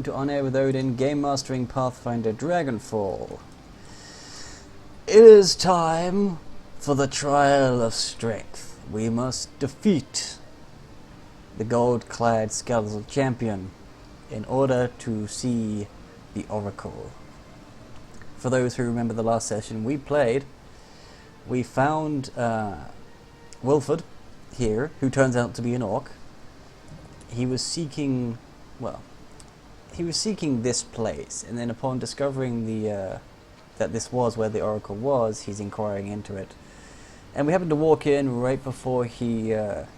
To On Air with Odin, Gamemastering Pathfinder Dragonfall. It is time for the trial of strength. We must defeat the gold-clad skeletal champion in order to see the Oracle. For those who remember the last session we played, we found Wilford here, who turns out to be an orc. He was seeking, he was seeking this place, and then upon discovering that this was where the Oracle was, he's inquiring into it. And we happened to walk in right before he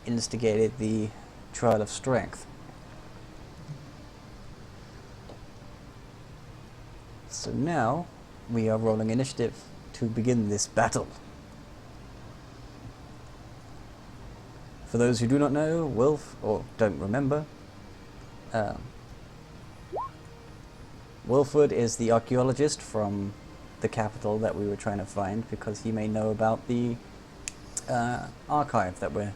instigated the trial of strength. So now we are rolling initiative to begin this battle. For those who do not know, or don't remember, Wilford is the archaeologist from the capital that we were trying to find, because he may know about the archive that we're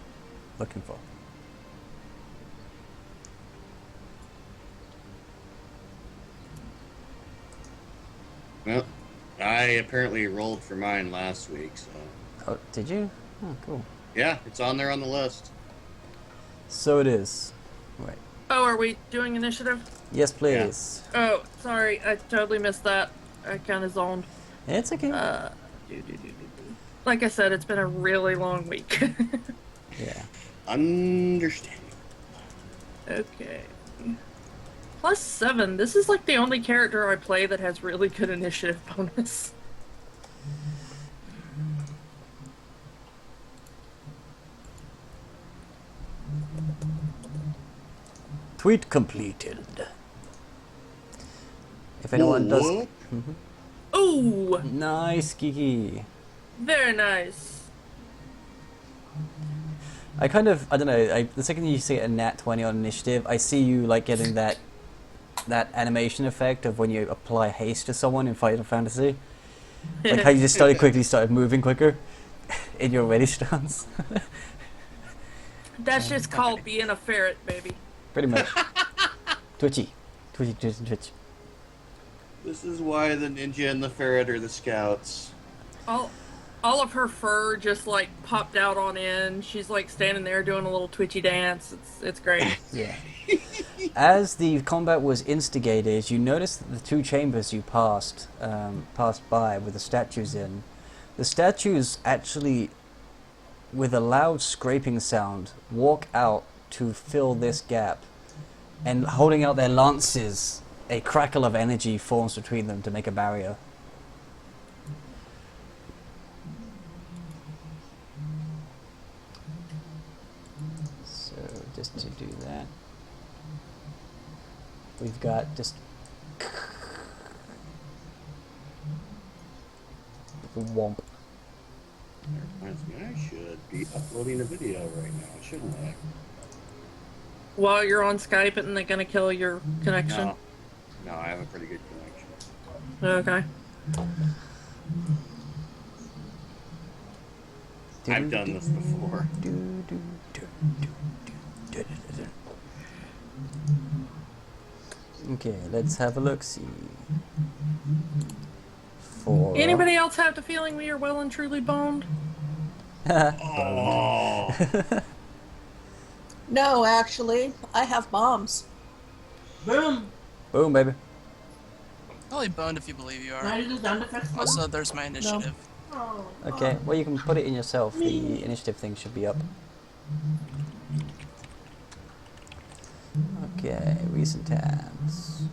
looking for. Well, I apparently rolled for mine last week, so... Oh, did you? Oh, cool. Yeah, it's on there on the list. So it is. Right. Oh, are we doing initiative? Yes, please. Yeah. Oh, sorry, I totally missed that. I kind of zoned. It's okay. Like I said, it's been a really long week. Yeah. Understanding. Okay. +7. This is like the only character I play that has really good initiative bonus. Tweet completed. If anyone does... Mm-hmm. Ooh! Nice, Kiki. Very nice. I don't know, the second you see a nat 20 on initiative, I see you like getting that animation effect of when you apply haste to someone in Final Fantasy. Like how you just started moving quicker in your ready stance. That's just called being a ferret, baby. Pretty much. Twitchy. Twitch. This is why the ninja and the ferret are the scouts. All of her fur just like popped out on end. She's like standing there doing a little twitchy dance. It's great. Yeah. As the combat was instigated, you noticed that the two chambers you passed by with the statues in, the statues actually, with a loud scraping sound, walk out to fill this gap, and holding out their lances, a crackle of energy forms between them to make a barrier. So just to do that, we've got just womp. That reminds me, I should be uploading a video right now, shouldn't I? While you're on Skype, isn't it gonna kill your connection? No, I have a pretty good connection. Okay. I've done this before. Okay, let's have a look-see. For Anybody else have the feeling we are well and truly boned? Oh. No, actually, I have bombs. Boom! Boom, baby. Probably boned if you believe you are. Ready to sound effects? Also, there's my initiative. Oh, Okay, well you can put it in yourself. The initiative thing should be up. Okay, recent tabs.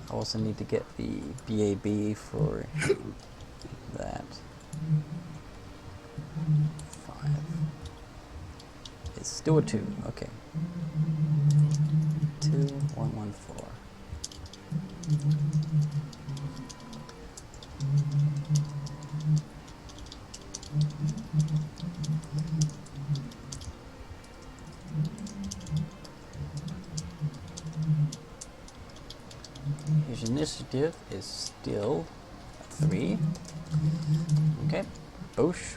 I also need to get the BAB for that. 5. It's still a 2, okay. 2114. initiative is still 3. Okay, Boosh.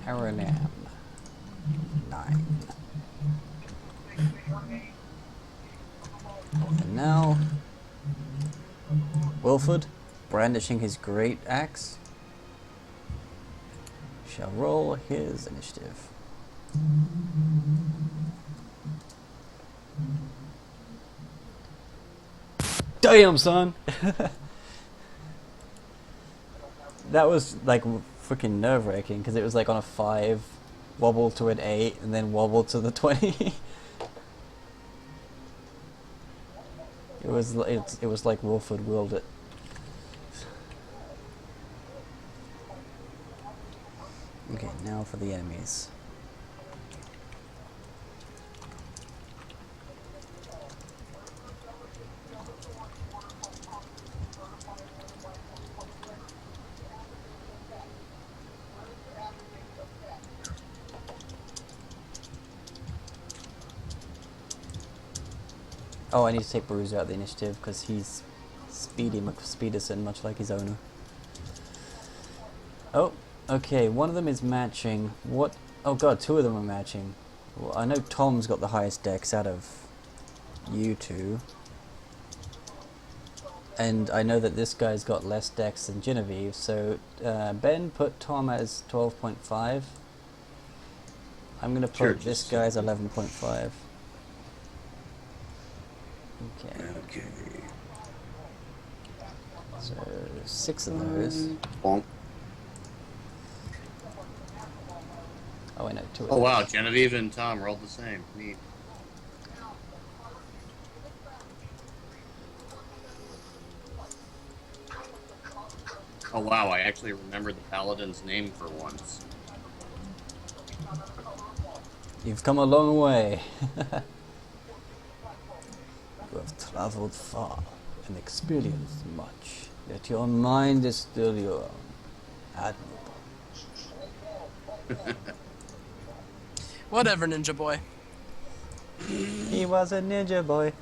Haranam, 9. And now, Wilford, brandishing his great axe, shall roll his initiative. Damn, son! That was like freaking nerve-wracking because it was like on a 5, wobble to an 8, and then wobble to the 20. It was like Wilford willed it. Okay, now for the enemies. Oh, I need to take Bruiser out of the initiative because he's Speedy McSpeederson, much like his owner. Oh, okay, one of them is matching. What? Oh god, 2 of them are matching. Well, I know Tom's got the highest dex out of you 2. And I know that this guy's got less dex than Genevieve, so Ben, put Tom as 12.5. I'm going to put this guy as 11.5. Okay. Okay. So 6 of those. Bonk. Oh, I know 2 of Oh those. wow, Genevieve and Tom rolled the same. Neat. Oh wow, I actually remembered the paladin's name for once. You've come a long way. You have traveled far and experienced much, yet your mind is still your own. Admirable. Whatever, Ninja Boy. He was a ninja boy.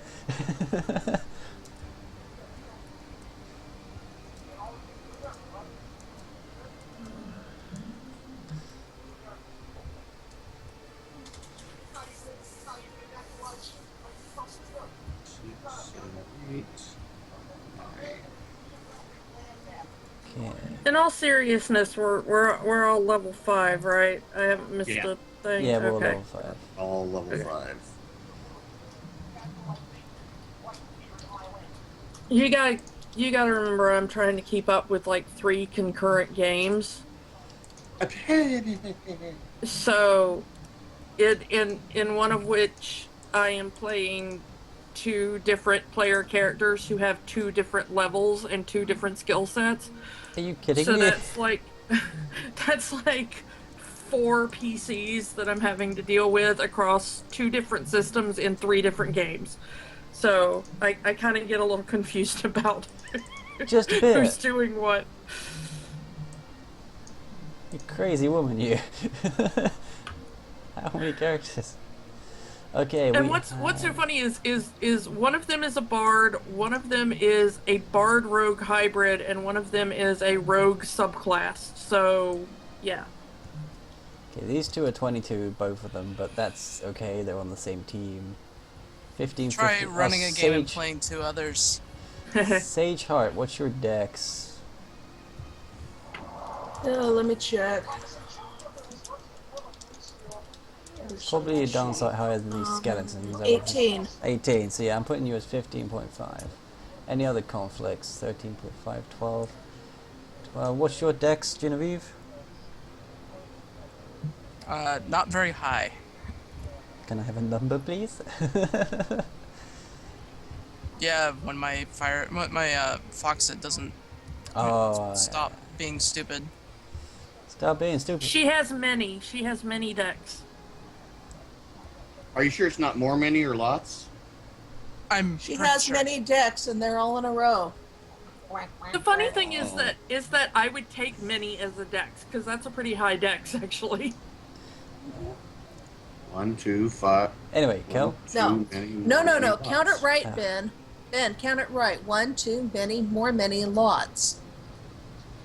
Okay. In all seriousness, we're all level 5, right? I haven't missed Yeah. a thing. Yeah, we're all okay. level 5. All level Okay. 5. You gotta remember, I'm trying to keep up with like 3 concurrent games. So, in one of which I am playing 2 different player characters who have 2 different levels and 2 different skill sets. Are you kidding So me? that's like 4 PCs that I'm having to deal with across 2 different systems in 3 different games. So I kind of get a little confused about Just a who's bit. doing what. You crazy woman, you. How many characters? Okay, And what's so funny is one of them is a bard, one of them is a bard rogue hybrid, and one of them is a rogue subclass. So yeah. Okay, these 2 are 22, both of them, but that's okay, they're on the same team. 15, Try 15. running a game and Sage, playing 2 others. Sage Heart, what's your dex? Let me check. Probably a downside higher than these skeletons. 18. 18, so yeah, I'm putting you as 15.5. Any other conflicts? 13.5, 12. What's your dex, Genevieve? Not very high. Can I have a number, please? Yeah, when my Foxit doesn't stop being stupid. Stop being stupid. She has many. She has many decks. Are you sure it's not more many or lots? I'm She pretty has sure. many decks, and they're all in a row. The funny thing is that I would take many as a dex because that's a pretty high dex actually. 1, 2, 5. Anyway, Kel. No. Many, No, more, no, no. many Count it lots. right, Ah. Ben. Ben, count it right. 1, 2, many, more, many, lots.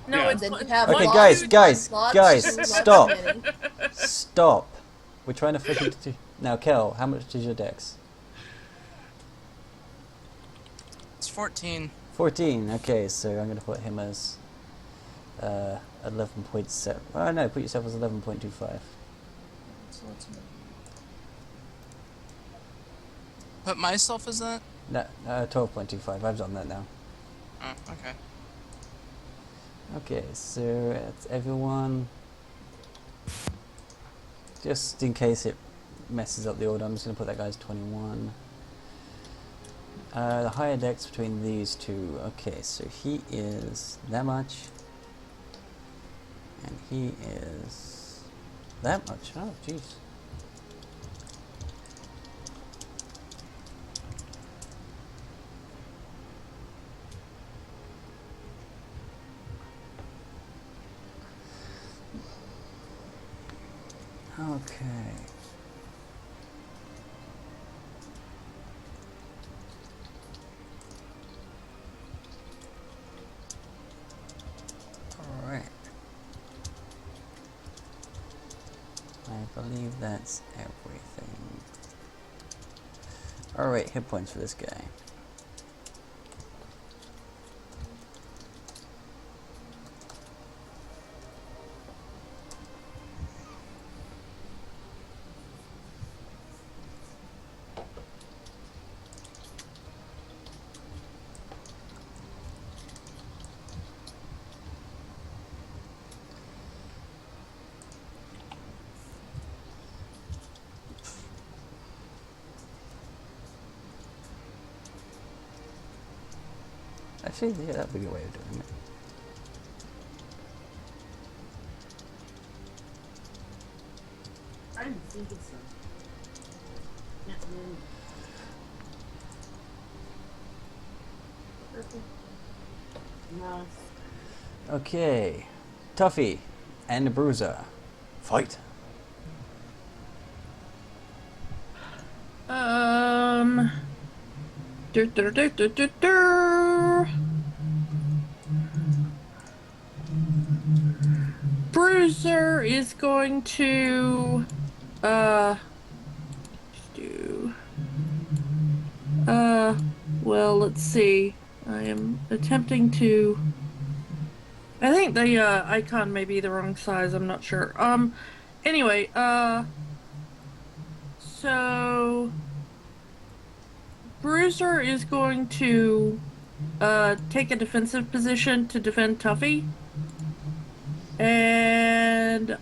No, Yeah. it's Then you one- have Okay, one, guys, two, guys, lots, guys, two, lots, stop. many. Stop. We're trying to figure it. Now, Kel, how much is your dex? It's 14. 14. Okay, so I'm going to put him as 11.7. Oh no, put yourself as 11.25. Put myself as that? No, 12.25. I've done that now. Oh, okay. Okay, so it's everyone. Just in case it messes up the order, I'm just going to put that guy's 21. The higher dex between these two. Okay, so he is that much. And he is that much. Oh, jeez. Okay. All right. I believe that's everything. All right, hit points for this guy. Actually, yeah, that'd be a way of doing it. I'm thinking so. Can't move. Purple. No. Okay, Tuffy and the Bruiser, fight. Dur, dur, dur, dur, dur, dur. Bruiser is going to do well, let's see. I am attempting to. I think the icon may be the wrong size, I'm not sure. Anyway, so Bruiser is going to take a defensive position to defend Tuffy. And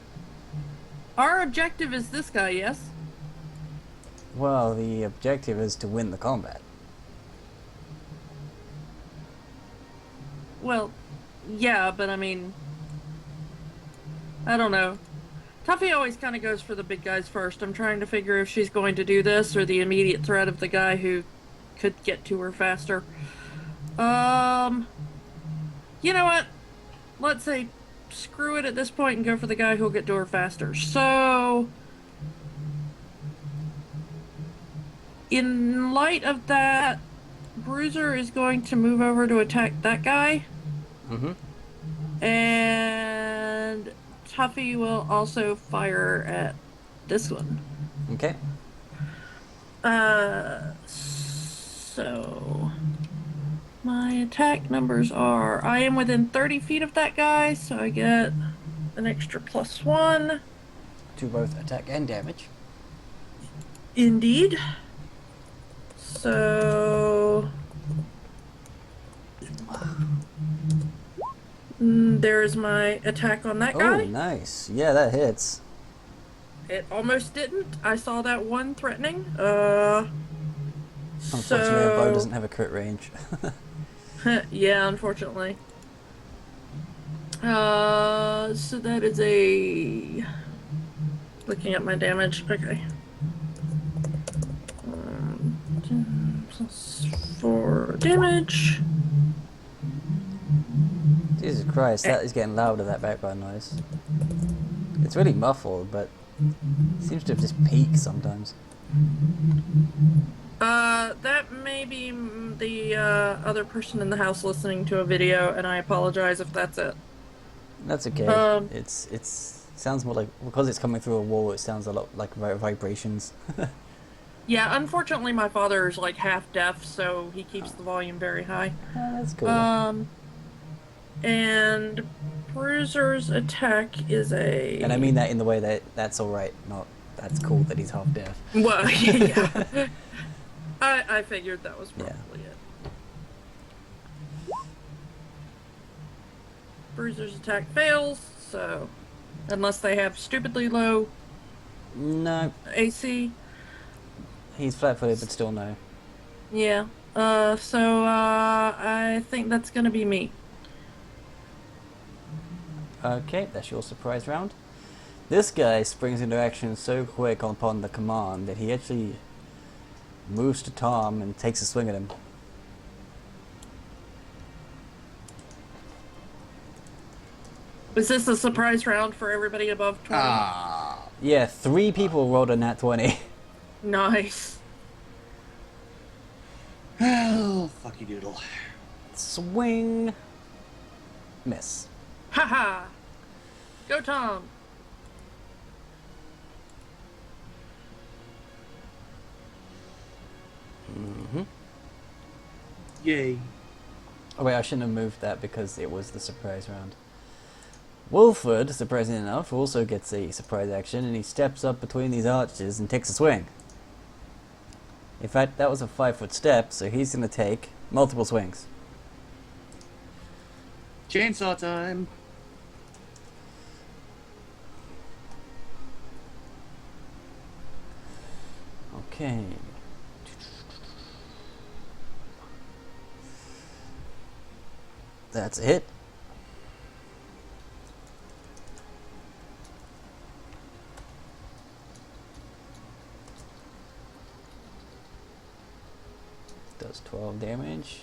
our objective is this guy, yes? Well, the objective is to win the combat. Well, yeah, but I mean, I don't know. Tuffy always kind of goes for the big guys first. I'm trying to figure if she's going to do this or the immediate threat of the guy who could get to her faster. You know what? Let's say screw it at this point and go for the guy who'll get to her faster. So, in light of that, Bruiser is going to move over to attack that guy. Mm-hmm. And Tuffy will also fire at this one. Okay. So my attack numbers are, I am within 30 feet of that guy, so I get an extra +1. To both attack and damage. Indeed. So there's my attack on that guy. Oh, nice. Yeah, that hits. It almost didn't. I saw that one threatening. Unfortunately, our bow doesn't have a crit range. Yeah, unfortunately. So that is a... Looking at my damage. Okay. +4 damage. Jesus Christ, that is getting louder, that background noise. It's really muffled, but Seems to have just peaked sometimes. That may be the other person in the house listening to a video, and I apologize if that's it. That's okay. Um, It's sounds more like, because it's coming through a wall, it sounds a lot like vibrations. Yeah, unfortunately, my father is like half deaf, so he keeps the volume very high. Oh, that's cool. And Bruiser's attack is a. And I mean that in the way that that's all right, not that's cool that he's half deaf. Well, yeah. I figured that was probably it. Bruiser's attack fails, so unless they have stupidly low No, AC, he's flat-footed, but still no. yeah. So I think that's gonna be me. Okay, that's your surprise round. This guy springs into action so quick upon the command that he actually moves to Tom and takes a swing at him. Is this a surprise round for everybody above 20? Ah. Yeah, 3 people rolled a nat 20. Nice. Oh, fucky doodle. Swing. Miss. Haha. Go, Tom. Mm-hmm. Yay. Oh wait, I shouldn't have moved that because it was the surprise round. Wolford, surprisingly enough, also gets a surprise action, and he steps up between these arches and takes a swing. In fact, that was a 5-foot step, so he's going to take multiple swings. Chainsaw time. Okay. That's a hit. Does 12 damage.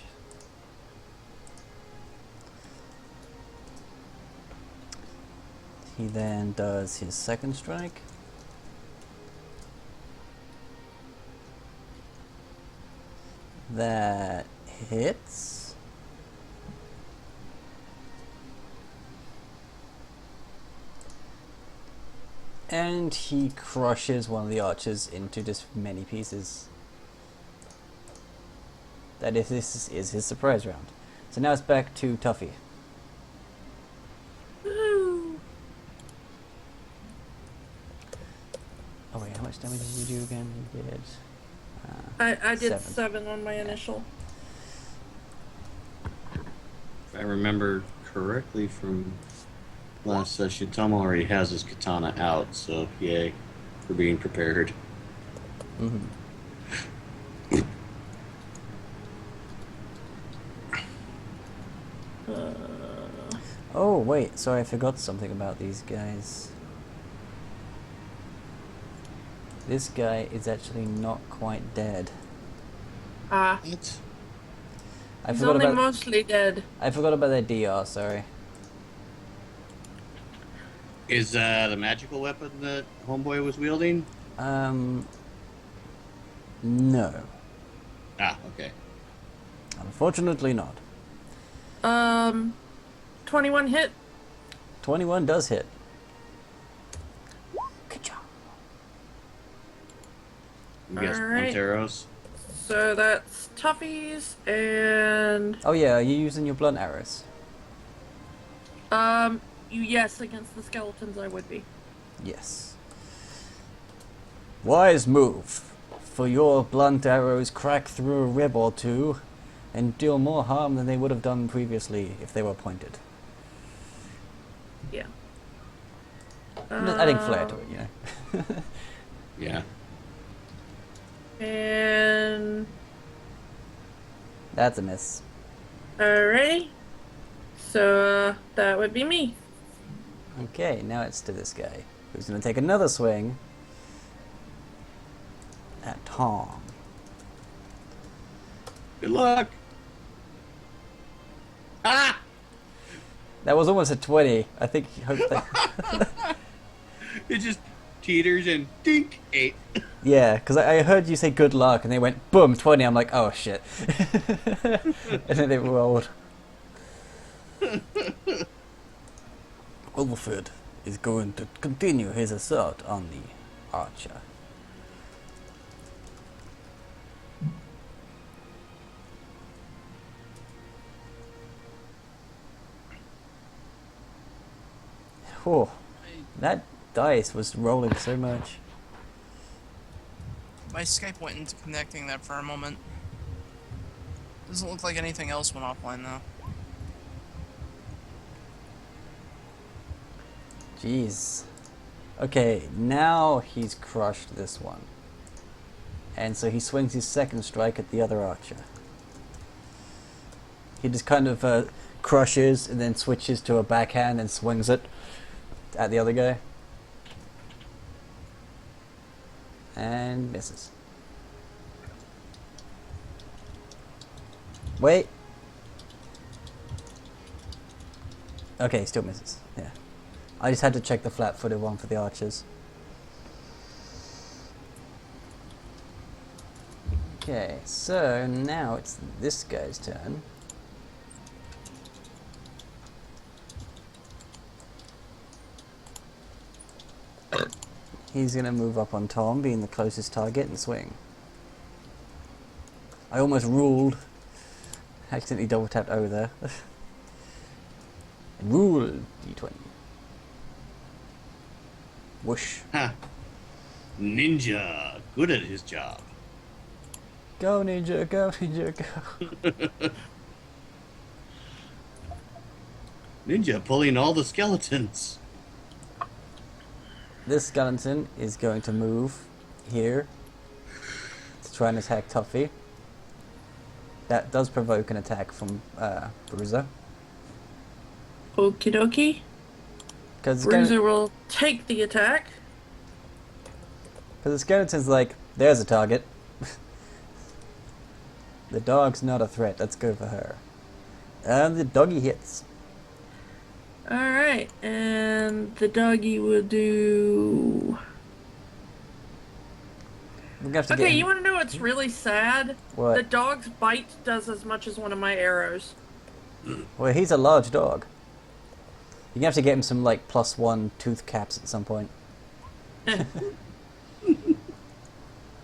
He then does his second strike. That hits. And he crushes one of the archers into just many pieces. This is his surprise round. So now it's back to Tuffy. Woo. Oh wait, how much damage did you do again? You did... I did 7. 7 on my initial. If I remember correctly from last session, Tom already has his katana out, so yay for being prepared. Mm-hmm. Oh wait, sorry, I forgot something about these guys. This guy is actually not quite dead. Ah, What? I he's forgot only about mostly dead. I forgot about their DR. Sorry. Is the magical weapon that Homeboy was wielding? No, Ah, okay. unfortunately not. 21 hit. 21 does hit. Good job. You guys Alright. Monteros? So that's Tuffy's and Oh yeah, are you using your blunt arrows? yes, against the skeletons I would be. Yes. Wise move, for your blunt arrows crack through a rib or two and deal more harm than they would have done previously if they were pointed. Yeah. I'm just adding flair to it, you know. Yeah. And That's a miss. alrighty. So that would be me. Okay, now it's to this guy, who's going to take another swing at Tom. Good luck. Ah! That was almost a 20. I think he hoped that... It just teeters, and dink, 8. Yeah, because I heard you say good luck, and they went boom 20. I'm like, oh shit, and then they rolled. Wilfred is going to continue his assault on the archer. Oh, that dice was rolling so much. My Skype went into connecting that for a moment. Doesn't look like anything else went offline though. Jeez. Okay, now he's crushed this one. And so he swings his second strike at the other archer. He just kind of crushes and then switches to a backhand and swings it at the other guy. And misses. Wait. Okay, still misses. Yeah. I just had to check the flat-footed one for the archers. Okay, so now it's this guy's turn. He's gonna move up on Tom, being the closest target, and swing. I almost ruled. Accidentally double tapped O there. And rule D20. Whoosh. Ha! Ninja, good at his job. Go ninja, go ninja, go. Ninja pulling all the skeletons. This skeleton is going to move here to try and attack Tuffy. That does provoke an attack from Bruiser. Okie dokie. Because Bruiser will take the attack. the skeleton's like, there's a target. The dog's not a threat, let's go for her. And the doggy hits. Alright, and the doggy will do... We're gonna have to Okay, get you want to know what's really sad? What? The dog's bite does as much as one of my arrows. Well, he's a large dog. You're gonna have to get him some, like, +1 tooth caps at some point.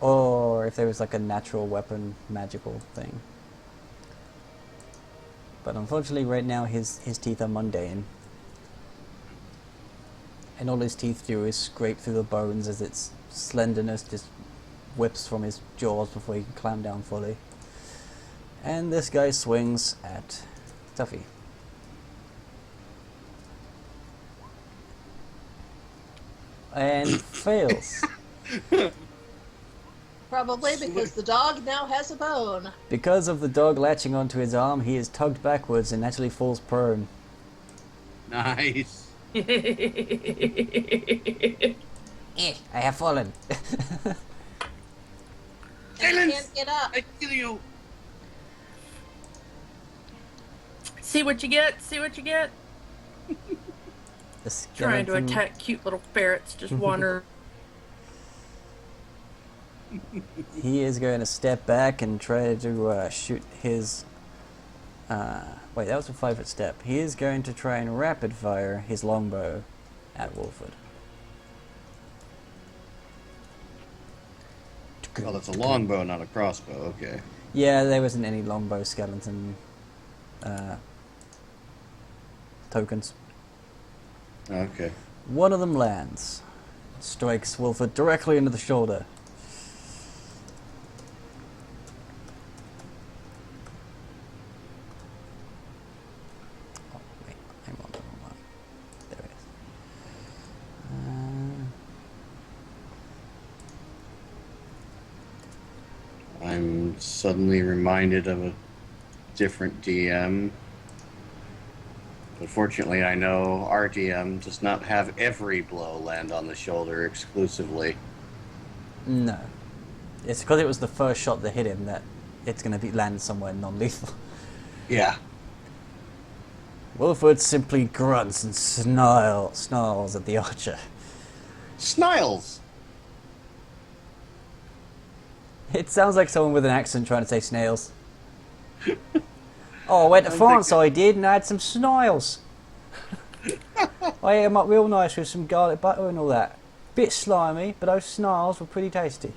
Or if there was, like, a natural weapon, magical thing. But unfortunately, right now, his teeth are mundane. And all his teeth do is scrape through the bones as its slenderness just whips from his jaws before he can climb down fully. And this guy swings at Tuffy. And fails. Probably because the dog now has a bone. Because of the dog latching onto his arm, he is tugged backwards and naturally falls prone. Nice. I have fallen. And he can't get up. I kill you. See what you get, see what you get. The Trying to skeleton- attack cute little ferrets, just wander. He is going to step back and try to shoot his... wait, that was a 5-foot step. He is going to try and rapid fire his longbow at Wolford. Oh, that's a longbow, not a crossbow. Okay. Yeah, there wasn't any longbow skeleton tokens. Okay. One of them lands. Strikes Wolford directly into the shoulder. Oh, wait, I'm on the wrong one. There it is. I'm suddenly reminded of a different DM. But fortunately, I know our DM does not have every blow land on the shoulder exclusively. No. It's because it was the first shot that hit him that it's going to be land somewhere non-lethal. Yeah. Wolford simply grunts and snarls at the archer. Sniles! It sounds like someone with an accent trying to say snails. Oh, I went to France, I did, and I had some snails. I ate them up real nice with some garlic butter and all that. Bit slimy, but those snails were pretty tasty.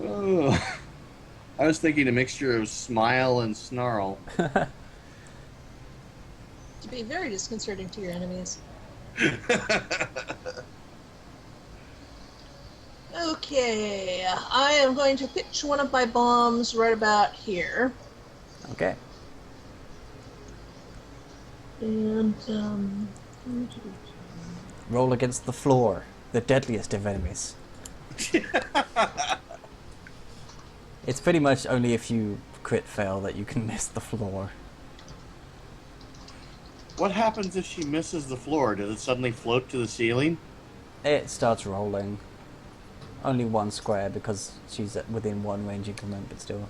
Oh, I was thinking a mixture of smile and snarl. To be very disconcerting to your enemies. Okay, I am going to pitch one of my bombs right about here. Okay. And, Roll against the floor, the deadliest of enemies. It's pretty much only if you crit fail that you can miss the floor. What happens if she misses the floor? Does it suddenly float to the ceiling? It starts rolling. Only one square because she's within one range increment, but still.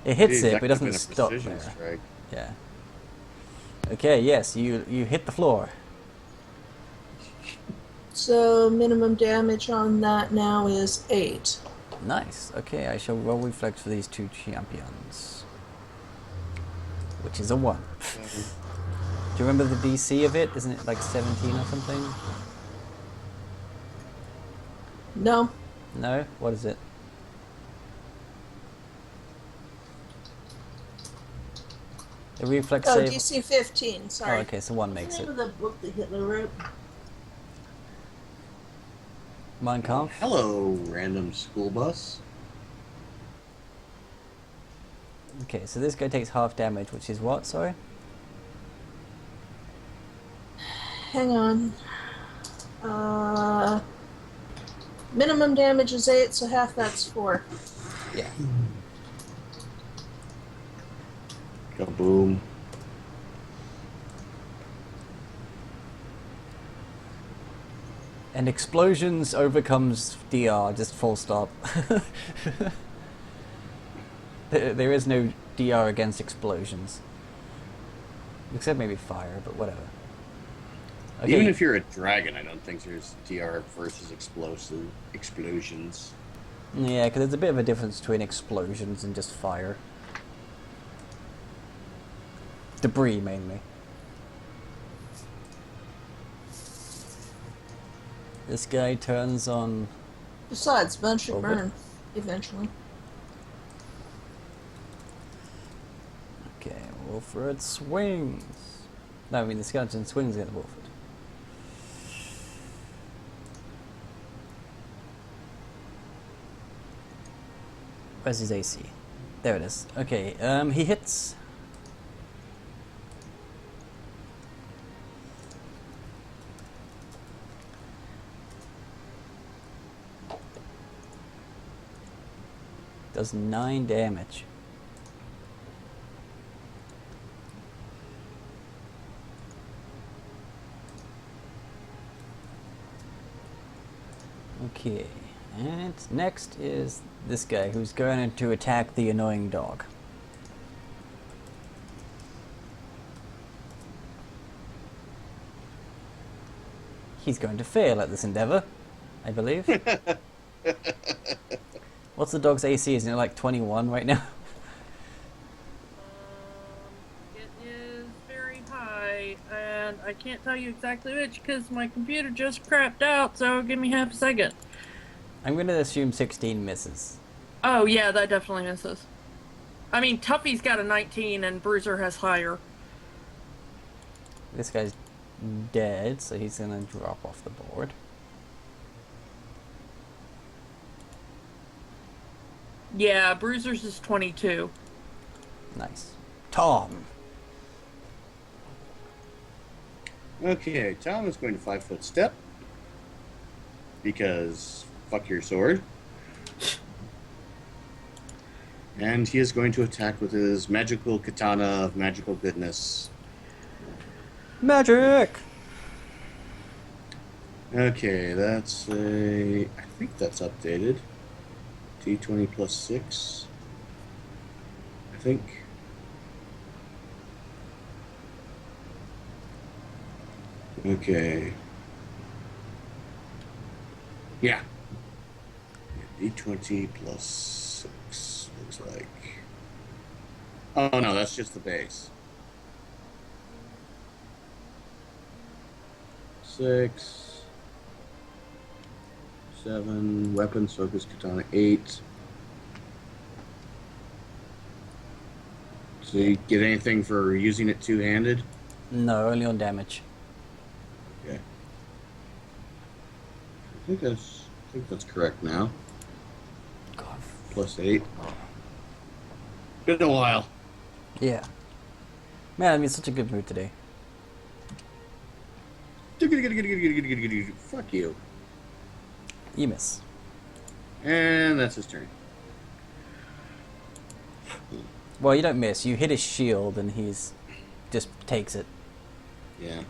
It hits Geez, it, that but it doesn't could've been a stop precision there. strike. Yeah. Okay, yes, you hit the floor. so minimum damage on that now is 8. Nice. Okay, I shall roll reflex for these two champions. Which is a 1. Do you remember the DC of it? Isn't it like 17 or something? No. No? What is it? The reflex Oh, save? DC 15, sorry. Oh, okay, so 1 What's makes the name it. of the book that Hitler wrote? Mein Kampf? Hello, random school bus. Okay, so this guy takes half damage, which is what, sorry? Hang on. Minimum damage is 8, so half that's 4. Yeah. Kaboom. And explosions overcomes DR, just full stop. There is no DR against explosions. Except maybe fire, but whatever. Okay. Even if you're a dragon, I don't think there's DR versus explosions. Yeah, because there's a bit of a difference between explosions and just fire. Debris, mainly. This guy turns on... Besides, one should Okay. burn eventually. Okay, Wolfred swings. No, I mean the skeleton swings at Wolfred. Where's his AC? There it is. Okay, he hits. Does 9 damage. Okay, and next is this guy who's going to attack the annoying dog. He's going to fail at this endeavor, I believe. What's the dog's AC? Isn't it like 21 right now? It is very high, and I can't tell you exactly which because my computer just crapped out, so give me half a second. I'm going to assume 16 misses. Oh, yeah, that definitely misses. I mean, Tuffy's got a 19 and Bruiser has higher. This guy's dead, so he's going to drop off the board. Yeah, Bruiser's is 22. Nice. Tom! Okay, Tom is going to 5-foot step. Because fuck your sword. And he is going to attack with his magical katana of magical goodness. Magic! Okay, that's a... I think that's updated. D20 plus 6. I think. Okay. Yeah. D20 plus 6, looks like. Oh, no, that's just the base. 6, 7, weapons, focus, katana, 8. So you get anything for using it two-handed? No, only on damage. Okay. I think that's correct now. God. Plus 8. Been a while. Yeah. Man, I'm in such a good mood today. Fuck you. You miss. And that's his turn. Well, you don't miss. You hit his shield and he's just takes it. Yeah.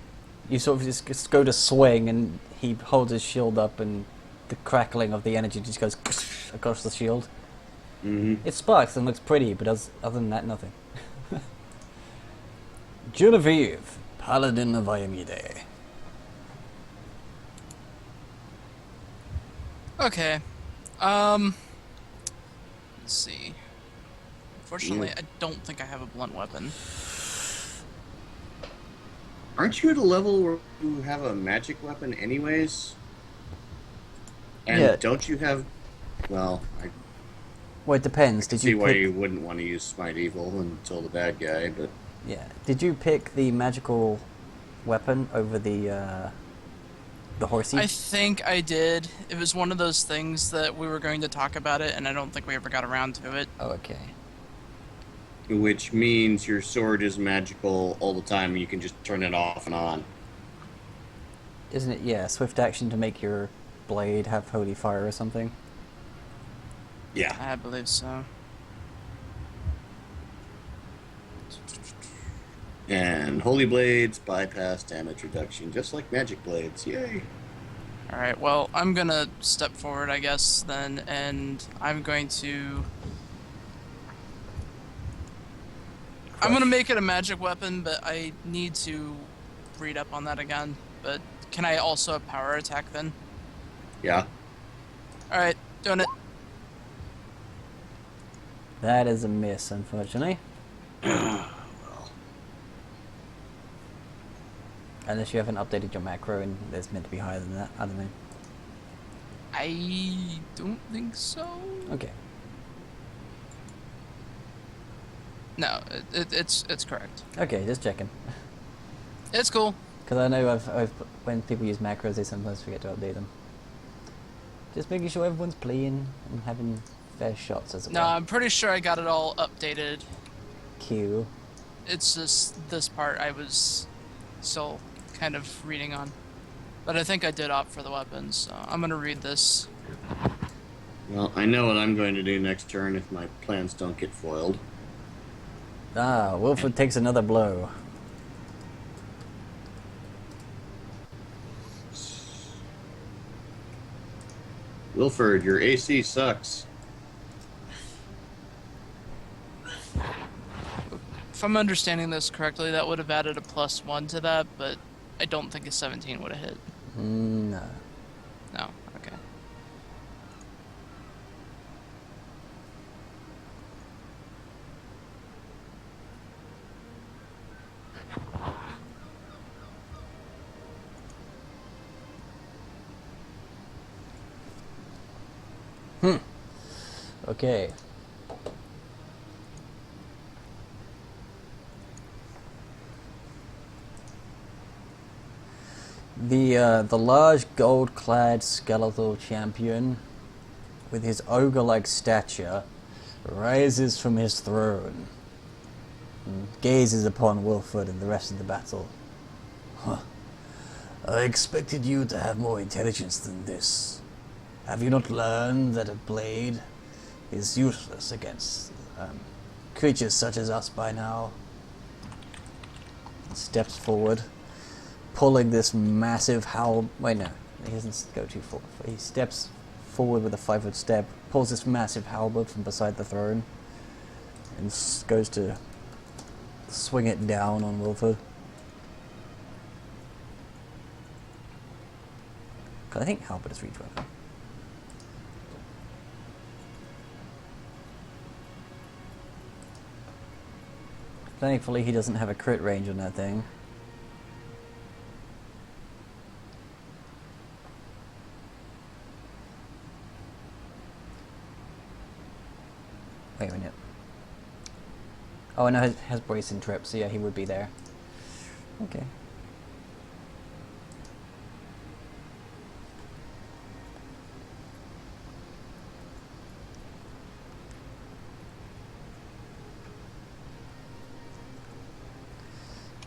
You sort of just go to swing and he holds his shield up and the crackling of the energy just goes across the shield. Mm-hmm. It sparks and looks pretty, but other than that, nothing. Genevieve, Paladin of Ayamide. Okay. Let's see. Unfortunately, I don't think I have a blunt weapon. Aren't you at a level where you have a magic weapon anyways? And Yeah. don't you have... Well, I Well, it depends. can Did see you why pick? you wouldn't want to use Smite Evil until the bad guy, but... Yeah. Did you pick the magical weapon over the horsey? I think I did. It was one of those things that we were going to talk about it, and I don't think we ever got around to it. Oh, okay. Which means your sword is magical all the time, and you can just turn it off and on. Isn't it? Yeah, swift action to make your blade have holy fire or something. Yeah. I believe so. And Holy Blades bypass damage reduction, just like Magic Blades. Yay! Alright, well, I'm gonna step forward, I guess, then, and I'm going to... I'm gonna make it a magic weapon, but I need to read up on that again. But can I also power attack then? Yeah. Alright, doing it. That is a miss, unfortunately. Well, Unless you haven't updated your macro and it's meant to be higher than that. I don't know. I don't think so. Okay. No, it's correct. Okay, just checking. It's cool. Because I know when people use macros, they sometimes forget to update them. Just making sure everyone's playing and having fair shots as No, well. I'm pretty sure I got it all updated. Q. It's just this part I was still kind of reading on. But I think I did opt for the weapons, so I'm gonna read this. well, I know what I'm going to do next turn if my plans don't get foiled. Ah, Wilfred takes another blow. Wilford, your AC sucks. If I'm understanding this correctly, that would have added a +1 to that, but I don't think a 17 would have hit. No. No, okay. Okay. The large gold-clad skeletal champion, with his ogre-like stature, rises from his throne and gazes upon Wilfred and the rest of the battle. Huh. I expected you to have more intelligence than this. Have you not learned that a blade is useless against creatures such as us by now? He steps forward, pulling this massive Wait, no, he doesn't go too far. He steps forward with a 5-foot step, pulls this massive halberd from beside the throne, and goes to swing it down on Wilford. 'Cause I think halberd is reach weapon. Thankfully, he doesn't have a crit range on that thing. Wait a minute. Oh, no, it has brace and trip, so yeah, he would be there. Okay.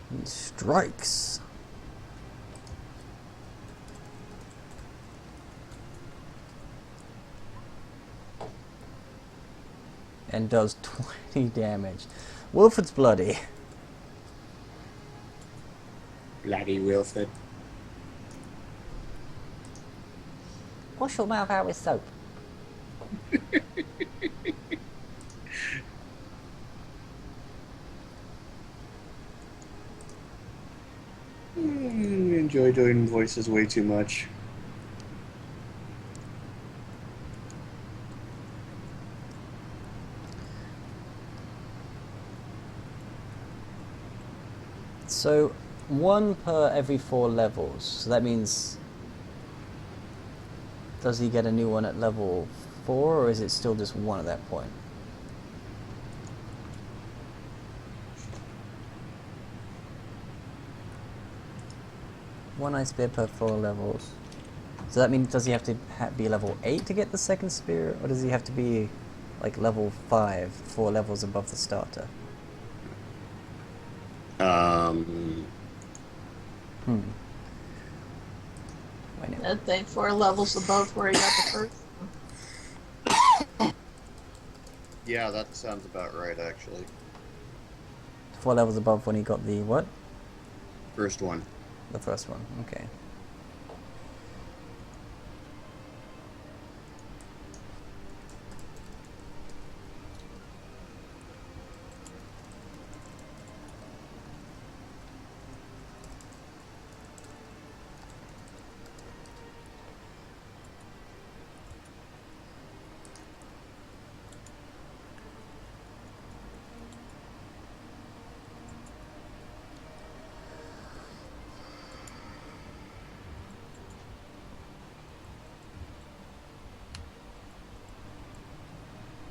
He strikes. And does 20 damage. Wilfred's bloody. Bloody Wilfred. Wash your mouth out with soap. Enjoy doing voices way too much. So, 1 per every 4 levels. So that means... Does he get a new one at level 4, or is it still just 1 at that point? One ice spear per 4 levels. So that means, does he have to be level 8 to get the second spear, or does he have to be like level 5, 4 levels above the starter? Wait, no. I think 4 levels above where he got the first one. Yeah, that sounds about right, actually. 4 levels above when he got the what? First one. The first one, okay.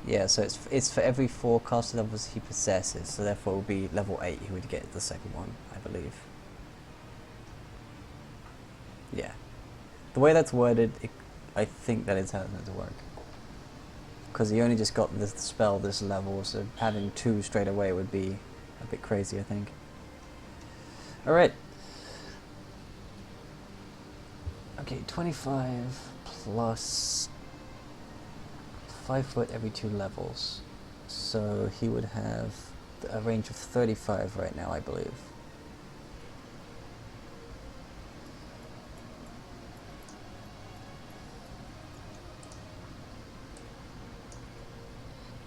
Yeah, so it's for every 4 caster levels he possesses, so therefore it will be level 8 he would get the second one, I believe. Yeah. The way that's worded, I think that is how it's meant to work. Because he only just got this spell this level, so having 2 straight away would be a bit crazy, I think. Alright. Okay, 25 plus 5 foot every 2 levels. So he would have a range of 35 right now, I believe.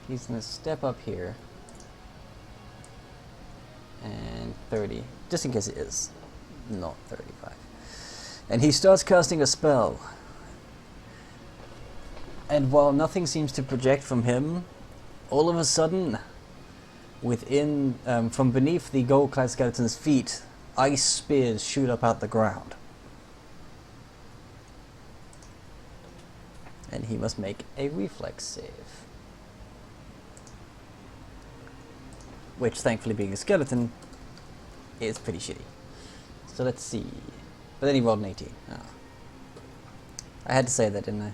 He's going to step up here. And 30, just in case it is not 35. And he starts casting a spell. And while nothing seems to project from him, all of a sudden, within, from beneath the gold-clad skeleton's feet, ice spears shoot up out the ground. And he must make a reflex save. Which, thankfully being a skeleton, is pretty shitty. So let's see. But then he rolled an 18. Oh. I had to say that, didn't I?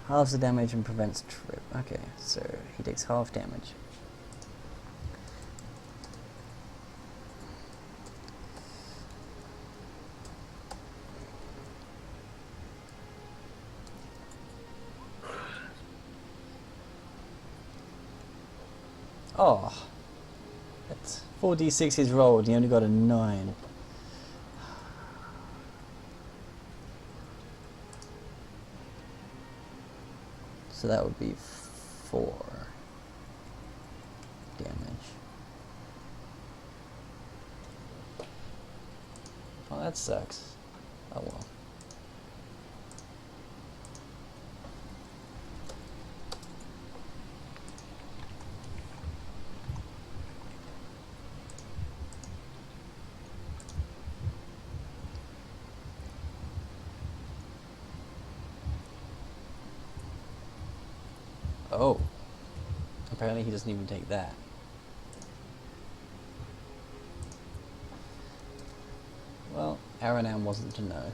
Halves the damage and prevents trip. Okay, so he takes half damage. Oh, that's 4d6 he's rolled, he only got a 9. So that would be 4. damage. Oh, that sucks. Oh well. Oh. Apparently he doesn't even take that. Well, Aranam wasn't to know.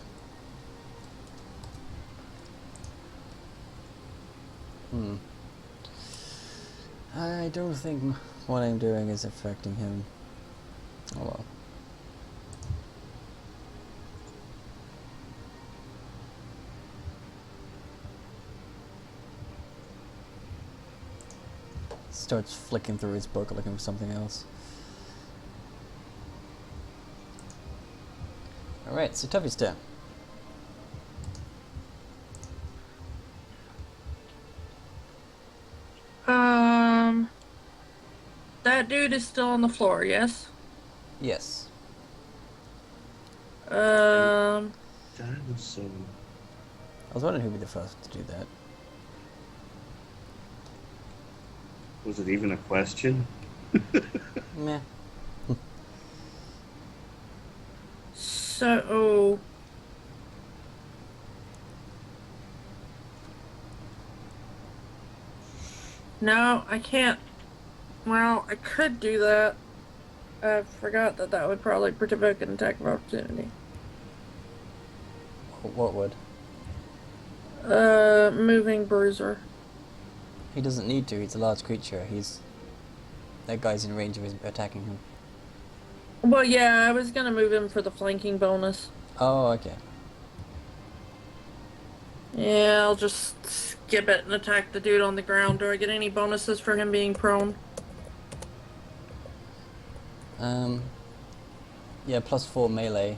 I don't think what I'm doing is affecting him. Oh well. Starts flicking through his book looking for something else. Alright, so Tuffy's turn. That dude is still on the floor, yes? Yes. Dinosaur. I was wondering who'd be the first to do that. Was it even a question? Meh. So... No, I can't. Well, I could do that. I forgot that that would probably provoke an attack of opportunity. What would? Moving bruiser. He doesn't need to, he's a large creature. That guy's in range of his attacking him. Well, yeah, I was gonna move him for the flanking bonus. Oh, okay. Yeah, I'll just skip it and attack the dude on the ground. Do I get any bonuses for him being prone? Yeah, +4 melee.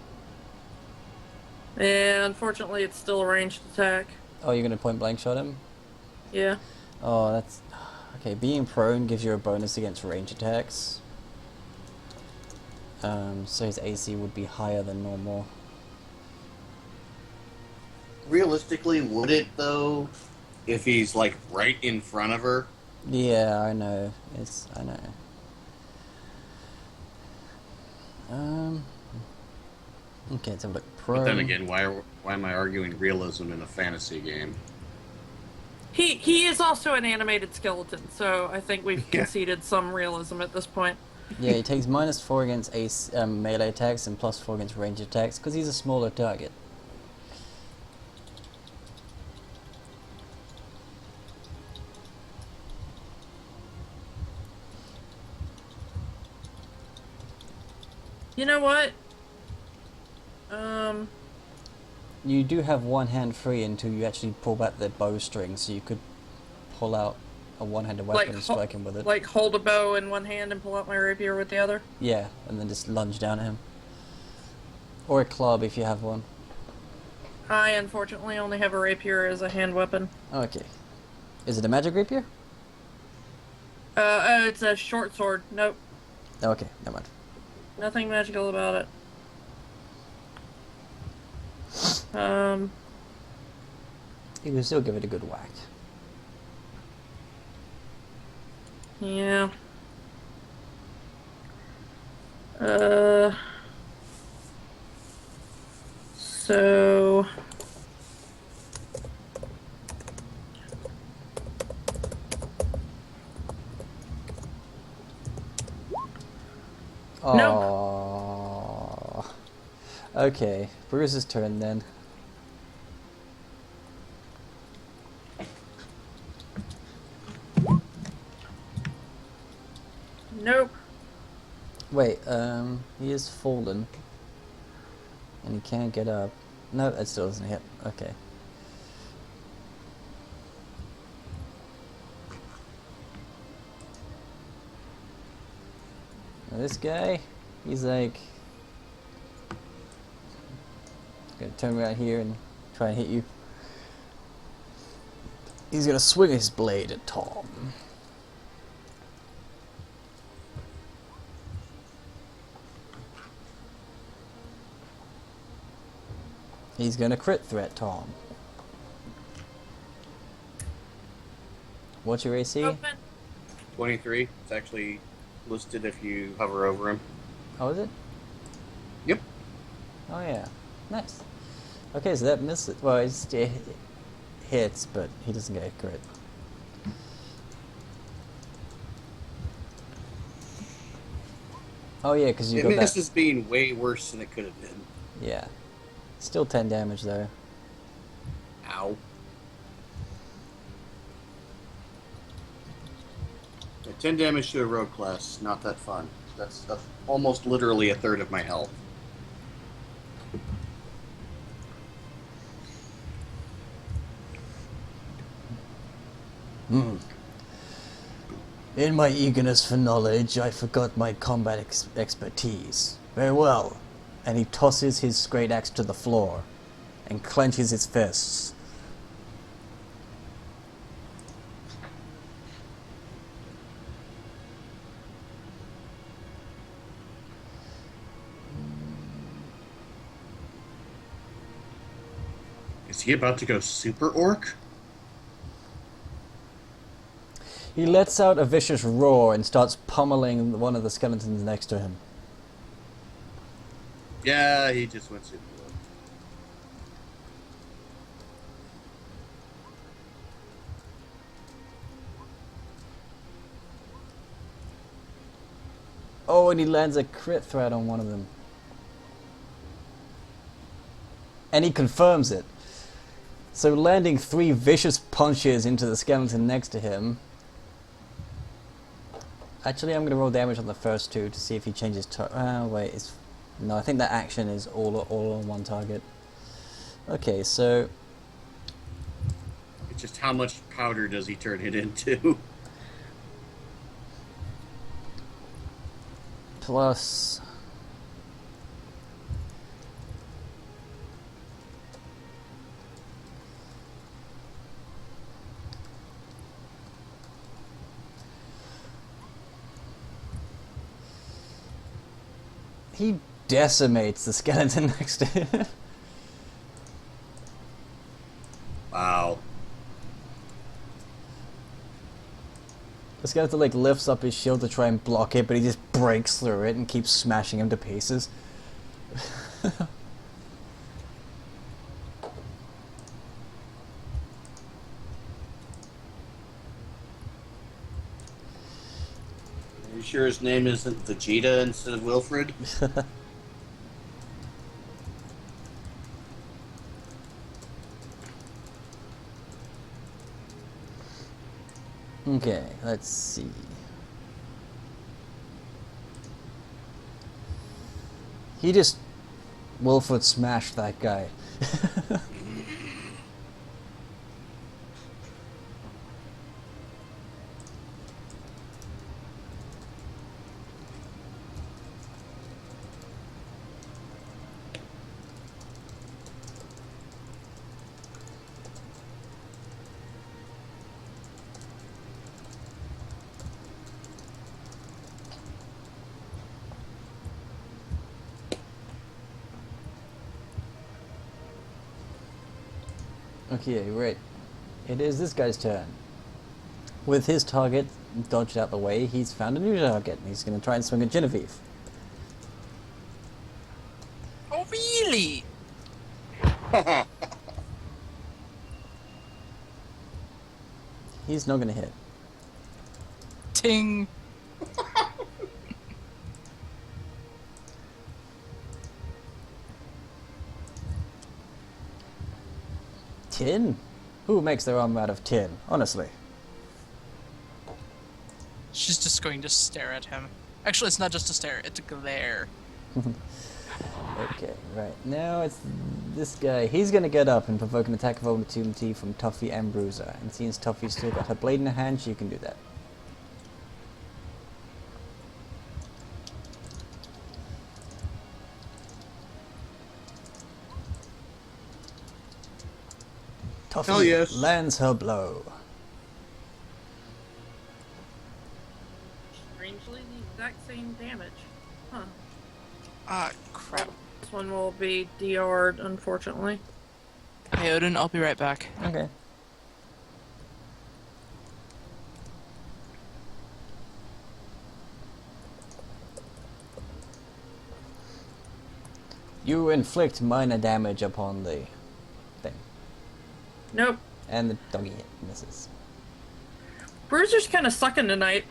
Yeah, unfortunately it's still a ranged attack. Oh, you're gonna point blank shot him? Yeah. Oh, that's... Okay, being prone gives you a bonus against range attacks. So his AC would be higher than normal. Realistically, would it though? If he's like right in front of her? Yeah, I know. I know. Okay, let's have a look. Prone. But then again, why am I arguing realism in a fantasy game? He is also an animated skeleton, so I think we've Yeah. conceded some realism at this point. Yeah, he takes -4 against melee attacks and +4 against range attacks because he's a smaller target. You know what? You do have one hand free until you actually pull back the bowstring, so you could pull out a one-handed weapon and strike him with it. Like hold a bow in one hand and pull out my rapier with the other? Yeah, and then just lunge down at him. Or a club if you have one. I unfortunately only have a rapier as a hand weapon. Okay. Is it a magic rapier? It's a short sword. Nope. Okay, never mind. Nothing magical about it. You can still give it a good whack. Yeah. So... Oh. Okay, Bruce's turn then. Nope. Wait, he is fallen. And he can't get up. No, that still doesn't hit. Okay. Now this guy, he's like... gonna turn around here and try and hit you. He's gonna swing his blade at Tom. He's gonna crit threat Tom. What's your AC? Open. 23. It's actually listed if you hover over him. Oh, is it? Yep. Oh yeah, nice. Okay, so that misses. Well, it hits, but he doesn't get a crit. Oh yeah, because you It got that. misses being way worse than it could have been. Yeah, still 10 damage though. Ow. Yeah, 10 damage to a rogue class, not that fun. That's almost literally a third of my health. In my eagerness for knowledge, I forgot my combat expertise. Very well. And he tosses his great axe to the floor and clenches his fists. Is he about to go super orc? He lets out a vicious roar and starts pummeling one of the skeletons next to him. Yeah, he just went super orc. Oh, and he lands a crit threat on one of them. And he confirms it. So landing 3 vicious punches into the skeleton next to him. Actually, I'm going to roll damage on the first 2 to see if he changes wait, no, I think that action is all on one target. Okay, so It's just how much powder does he turn it into? plus he decimates the skeleton next to him. Wow. The skeleton like lifts up his shield to try and block it, but he just breaks through it and keeps smashing him to pieces. Are you sure his name isn't Vegeta instead of Wilfred? Okay, let's see. He just Wilfred smashed that guy. Okay, right. It is this guy's turn. With his target dodged out the way, he's found a new target. He's going to try and swing at Genevieve. Oh, really? He's not going to hit. Ting. Tin? Who makes their armor out of tin? Honestly. She's just going to stare at him. Actually, it's not just a stare, it's a glare. Okay, right. Now it's this guy. He's going to get up and provoke an attack of opportunity from Tuffy and Bruiser. And since Tuffy's still got her blade in her hand, she can do that. Tuffy Hell yes. lands her blow. Strangely, the exact same damage. Huh. Ah, crap. this one will be DR'd, unfortunately. Hey, Odin, I'll be right back. Okay. You inflict minor damage upon the thing. Nope. And the doggy misses. Bruiser's kind of sucking tonight.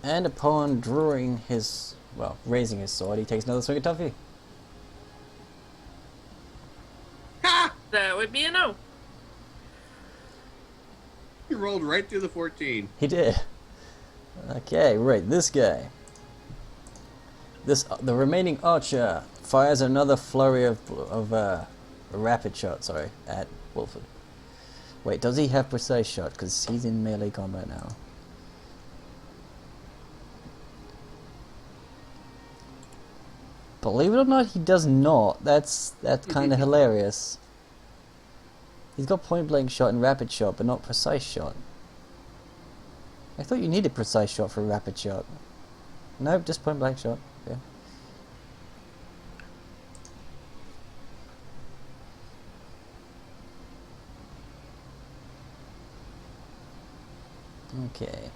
And upon drawing his, well, raising his sword, he takes another swing at Tuffy. That would be a no. You rolled right through the 14. He did. Okay, right, this guy. The remaining archer fires another flurry of rapid shot, at Wolford. Wait, does he have precise shot? Because he's in melee combat now. Believe it or not, he does not. That's kind of hilarious. He's got point blank shot and rapid shot, but not precise shot. I thought you needed precise shot for rapid shot. Nope, just point blank shot. Yeah. Okay.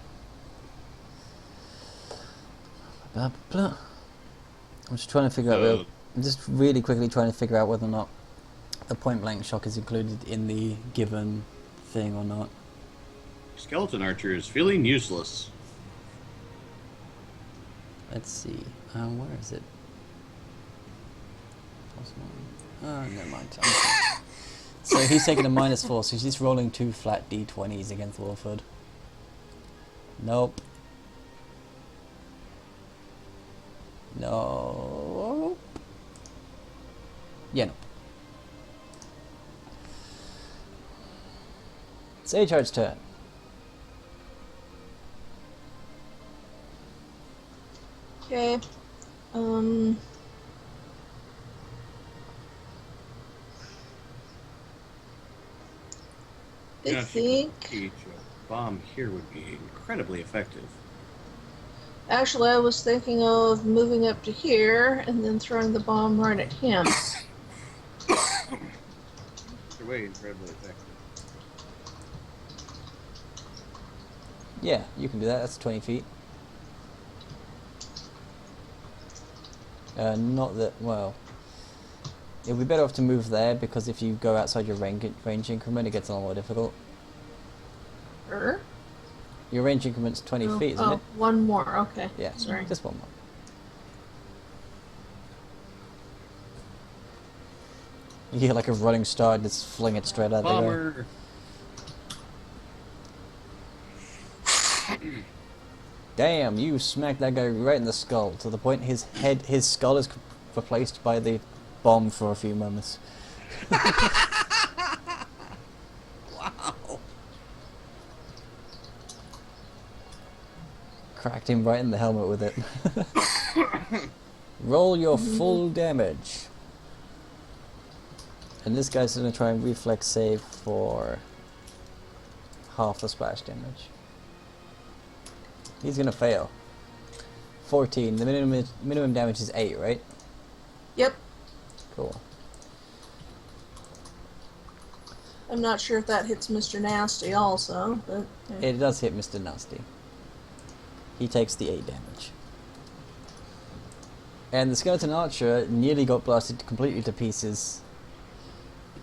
Blah, blah, blah. I'm just trying to figure out. I'm just really quickly trying to figure out whether or not the point blank shock is included in the given thing or not. Skeleton archer is feeling useless. Let's see. Where is it? Oh, never mind. So he's taking a -4, so he's just rolling 2 flat d20s against Wolford. Nope. No. Yeah, no. It's H-Heart's turn. Okay. I think... A bomb here would be incredibly effective. Actually, I was thinking of moving up to here and then throwing the bomb right at him. Either way, incredibly effective. Yeah, you can do that. That's 20 feet. Not that, well... It would be better off to move there, because if you go outside your range increment, it gets a lot more difficult. Your range increment's 20 feet, isn't it? One more, okay. Yeah, sorry. Just one more. You get like a running start and just fling it straight out Bomber! Damn, you smacked that guy right in the skull, to the point his skull is replaced by the bomb for a few moments. Wow! Cracked him right in the helmet with it. Roll your full damage. And this guy's gonna try and reflex save for half the splash damage. He's gonna fail. 14. The minimum damage is 8, right? Yep. Cool. I'm not sure if that hits Mr. Nasty also, but... yeah. It does hit Mr. Nasty. He takes the 8 damage. And the skeleton archer nearly got blasted completely to pieces.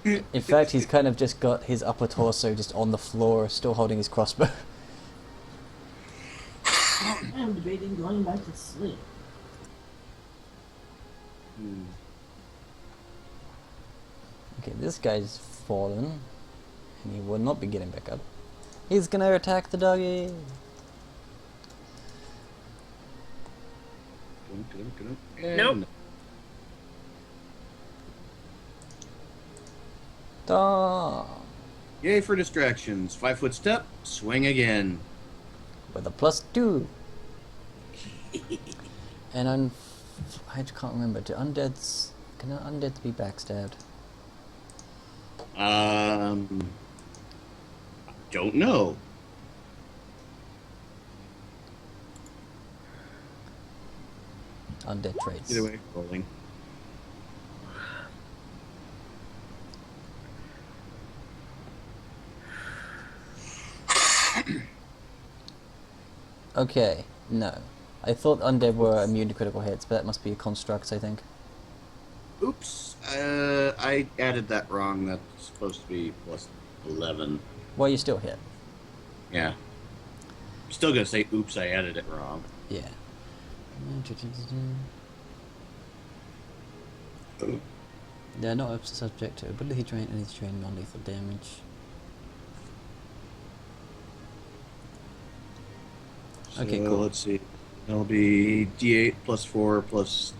In fact, he's kind of just got his upper torso just on the floor, still holding his crossbow. I'm debating going back to sleep. Okay, this guy's fallen, and he will not be getting back up. He's gonna attack the doggy. Nope. Dog. Yay for distractions. 5-foot step, swing again. With a +2. And I can't remember. Do undeads... Can undeads be backstabbed? Don't know. Undead traits. Either way, rolling. Okay, no. I thought undead were immune to critical hits, but that must be a construct, I think. Oops. I added that wrong. That's supposed to be plus 11. Well, you still hit. Yeah. I'm still gonna say, oops, I added it wrong. Yeah. They're not subject to ability drain, and it's drain non-lethal damage. Okay, So, cool. let's see. That'll be D8 plus 4 plus...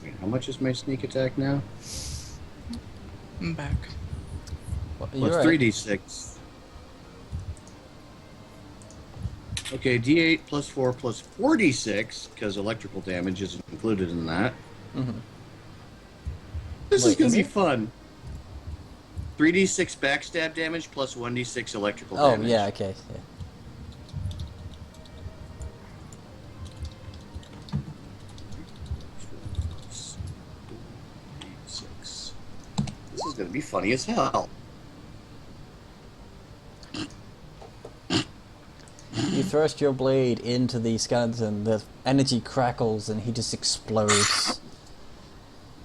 Wait, how much is my sneak attack now? I'm back. Well, Plus you're right. 3d6. Okay, D8 plus 4 plus 4d6, because electrical damage isn't included in that. Mhm. This is Wait, going is to be it? fun. 3d6 backstab damage plus 1d6 electrical Oh, damage. yeah, okay. Yeah. Six. This is going to be funny as hell. You thrust your blade into the skeleton, the energy crackles, and he just explodes.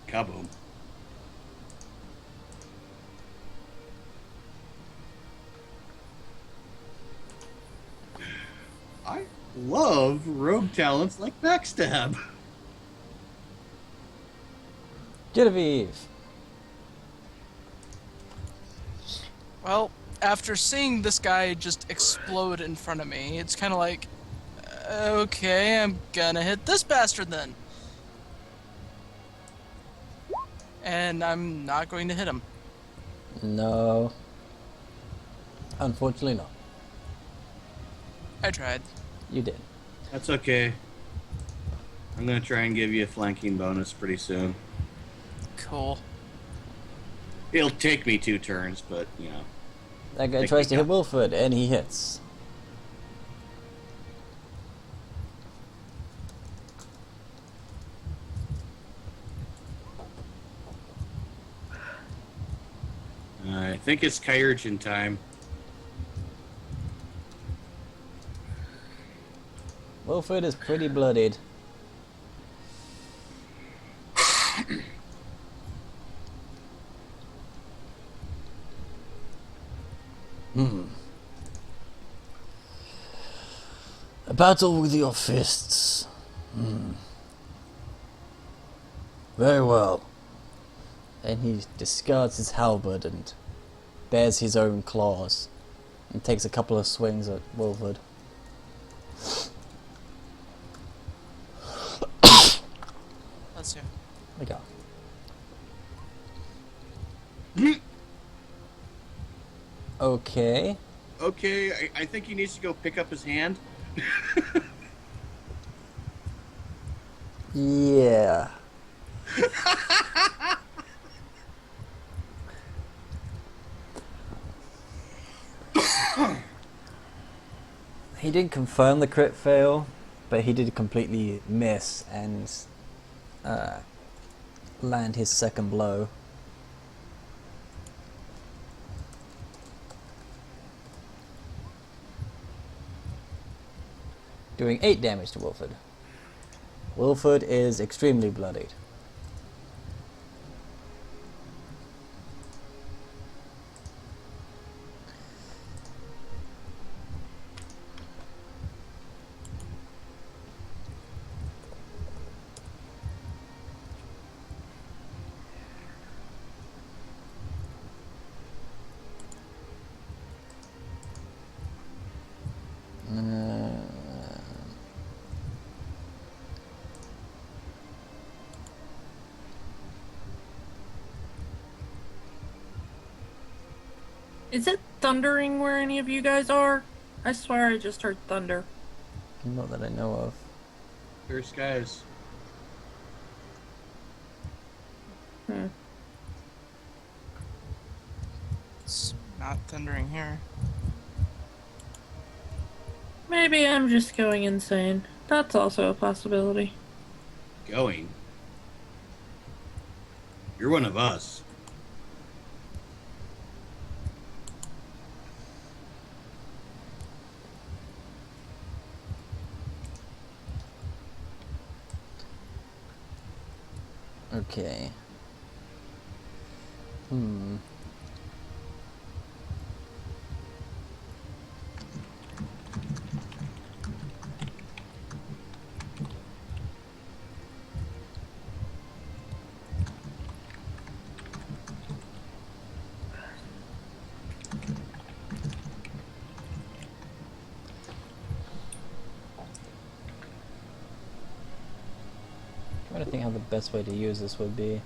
Kaboom. I love rogue talents like backstab. Genevieve! Well, after seeing this guy just explode in front of me, it's kind of like, okay, I'm gonna hit this bastard then. And I'm not going to hit him. No. Unfortunately not. I tried. You did. That's okay. I'm going to try and give you a flanking bonus pretty soon. Cool. It'll take me 2 turns, but, you know. That guy Think tries we to hit got- Wilford, and he hits. I think it's Kyurchin time. Wilford is pretty bloodied. A battle with your fists. Very well. And he discards his halberd and bears his own claws and takes a couple of swings at Wilford. Let's see. There we go. Okay. Okay, I think he needs to go pick up his hand. Yeah. He didn't confirm the crit fail, but he did completely miss and land his second blow. Doing 8 damage to Wilford. Wilford is extremely bloodied. Is it thundering where any of you guys are? I swear I just heard thunder. Not that I know of. Clear skies. It's not thundering here. Maybe I'm just going insane. That's also a possibility. Going. You're one of us. Okay. Hmm. Trying to think how the best way to use this would be.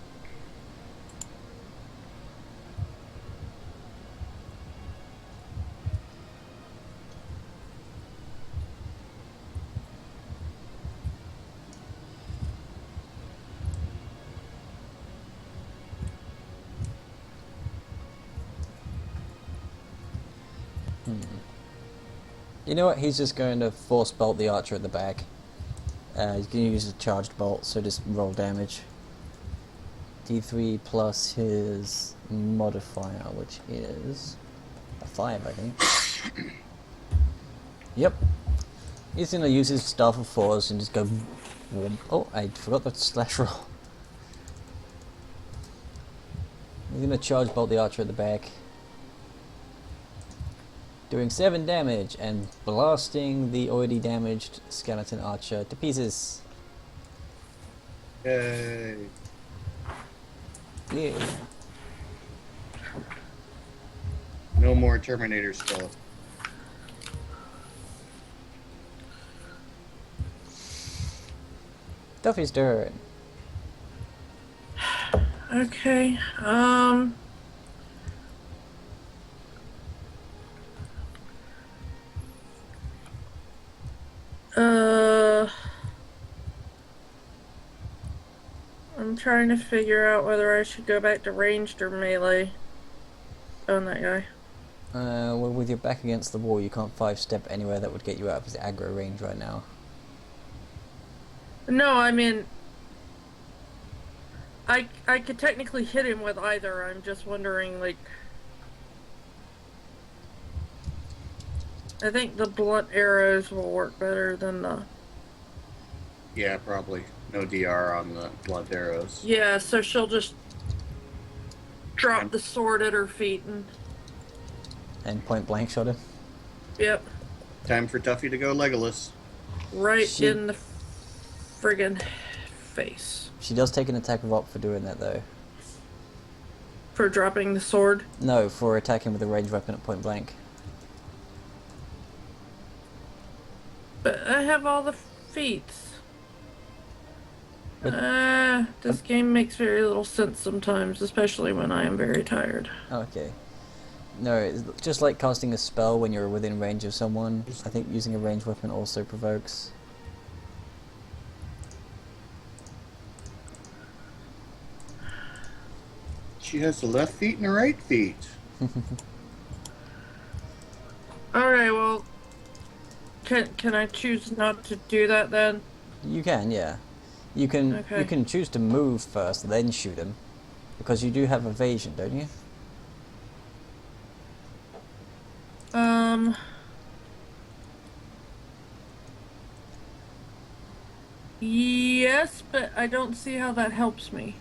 You know what? He's just going to force bolt the archer at the back. He's going to use a charged bolt, so just roll damage. D3 plus his modifier, which is a 5, I think. Yep. He's going to use his Staff of Force and just go... Oh, I forgot the slash roll. He's going to charge bolt the archer at the back, doing 7 damage and blasting the already damaged skeleton archer to pieces. Yay. Yeah. No more Terminator stuff. Duffy's turn. Okay. I'm trying to figure out whether I should go back to ranged or melee on that guy. Well, with your back against the wall, you can't 5-step anywhere that would get you out of his aggro range right now. No, I mean, I could technically hit him with either. I'm just wondering, like, I think the blunt arrows will work better than the... Yeah, probably. No DR on the blunt arrows. Yeah, so she'll just drop the sword at her feet And point blank shot him. Yep. Time for Tuffy to go Legolas. Right in the friggin' face. She does take an attack of op for doing that, though. For dropping the sword? No, for attacking with a ranged weapon at point blank. But I have all the feats. This game makes very little sense sometimes, especially when I am very tired. Okay. No, it's just like casting a spell when you're within range of someone. I think using a ranged weapon also provokes. She has the left feet and the right feet. Alright, well, can I choose not to do that then? You can, yeah. You can choose to move first, then shoot him, because you do have evasion, don't you? Yes, but I don't see how that helps me.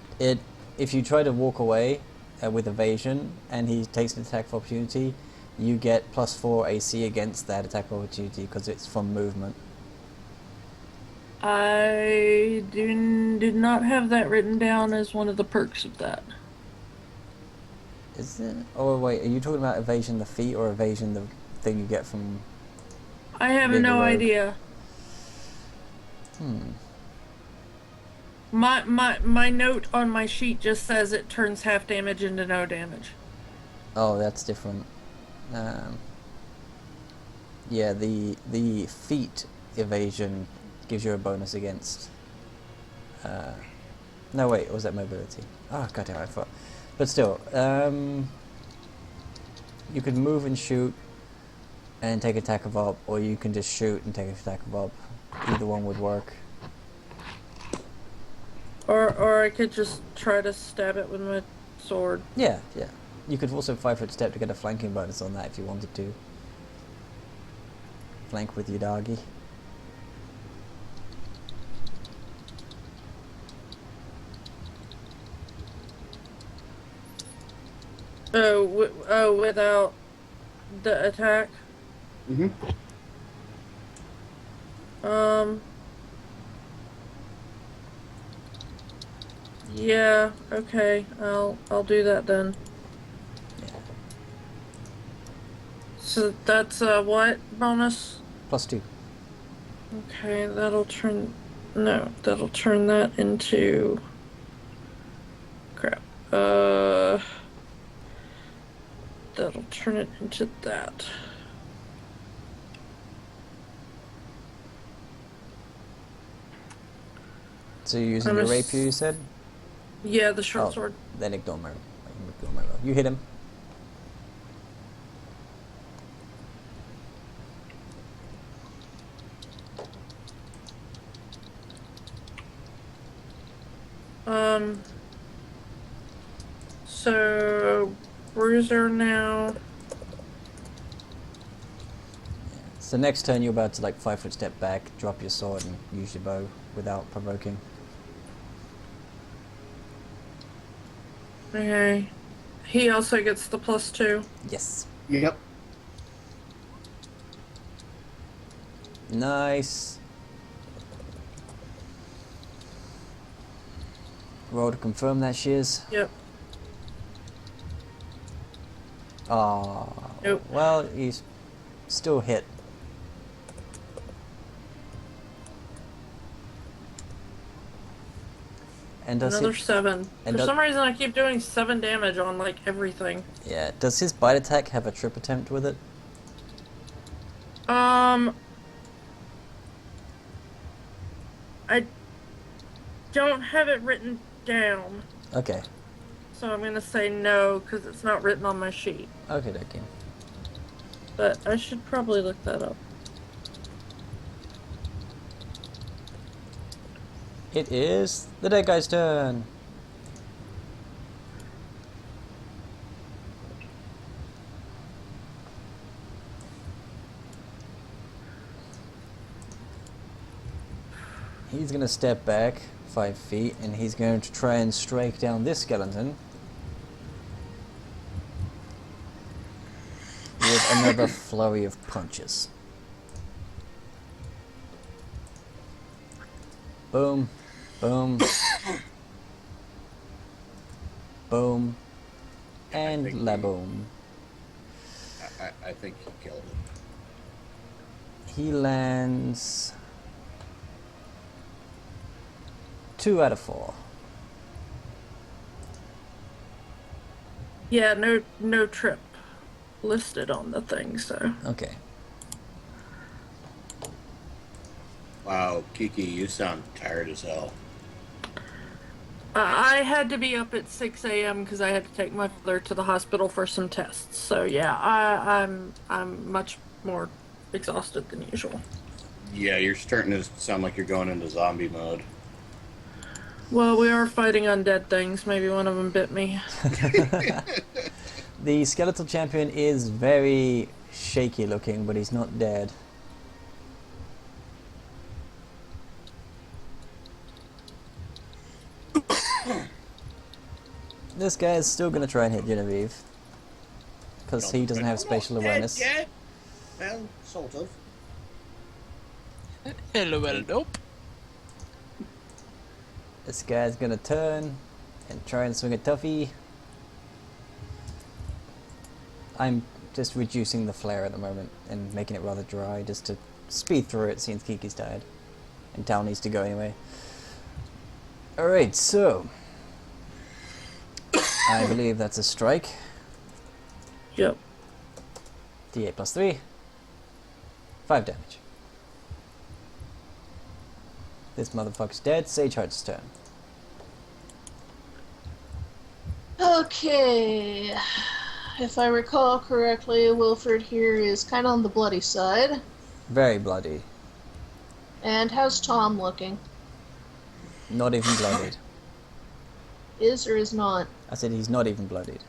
If you try to walk away with evasion, and he takes an attack of opportunity, you get +4 AC against that attack of opportunity because it's from movement. I did not have that written down as one of the perks of that. Is it? Oh wait, are you talking about evasion the feat or evasion the thing you get from... I have no idea. My note on my sheet just says it turns half damage into no damage. Oh, that's different. Yeah, the feat evasion gives you a bonus against... no wait, or was that mobility? Oh goddamn, I forgot. But still, you can move and shoot and take attack of op, or you can just shoot and take attack of op. Either one would work. Or I could just try to stab it with my sword. Yeah, yeah. You could also 5-foot step to get a flanking bonus on that if you wanted to. Flank with your doggy. Oh, without the attack? Mm-hmm. Yeah, okay. I'll do that then. Yeah. So that's what bonus? +2. Okay, that'll turn that into crap. That'll turn it into that. So you're using I'm your a s- rapier, you said? Yeah, the short Oh, sword. then ignore my roll. You hit him. So bruiser now. So next turn you're about to like 5-foot step back, drop your sword and use your bow without provoking. Okay. He also gets the +2. Yes. Yep. Nice. Roll to confirm that shiz. Yep. Ah. Nope. Well, he's still hit. And does Another his, 7. and For does- some reason I keep doing 7 damage on like everything. yeah, does his bite attack have a trip attempt with it? I don't have it written down. Okay. So I'm gonna say no because it's not written on my sheet. Okay, okay. But I should probably look that up. It is the dead guy's turn. He's gonna step back 5 feet and he's going to try and strike down this skeleton with another flurry of punches. Boom, boom, boom, and la-boom. I think he killed him. He lands 2 out of 4. Yeah, no trip listed on the thing, so. Okay. Wow, Kiki, you sound tired as hell. I had to be up at 6 a.m. because I had to take my father to the hospital for some tests. So yeah, I'm much more exhausted than usual. Yeah, you're starting to sound like you're going into zombie mode. Well, we are fighting undead things. Maybe one of them bit me. The skeletal champion is very shaky looking, but he's not dead. This guy is still going to try and hit Genevieve. Because he doesn't have spatial awareness. Yeah. Well, sort of. Hello, nope. This guy's going to turn and try and swing a toughie. I'm just reducing the flare at the moment and making it rather dry just to speed through it since Kiki's tired. And Tal needs to go anyway. Alright, so I believe that's a strike. Yep. D8 plus 3. 5 damage. This motherfucker's dead. Sage Heart's turn. Okay. If I recall correctly, Wilfred here is kind of on the bloody side. Very bloody. And how's Tom looking? Not even bloodied. Is or is not? I said he's not even bloodied.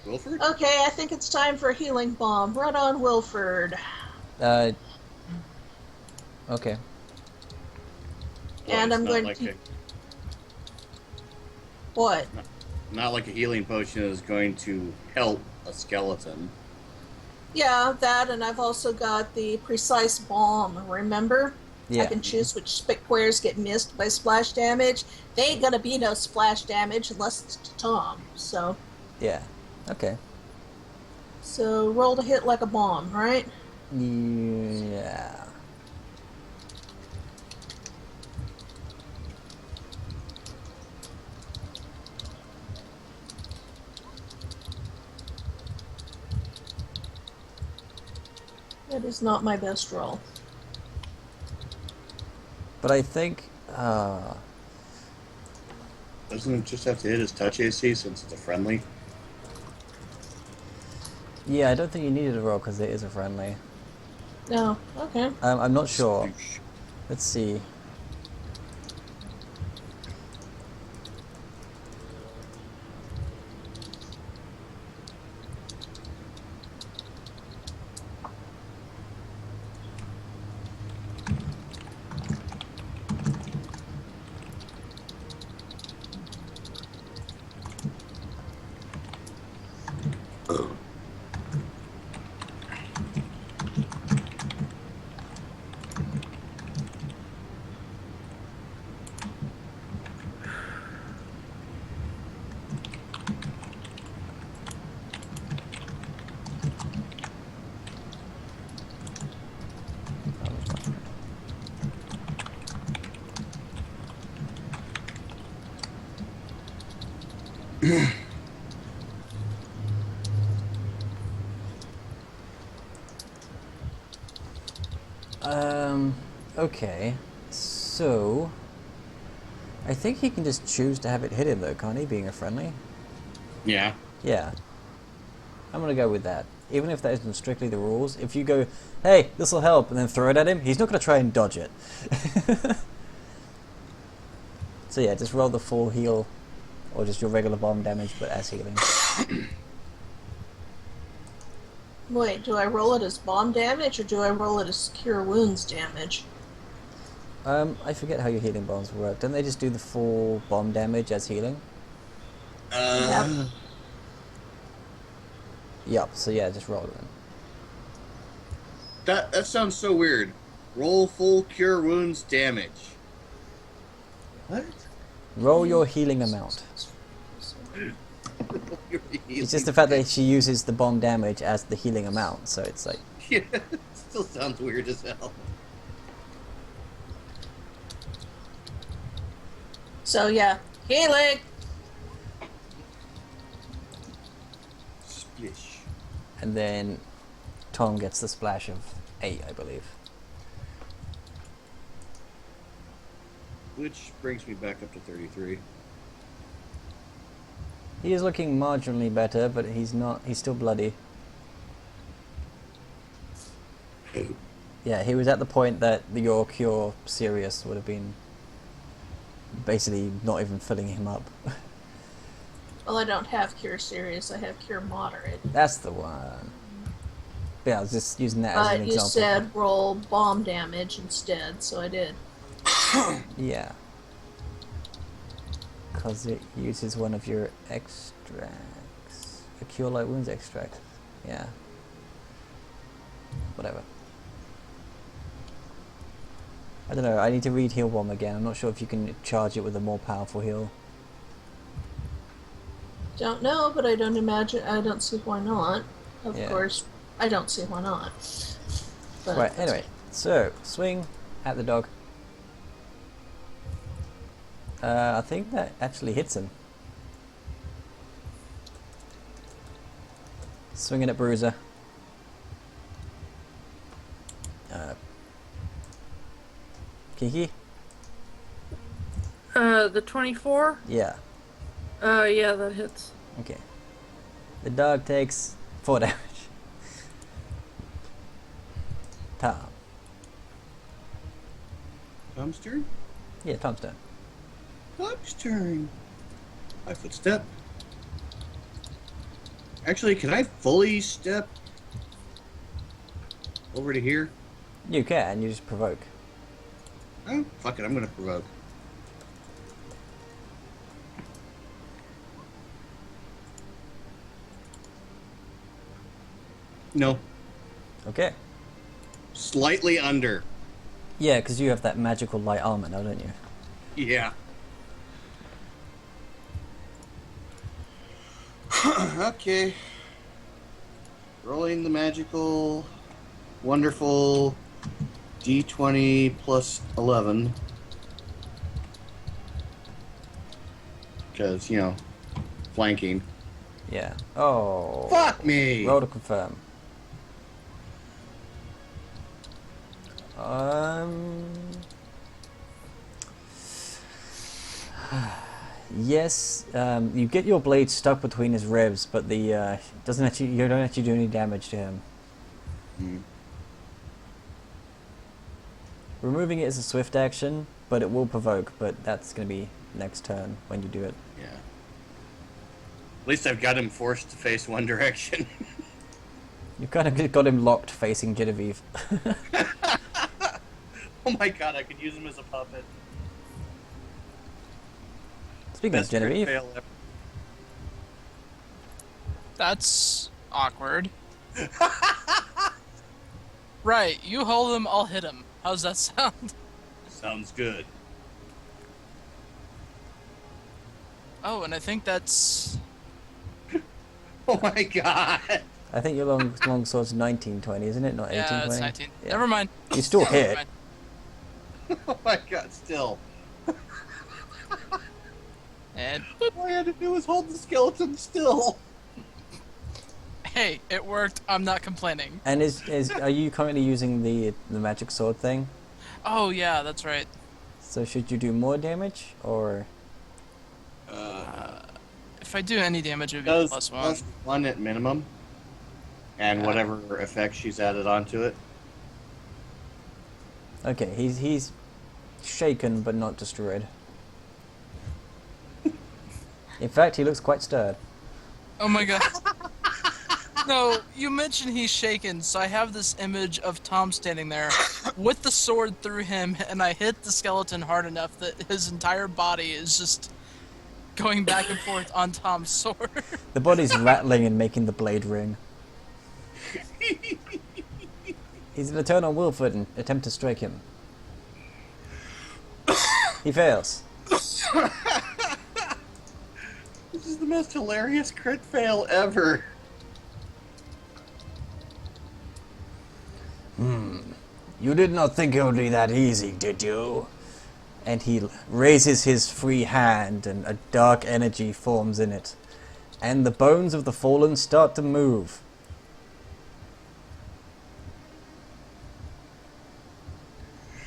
Wilford? Okay, I think it's time for a healing bomb. Run on Wilford. Okay. And It's I'm not going like to... a, What? not like a healing potion is going to help a skeleton. Yeah, that, and I've also got the precise bomb, remember? Yeah. I can choose which squares get missed by splash damage. They ain't gonna be no splash damage unless it's to Tom, so... Yeah. Okay. So, roll to hit like a bomb, right? Yeah. That is not my best roll. But I think, Doesn't it just have to hit his touch AC since it's a friendly? yeah, I don't think you needed a roll because it is a friendly. No, okay. I'm not sure. Sploosh. Let's see. Okay. So, I think he can just choose to have it hit him though, can't he, being a friendly? Yeah. Yeah. I'm gonna go with that. Even if that isn't strictly the rules, if you go, hey, this'll help, and then throw it at him, he's not gonna try and dodge it. So yeah, just roll the full heal, or just your regular bomb damage, but as healing. Wait, do I roll it as bomb damage, or do I roll it as cure wounds damage? I forget how your healing bombs work. Don't they just do the full bomb damage as healing? Yep. Yep, so yeah, just roll it then. That sounds so weird. Roll full cure wounds damage. What? Roll your healing amount. It's just the fact that she uses the bomb damage as the healing amount, so it's like... Yeah, still sounds weird as hell. So yeah, healing! Splish. And then Tom gets the splash of 8, I believe. Which brings me back up to 33. He is looking marginally better, but he's still bloody. Yeah, he was at the point that your cure serious would have been basically not even filling him up. Well, I don't have cure serious, I have cure moderate. That's the one. But yeah, I was just using that as an But you example. said roll bomb damage instead, so I did. Yeah. Because it uses one of your extracts. A cure light wounds extract. Yeah. Whatever. I don't know, I need to read heal bomb again. I'm not sure if you can charge it with a more powerful heal. Don't know, but I don't see why not. Of Yeah. course, I don't see why not. But Right, anyway. So, swing at the dog. I think that actually hits him. Swinging at Bruiser. Kiki? The 24? Yeah. Yeah, that hits. Okay. The dog takes 4 damage. Tom. Tom's turn? Yeah, Tom's turn. Tom's turn. 5 foot step. Actually, can I fully step over to here? You can, you just provoke. Oh, fuck it, I'm gonna provoke. No. Okay. Slightly under. Yeah, because you have that magical light armor now, don't you? Yeah. Okay. Rolling the magical, wonderful D20 plus 11. Because, flanking. Yeah. Oh. Fuck me! Roll to confirm. Yes, you get your blade stuck between his ribs, but the doesn't actually you don't actually do any damage to him. Removing it is a swift action, but it will provoke. But that's going to be next turn when you do it. Yeah. At least I've got him forced to face one direction. You kind of got him locked facing Genevieve. Oh my god, I could use him as a puppet. Speaking of Best crit Genevieve, fail ever. That's awkward. Right, you hold him, I'll hit him. How's that sound? Sounds good. Oh, and I think that's... Oh my god. I think your long sword's 1920, isn't it? Not 1820. Yeah, it's 19. Yeah. Never mind. You still Never hit. mind. Oh my god, still. And All I had to do was hold the skeleton still. hey, it worked. I'm not complaining. And are you currently using the magic sword thing? Oh yeah, that's right. So should you do more damage or? If I do any damage, it would be Does plus 1. plus 1 at minimum. And whatever effect she's added onto it. Okay, he's shaken but not destroyed. In fact, he looks quite stirred. Oh my god. No, you mentioned he's shaken, so I have this image of Tom standing there with the sword through him, and I hit the skeleton hard enough that his entire body is just going back and forth on Tom's sword. The body's rattling and making the blade ring. He's going to turn on Wilford and attempt to strike him. He fails. This is the most hilarious crit fail ever. You did not think it would be that easy, did you? And he raises his free hand and a dark energy forms in it. And the bones of the fallen start to move.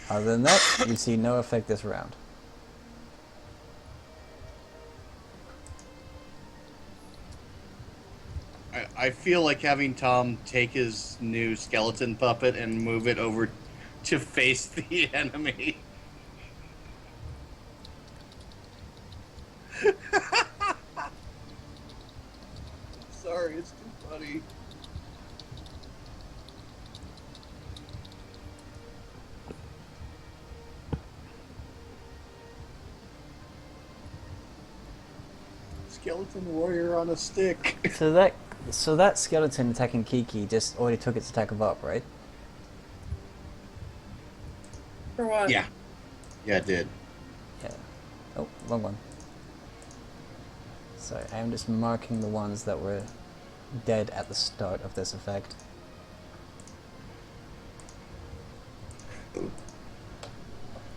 Other than that, you see no effect this round. I feel like having Tom take his new skeleton puppet and move it over to face the enemy. Sorry, it's too funny. Skeleton warrior on a stick. So that skeleton attacking Kiki just already took its attack of up, right? For what? Yeah. Yeah, it did. Yeah. Oh, wrong one. So I am just marking the ones that were dead at the start of this effect.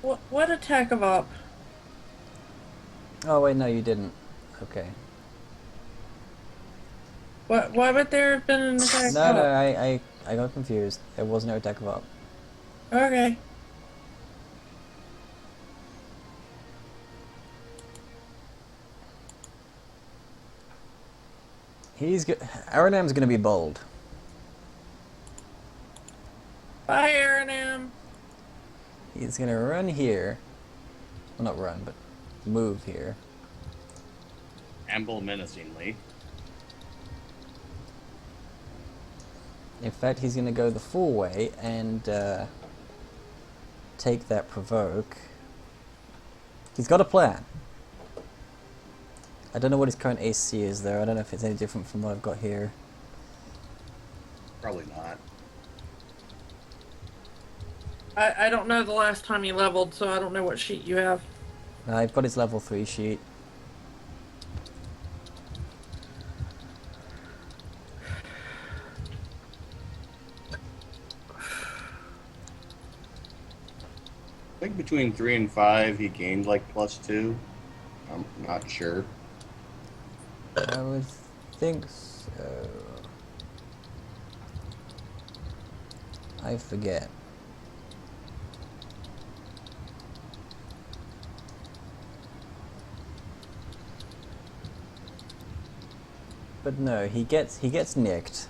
What attack of up? Oh wait, no, you didn't. Okay. Why would there have been an attack No, of no, up? I got confused. There was no attack of up. Okay. Aranam's gonna be bold. Bye, Aranam. He's gonna run here. Well, not run, but move here. Amble menacingly. In fact, he's gonna go the full way and take that provoke. He's got a plan. I don't know what his current AC is though. I don't know if it's any different from what I've got here. Probably not. I don't know the last time he leveled, so I don't know what sheet you have. I've got his level 3 sheet. I think between 3 and 5 he gained like +2. I'm not sure. I would think so. I forget. But no, he gets nicked.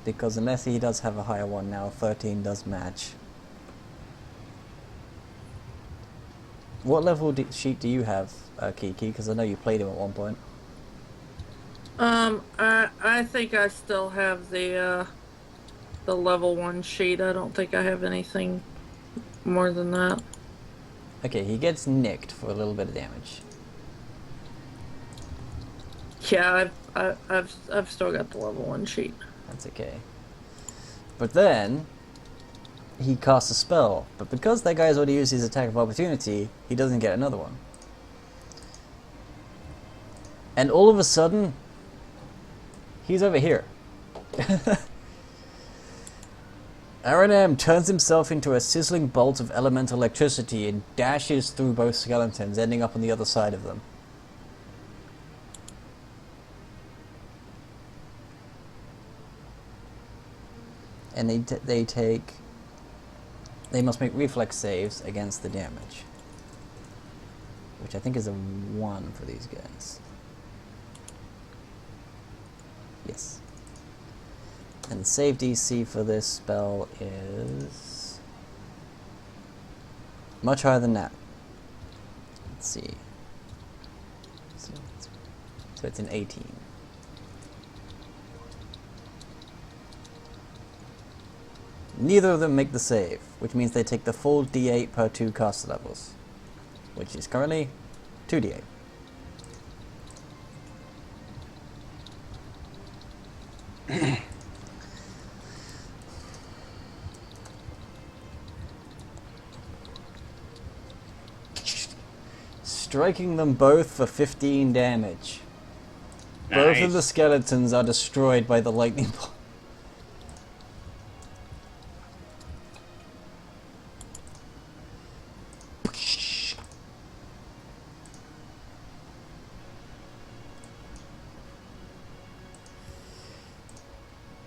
Because unless he does have a higher one now, 13 does match. What level sheet do you have, Kiki? Because I know you played him at one point. I think I still have the level 1 sheet. I don't think I have anything more than that. Okay, he gets nicked for a little bit of damage. Yeah, I've still got the level 1 sheet. That's okay. But then he casts a spell, but because that guy's already used his attack of opportunity, he doesn't get another one. And all of a sudden, he's over here. Aranam turns himself into a sizzling bolt of elemental electricity and dashes through both skeletons, ending up on the other side of them. And they must make reflex saves against the damage, which I think is a 1 for these guys. Yes. And the save DC for this spell is much higher than that. Let's see. So it's an 18. Neither of them make the save, which means they take the full D8 per 2 caster levels, which is currently 2d8. Striking them both for 15 damage. Nice. Both of the skeletons are destroyed by the lightning bolt.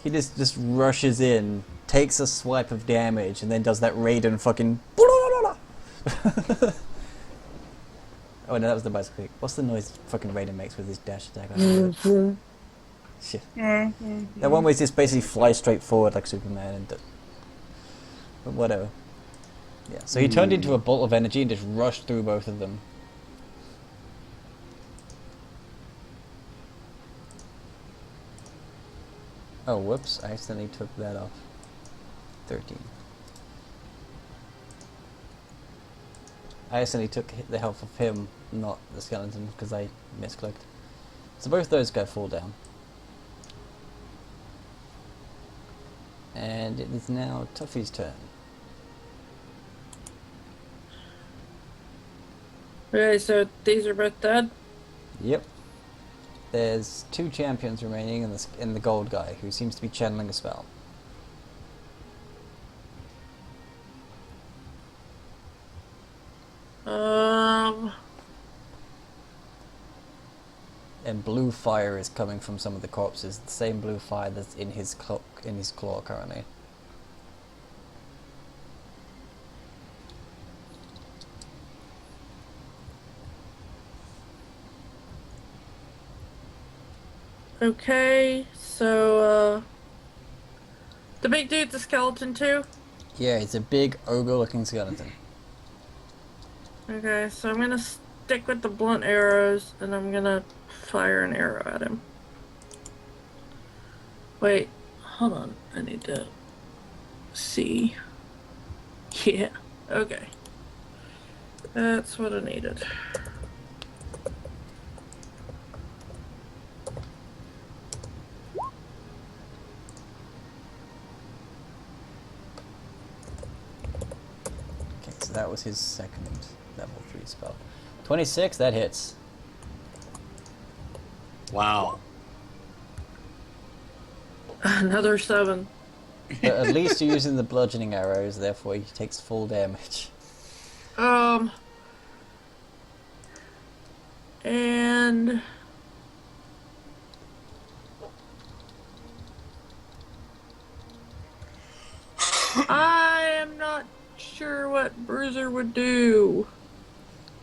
He just rushes in, takes a swipe of damage, and then does that Raiden fucking. Oh no, that was the bicycle kick. What's the noise fucking Raiden makes with his dash attack? I don't know. Shit. That one was just basically fly straight forward like Superman and. But whatever. Yeah. So he turned into a bolt of energy and just rushed through both of them. Oh, whoops, I accidentally took that off. 13. I accidentally took the health of him, not the skeleton, because I misclicked. So both those guys fall down. And it is now Tuffy's turn. Okay, so these are both dead? Yep. There's 2 champions remaining and the gold guy, who seems to be channeling a spell. And blue fire is coming from some of the corpses. The same blue fire that's in his claw currently. Okay, so, The big dude's a skeleton too? Yeah, it's a big ogre-looking skeleton. Okay, so I'm gonna stick with the blunt arrows, and I'm gonna fire an arrow at him. Wait, hold on. I need to see. Yeah, okay. That's what I needed. Okay, so that was his second level 3 spell. 26, that hits. Wow. Another 7. But at least you're using the bludgeoning arrows, therefore he takes full damage. And I am not sure what Bruiser would do.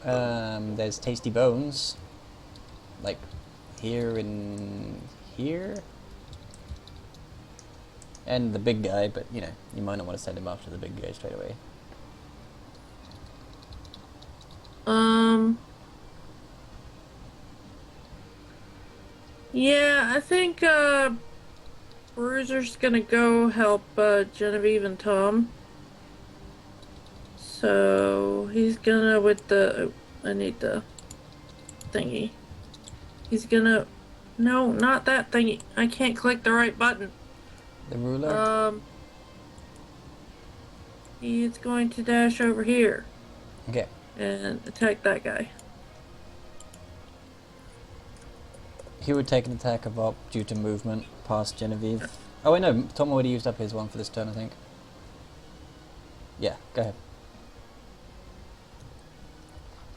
There's tasty bones. Like, here and here. And the big guy, but, you know, you might not want to send him after the big guy straight away. Yeah, I think, Bruiser's gonna go help, Genevieve and Tom. So, he's gonna, with the, I need the thingy. He's gonna, no, not that thingy. I can't click the right button. The ruler? He's going to dash over here Okay. and attack that guy. He would take an attack of op due to movement past Genevieve. Oh wait, no, Tom already used up his one for this turn, I think. Yeah, go ahead.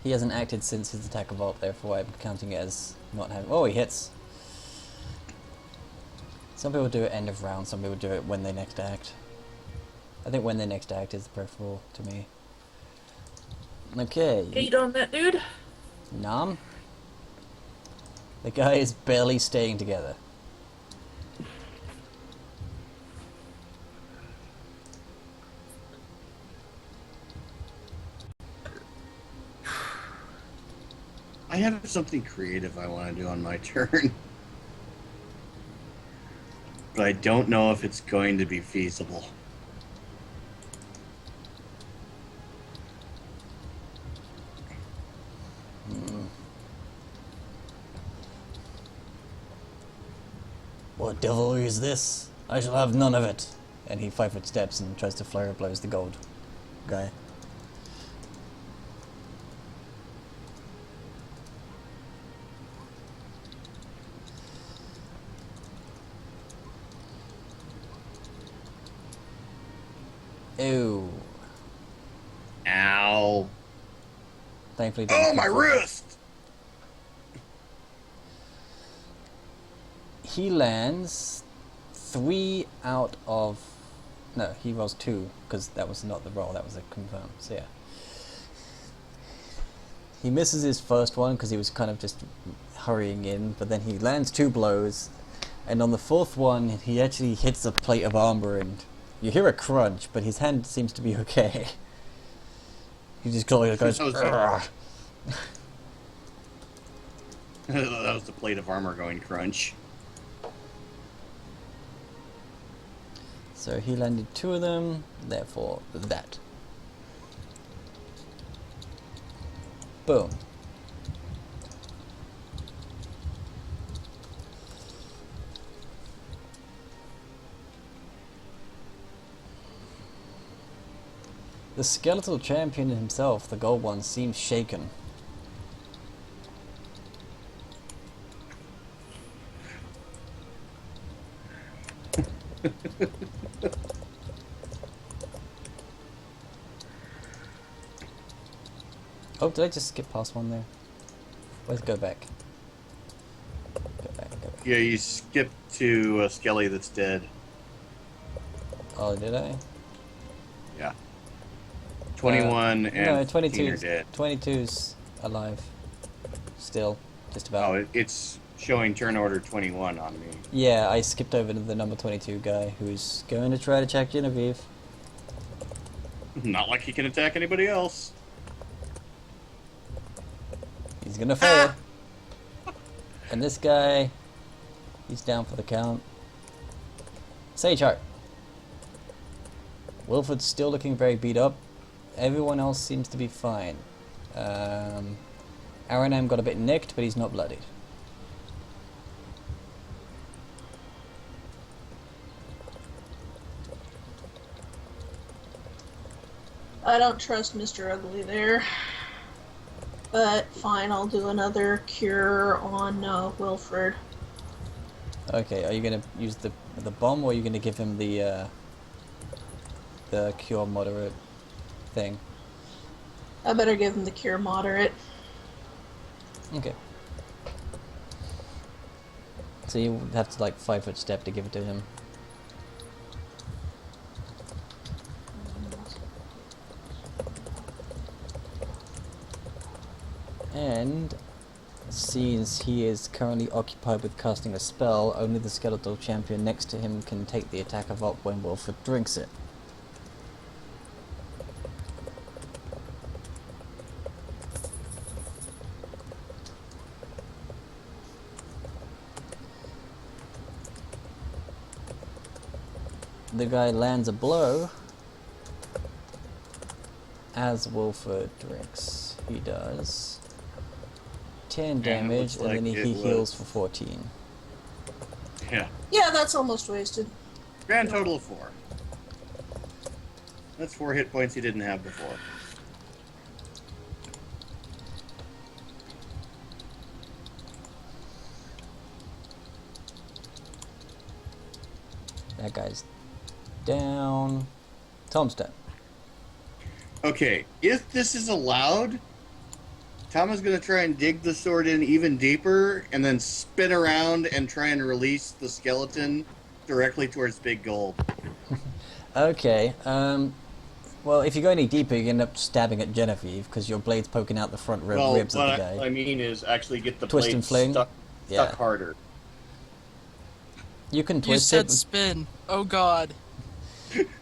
He hasn't acted since his attack of op, therefore I'm counting it as not having... Oh, he hits! Some people do it end of round, some people do it when they next act. I think when they next act is preferable to me. Okay. 8 on that dude. Nom. The guy is barely staying together. I have something creative I want to do on my turn. But I don't know if it's going to be feasible. What devilry is this? I shall have none of it. And he 5 foot steps and tries to flare blows the gold guy. Ew. Ow. Thankfully, Oh, my wrist! He lands 3 out of... No, he rolls 2, because that was not the roll, that was a confirm, so yeah. He misses his first one because he was kind of just hurrying in, but then he lands 2 blows, and on the 4th one, he actually hits a plate of armor, and you hear a crunch, but his hand seems to be okay. He just goes... That was the plate of armor going crunch. So he landed 2 of them, therefore that. Boom. The skeletal champion himself, the gold one, seems shaken. Oh, did I just skip past one there? Let's go back. Go back, go back. Yeah, you skipped to a skelly that's dead. Oh, did I? Yeah. 21 and no, 15 are dead. 22's alive. Still, just about. Oh, it's showing turn order 21 on me. Yeah, I skipped over to the number 22 guy who's going to try to check Genevieve. Not like he can attack anybody else. He's gonna fail. And this guy, he's down for the count. Sage Heart. Wilfred's still looking very beat up. Everyone else seems to be fine. Aranam got a bit nicked, but he's not bloodied. I don't trust Mr. Ugly there. But fine, I'll do another cure on Wilfred. Okay, are you gonna use the bomb, or are you gonna give him the cure moderate thing? I better give him the cure moderate. Okay. So you have to like 5-foot step to give it to him. And since he is currently occupied with casting a spell, only the skeletal champion next to him can take the attack of up when Wilfred drinks it. The guy lands a blow as Wilfred drinks. He does 10 damage, and then he heals for 14. Yeah. Yeah, that's almost wasted. Grand total of 4. That's 4 hit points he didn't have before. That guy's down. Tom's done. Okay, if this is allowed, Tom is going to try and dig the sword in even deeper and then spin around and try and release the skeleton directly towards Big Gold. Okay, well, if you go any deeper, you end up stabbing at Genevieve, because your blade's poking out the front ribs of the guy. What I mean is actually get the Twist blade and fling? stuck harder. You can You twist said it. spin. Oh god.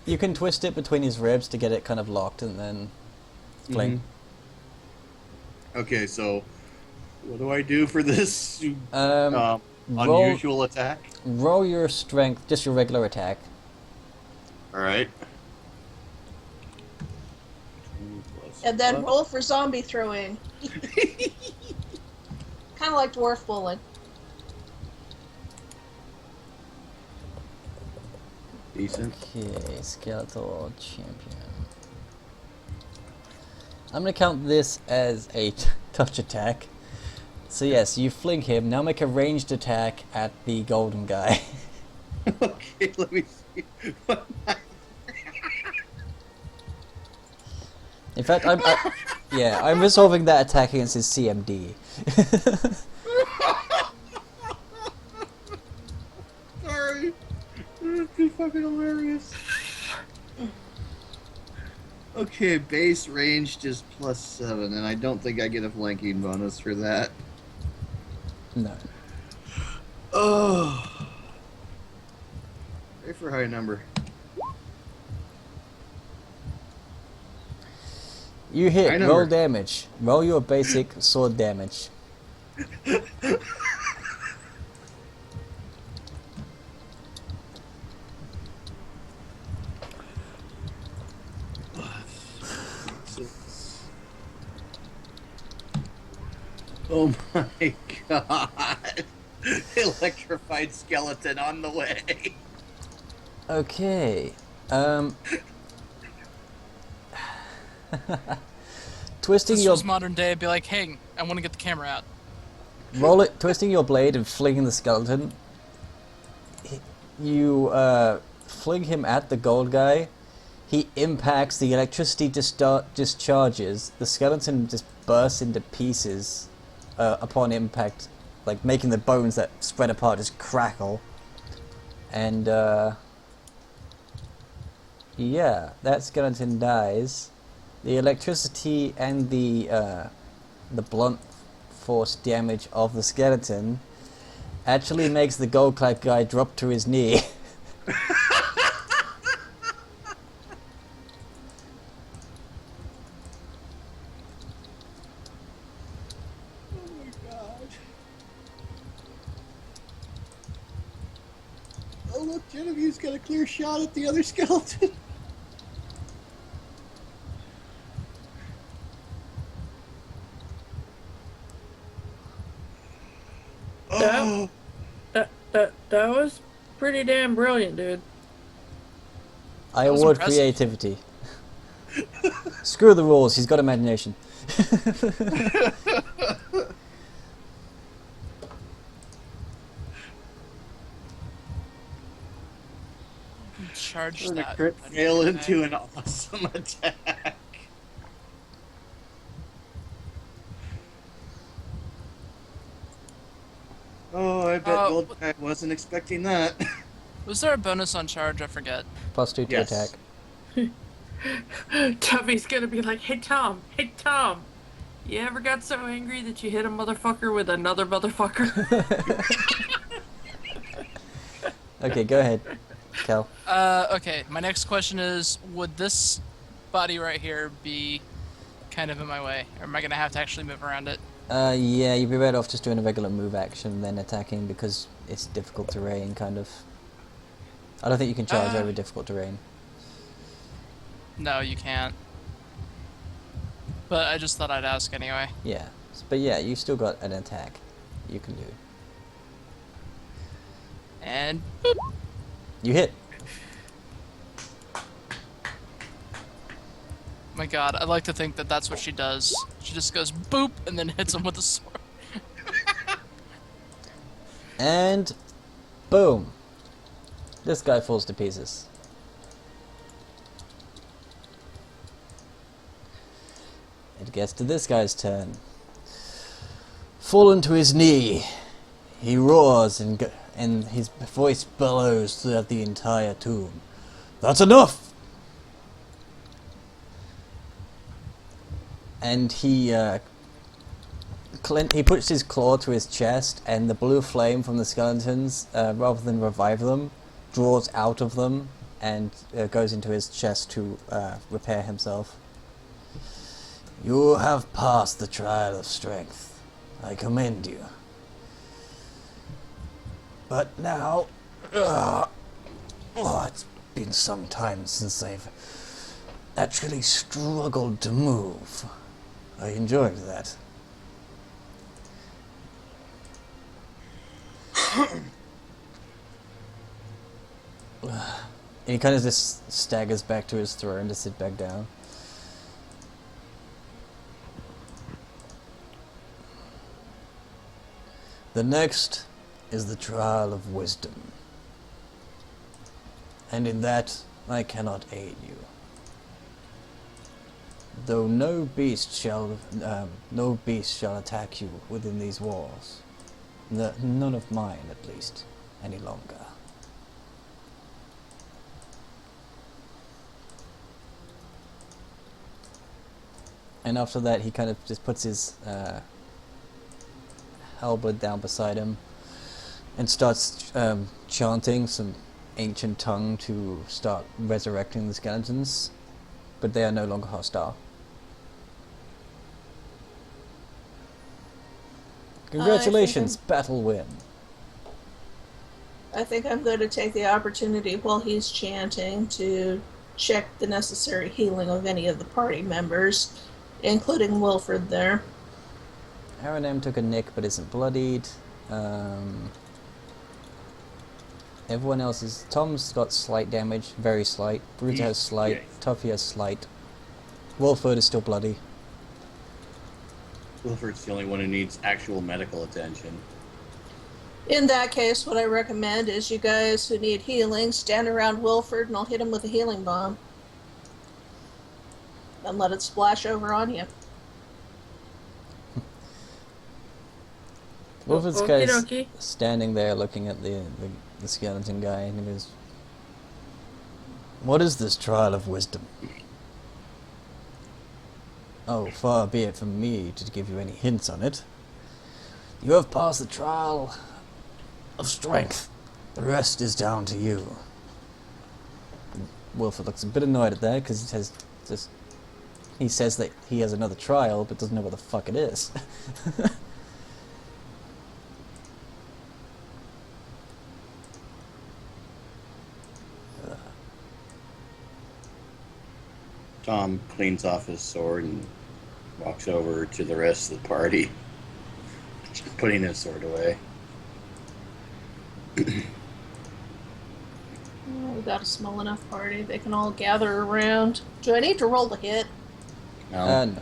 You can twist it between his ribs to get it kind of locked, and then fling. Okay, so what do I do for this Roll- unusual attack? Roll your strength, just your regular attack. All right. And then roll for zombie throwing. Kind of like dwarf bowling. Decent. Okay, skeletal champion. I'm gonna count this as a touch attack. So yes, you fling him. Now make a ranged attack at the golden guy. Okay, let me see. In fact, I'm resolving that attack against his CMD. Sorry. That's too fucking hilarious. Okay, base ranged is +7, and I don't think I get a flanking bonus for that. No. Oh. Pray for a high number. You hit. High Roll number. damage. Roll your basic sword damage. Oh my god. Electrified skeleton on the way. Okay. Twisting This your was modern day. I'd be like, hey, I want to get the camera out. twisting your blade and flinging the skeleton. You fling him at the gold guy. He impacts. The electricity discharges. The skeleton just bursts into pieces upon impact, like making the bones that spread apart just crackle. And yeah, that skeleton dies. The electricity and the blunt force damage of the skeleton Actually makes the gold clad guy drop to his knee. Oh look, Genevieve's got a clear shot at the other skeleton. Oh, That was pretty damn brilliant, dude. I That was award impressive. creativity. Screw the rules, he's got imagination. Charge what a that. crit fail into an awesome attack. Oh, I bet Goldpack wasn't expecting that. Was there a bonus on charge? I forget. +2 to Yes. attack. Tuffy's gonna be like, hey Tom, you ever got so angry that you hit a motherfucker with another motherfucker? Okay, go ahead, Cal. Okay, my next question is, would this body right here be kind of in my way? Or am I going to have to actually move around it? Yeah, you'd be better off just doing a regular move action than attacking because it's difficult terrain, kind of. I don't think you can charge over difficult terrain. No, you can't. But I just thought I'd ask anyway. Yeah, but yeah, you've still got an attack you can do. And boop. You hit. My god, I like to think that that's what she does. She just goes boop and then hits him with a sword. And boom. This guy falls to pieces. It gets to this guy's turn. Fallen to his knee, he roars and his voice bellows throughout the entire tomb. That's enough! And he puts his claw to his chest, and the blue flame from the skeletons, rather than revive them, draws out of them and goes into his chest to repair himself. You have passed the trial of strength. I commend you. But now, it's been some time since I've actually struggled to move. I enjoyed that. And he kind of just staggers back to his throne to sit back down. The next is the trial of wisdom. And in that, I cannot aid you. Though no beast shall attack you within these walls. None of mine, at least, any longer. And after that, he kind of just puts his halberd down beside him and starts chanting some ancient tongue to start resurrecting the skeletons, but they are no longer hostile. Congratulations, battle win. I think I'm going to take the opportunity while he's chanting to check the necessary healing of any of the party members, including Wilfred there. Aranam took a nick but isn't bloodied. Everyone else is... Tom's got slight damage, very slight. Bruta has slight. Tuffy has slight. Wilfred is still bloody. Wilford's the only one who needs actual medical attention. In that case, what I recommend is you guys who need healing, stand around Wilford and I'll hit him with a healing bomb. Then let it splash over on you. Wilfred's Okie guy's dokie. standing there looking at the skeleton guy and he goes, "What is this trial of wisdom?" "Oh, far be it from me to give you any hints on it. You have passed the trial of strength. The rest is down to you. Wilford looks a bit annoyed at that because he says that he has another trial but doesn't know what the fuck it is. Tom cleans off his sword and walks over to the rest of the party, putting his sword away. We got a small enough party. They can all gather around. Do I need to roll the hit? No. No.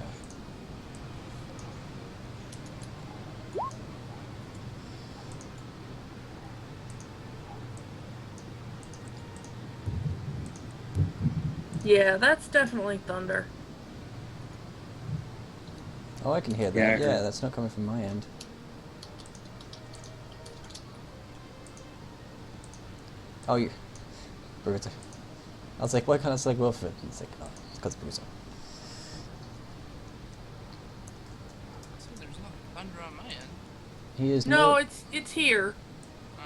Yeah, that's definitely thunder. Oh, I can hear that. Yeah. Yeah, that's not coming from my end. Oh, you... Bruiser. I was like, why can't I select Wilford? And it's like, oh, it's because Bruiser. So there's no thunder on my end. He is No, it's here. Uh,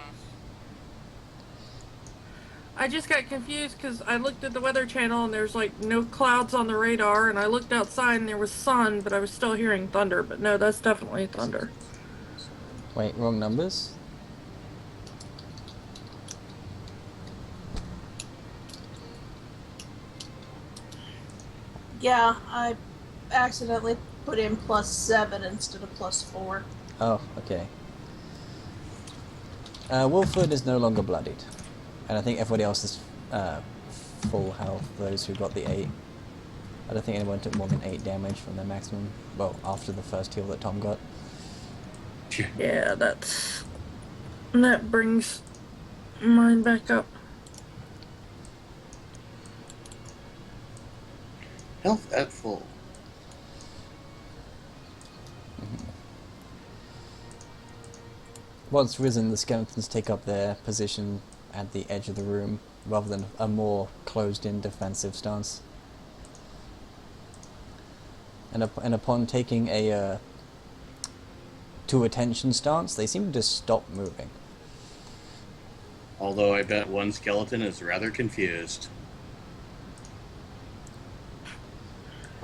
I just got confused because I looked at the weather channel and there's like no clouds on the radar, and I looked outside and there was sun, but I was still hearing thunder. But no, that's definitely thunder. Wait, wrong numbers? Yeah, I accidentally put in +7 instead of +4. Oh, okay. Wilford is no longer bloodied. And I think everybody else is full health, those who got the 8. I don't think anyone took more than 8 damage from their maximum, well, after the first heal that Tom got. Yeah, that brings mine back up. Health at full. Once risen, the skeletons take up their position at the edge of the room, rather than a more closed-in defensive stance. And upon taking a to attention stance, they seem to just stop moving. Although I bet one skeleton is rather confused.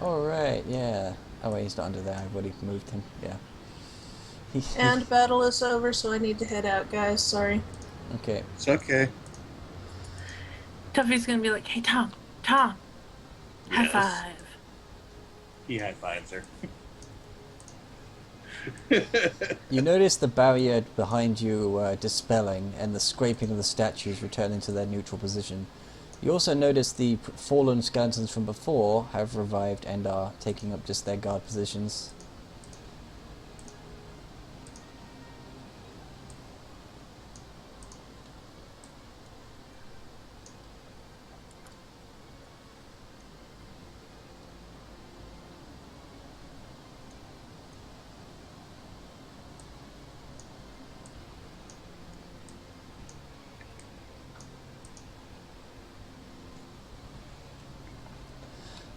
Alright, yeah. Oh wait, he's not under there, I've already moved him, yeah. And battle is over, so I need to head out, guys. Sorry. Okay. It's okay. Tuffy's gonna be like, "Hey, Tom, high Yes. five." He high fives her. You notice the barrier behind you dispelling and the scraping of the statues returning to their neutral position. You also notice the fallen skeletons from before have revived and are taking up just their guard positions.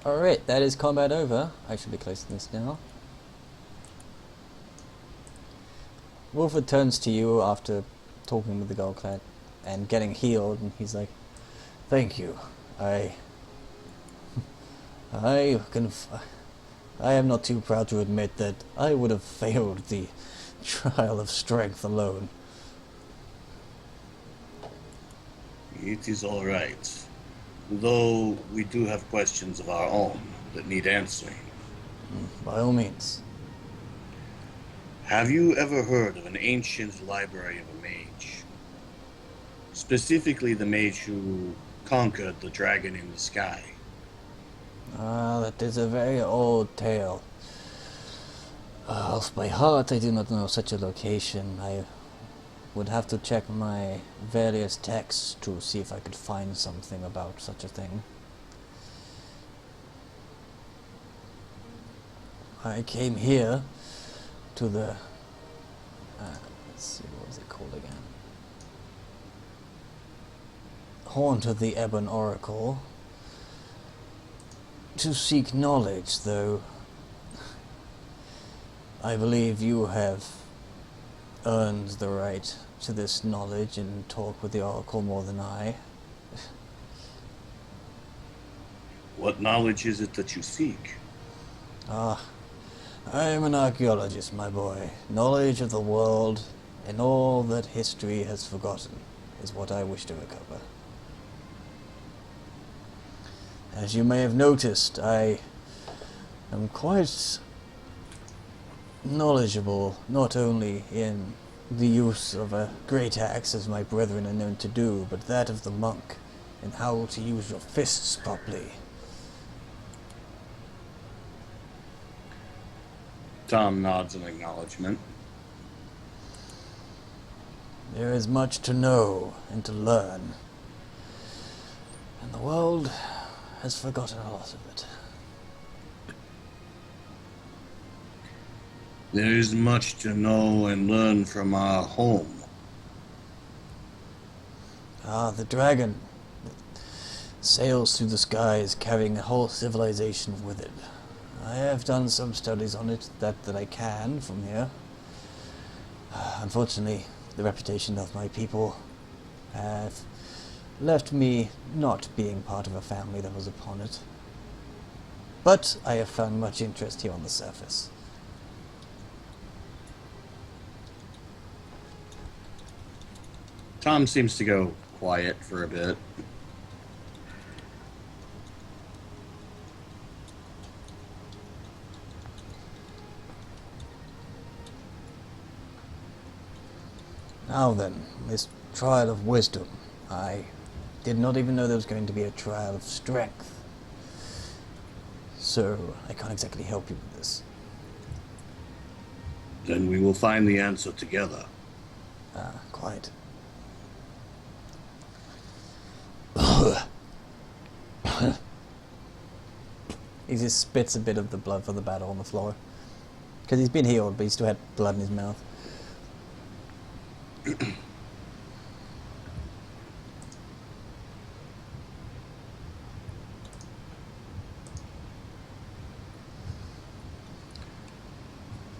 Alright, that is combat over. I should be closing this now. Wilford turns to you after talking with the Goldclad and getting healed, and he's like, "Thank you. I am not too proud to admit that I would have failed the trial of strength alone." It is all right. Though we do have questions of our own that need answering. By all means. Have you ever heard of an ancient library of a mage? Specifically the mage who conquered the dragon in the sky. Ah, that is a very old tale. Off by heart, I do not know such a location. I would have to check my various texts to see if I could find something about such a thing. I came here to the... let's see, what was it called again? Haunt of the Ebon Oracle. To seek knowledge, though I believe you have earns the right to this knowledge and talk with the Oracle more than I. What knowledge is it that you seek? Ah, I am an archaeologist, my boy. Knowledge of the world and all that history has forgotten is what I wish to recover. As you may have noticed, I am quite knowledgeable not only in the use of a great axe, as my brethren are known to do, but that of the monk, and how to use your fists properly. Tom nods in acknowledgement. There is much to know and to learn, and the world has forgotten a lot of it. There is much to know and learn from our home. Ah, the dragon sails through the skies carrying a whole civilization with it. I have done some studies on it that I can from here. Unfortunately, the reputation of my people have left me not being part of a family that was upon it. But I have found much interest here on the surface. Tom seems to go quiet for a bit. Now then, this trial of wisdom. I did not even know there was going to be a trial of strength. So, I can't exactly help you with this. Then we will find the answer together. Ah, quite. He just spits a bit of the blood from the battle on the floor. Because he's been healed, but he still had blood in his mouth.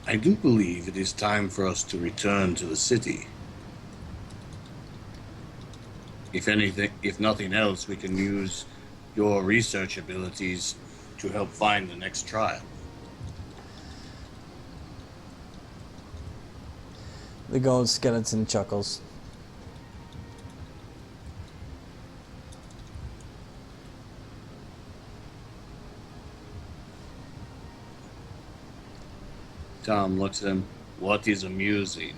I do believe it is time for us to return to the city. If nothing else, we can use your research abilities to help find the next trial. The gold skeleton chuckles. Tom looks at him. What is amusing?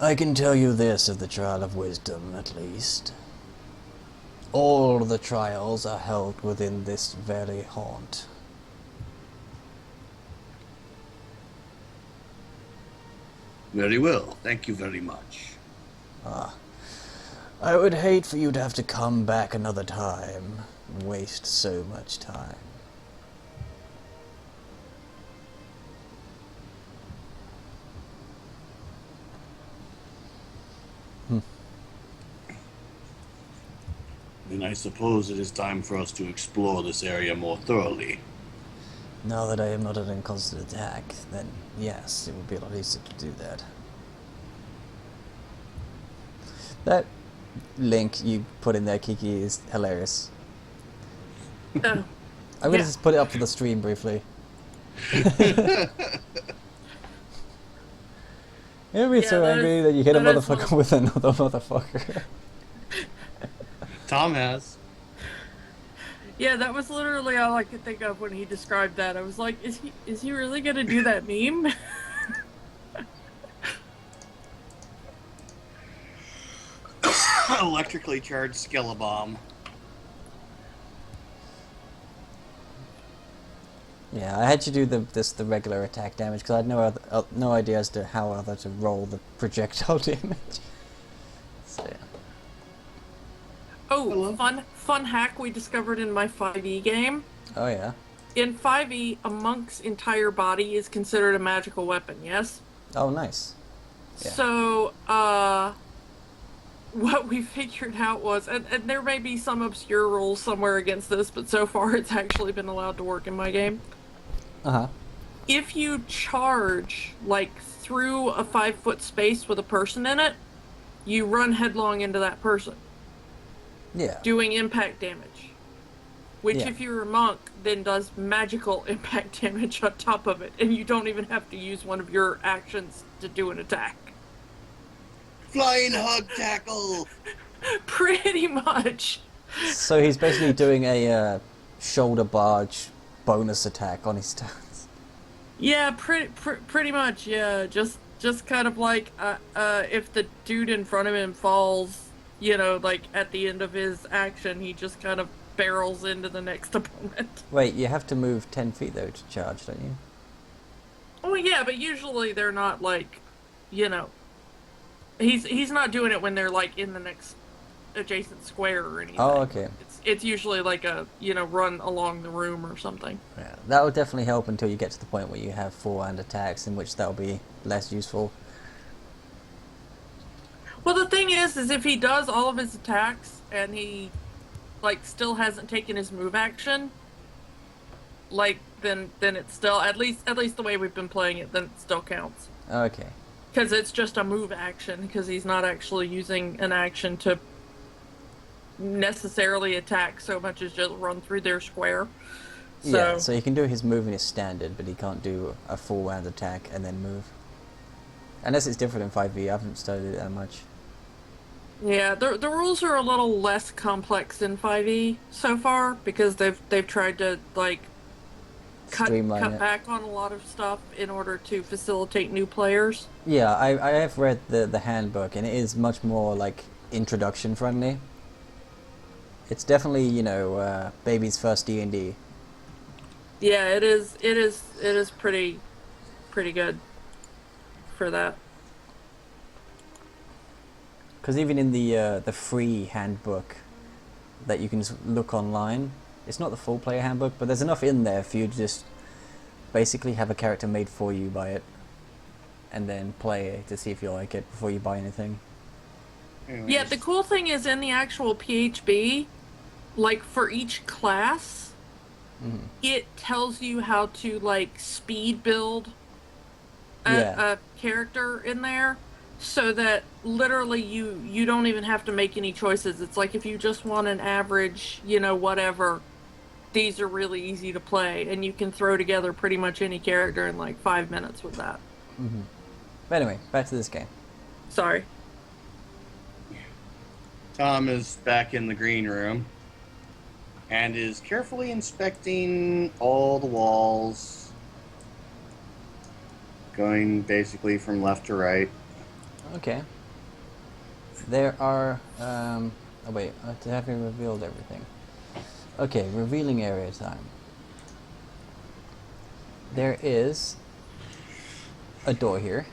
I can tell you this of the trial of wisdom, at least. All the trials are held within this very haunt. Very well. Thank you very much. Ah. I would hate for you to have to come back another time and waste so much time. Then I suppose it is time for us to explore this area more thoroughly. Now that I am not in constant attack, then yes, it would be a lot easier to do that. That link you put in there, Kiki, is hilarious. Oh, I'm gonna yeah. just put it up for the stream briefly. You'll be Yeah, so that angry is- that you hit a that is motherfucker one with another motherfucker. Tom has. Yeah, that was literally all I could think of when he described that. I was like, is he really gonna do that meme? Electrically charged Skellabomb. Yeah, I had you do the regular attack damage because I had no idea as to how other to roll the projectile damage. So yeah. Oh, fun hack we discovered in my 5e game. Oh yeah. In 5e, a monk's entire body is considered a magical weapon, yes? Oh nice. Yeah. So, what we figured out was, and there may be some obscure rules somewhere against this, but so far it's actually been allowed to work in my game. Uh-huh. if you charge like through a 5-foot space with a person in it, you run headlong into that person, Yeah. doing impact damage. Which, Yeah. if you're a monk, then does magical impact damage on top of it, and you don't even have to use one of your actions to do an attack. Flying hug tackle! Pretty much. So he's basically doing a shoulder barge bonus attack on his turns. Yeah, pretty much. Yeah, just kind of like if the dude in front of him falls, like at the end of his action, he just kind of barrels into the next opponent. Wait, you have to move 10 feet though to charge, don't you? Oh yeah, but usually they're not like, he's not doing it when they're like in the next adjacent square or anything. Oh, okay. It's usually like a run along the room or something. Yeah, that would definitely help until you get to the point where you have forehand attacks, in which that'll be less useful. Well, the thing is if he does all of his attacks and he like still hasn't taken his move action, like then it's still at least the way we've been playing it, then it still counts. Okay. Because it's just a move action, because he's not actually using an action to necessarily attack so much as just run through their square. So, Yeah, so he can do his move in his standard, but he can't do a full round attack and then move. Unless it's different in 5e, I haven't studied it that much. yeah, the rules are a little less complex in 5e so far, because they've tried to like cut Streamline it. back on a lot of stuff in order to facilitate new players. Yeah, I have read the handbook, and it is much more like introduction friendly. It's definitely, baby's first D&D. Yeah, it is pretty good for that. Because even in the free handbook that you can just look online, it's not the full player handbook, but there's enough in there for you to just basically have a character made for you by it, and then play it to see if you like it before you buy anything. Anyways. Yeah, the cool thing is in the actual PHB, like for each class, it tells you how to like speed build a character in there, so that literally you don't even have to make any choices. It's like if you just want an average, whatever, these are really easy to play, and you can throw together pretty much any character in like 5 minutes with that. But anyway, back to this game. Sorry. Tom is back in the green room and is carefully inspecting all the walls, going basically from left to right. Okay. There are, oh wait, I haven't revealed everything. Okay, revealing area time. There is a door here,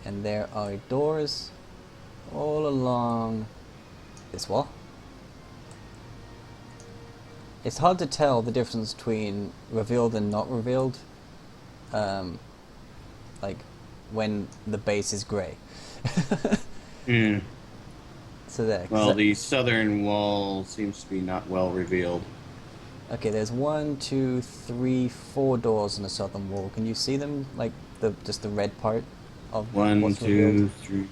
and there are doors all along this wall. It's hard to tell the difference between revealed and not revealed, like when the base is grey. So there. Well, the southern wall seems to be not well revealed. Okay, there's 1, 2, 3, 4 doors in the southern wall. Can you see them? Like just the red part of 1, what's 2, revealed? 3.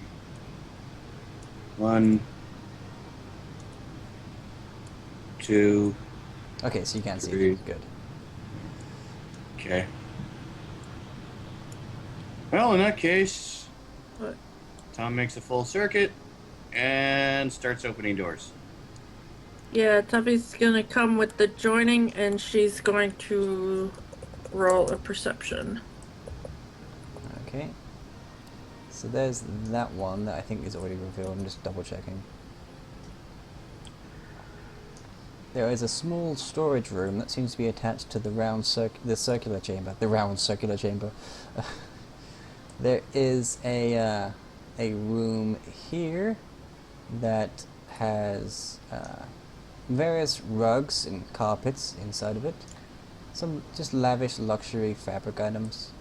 1, 2. Okay, so you can't see 3. them. Good. Okay. Well, in that case, What? Tom makes a full circuit and starts opening doors. Yeah, Tuffy's gonna come with the joining, and she's going to roll a perception. Okay. So there's that one that I think is already revealed. I'm just double checking. There is a small storage room that seems to be attached to the circular chamber. The round circular chamber. There is a room here that has various rugs and carpets inside of it. Some just lavish luxury fabric items.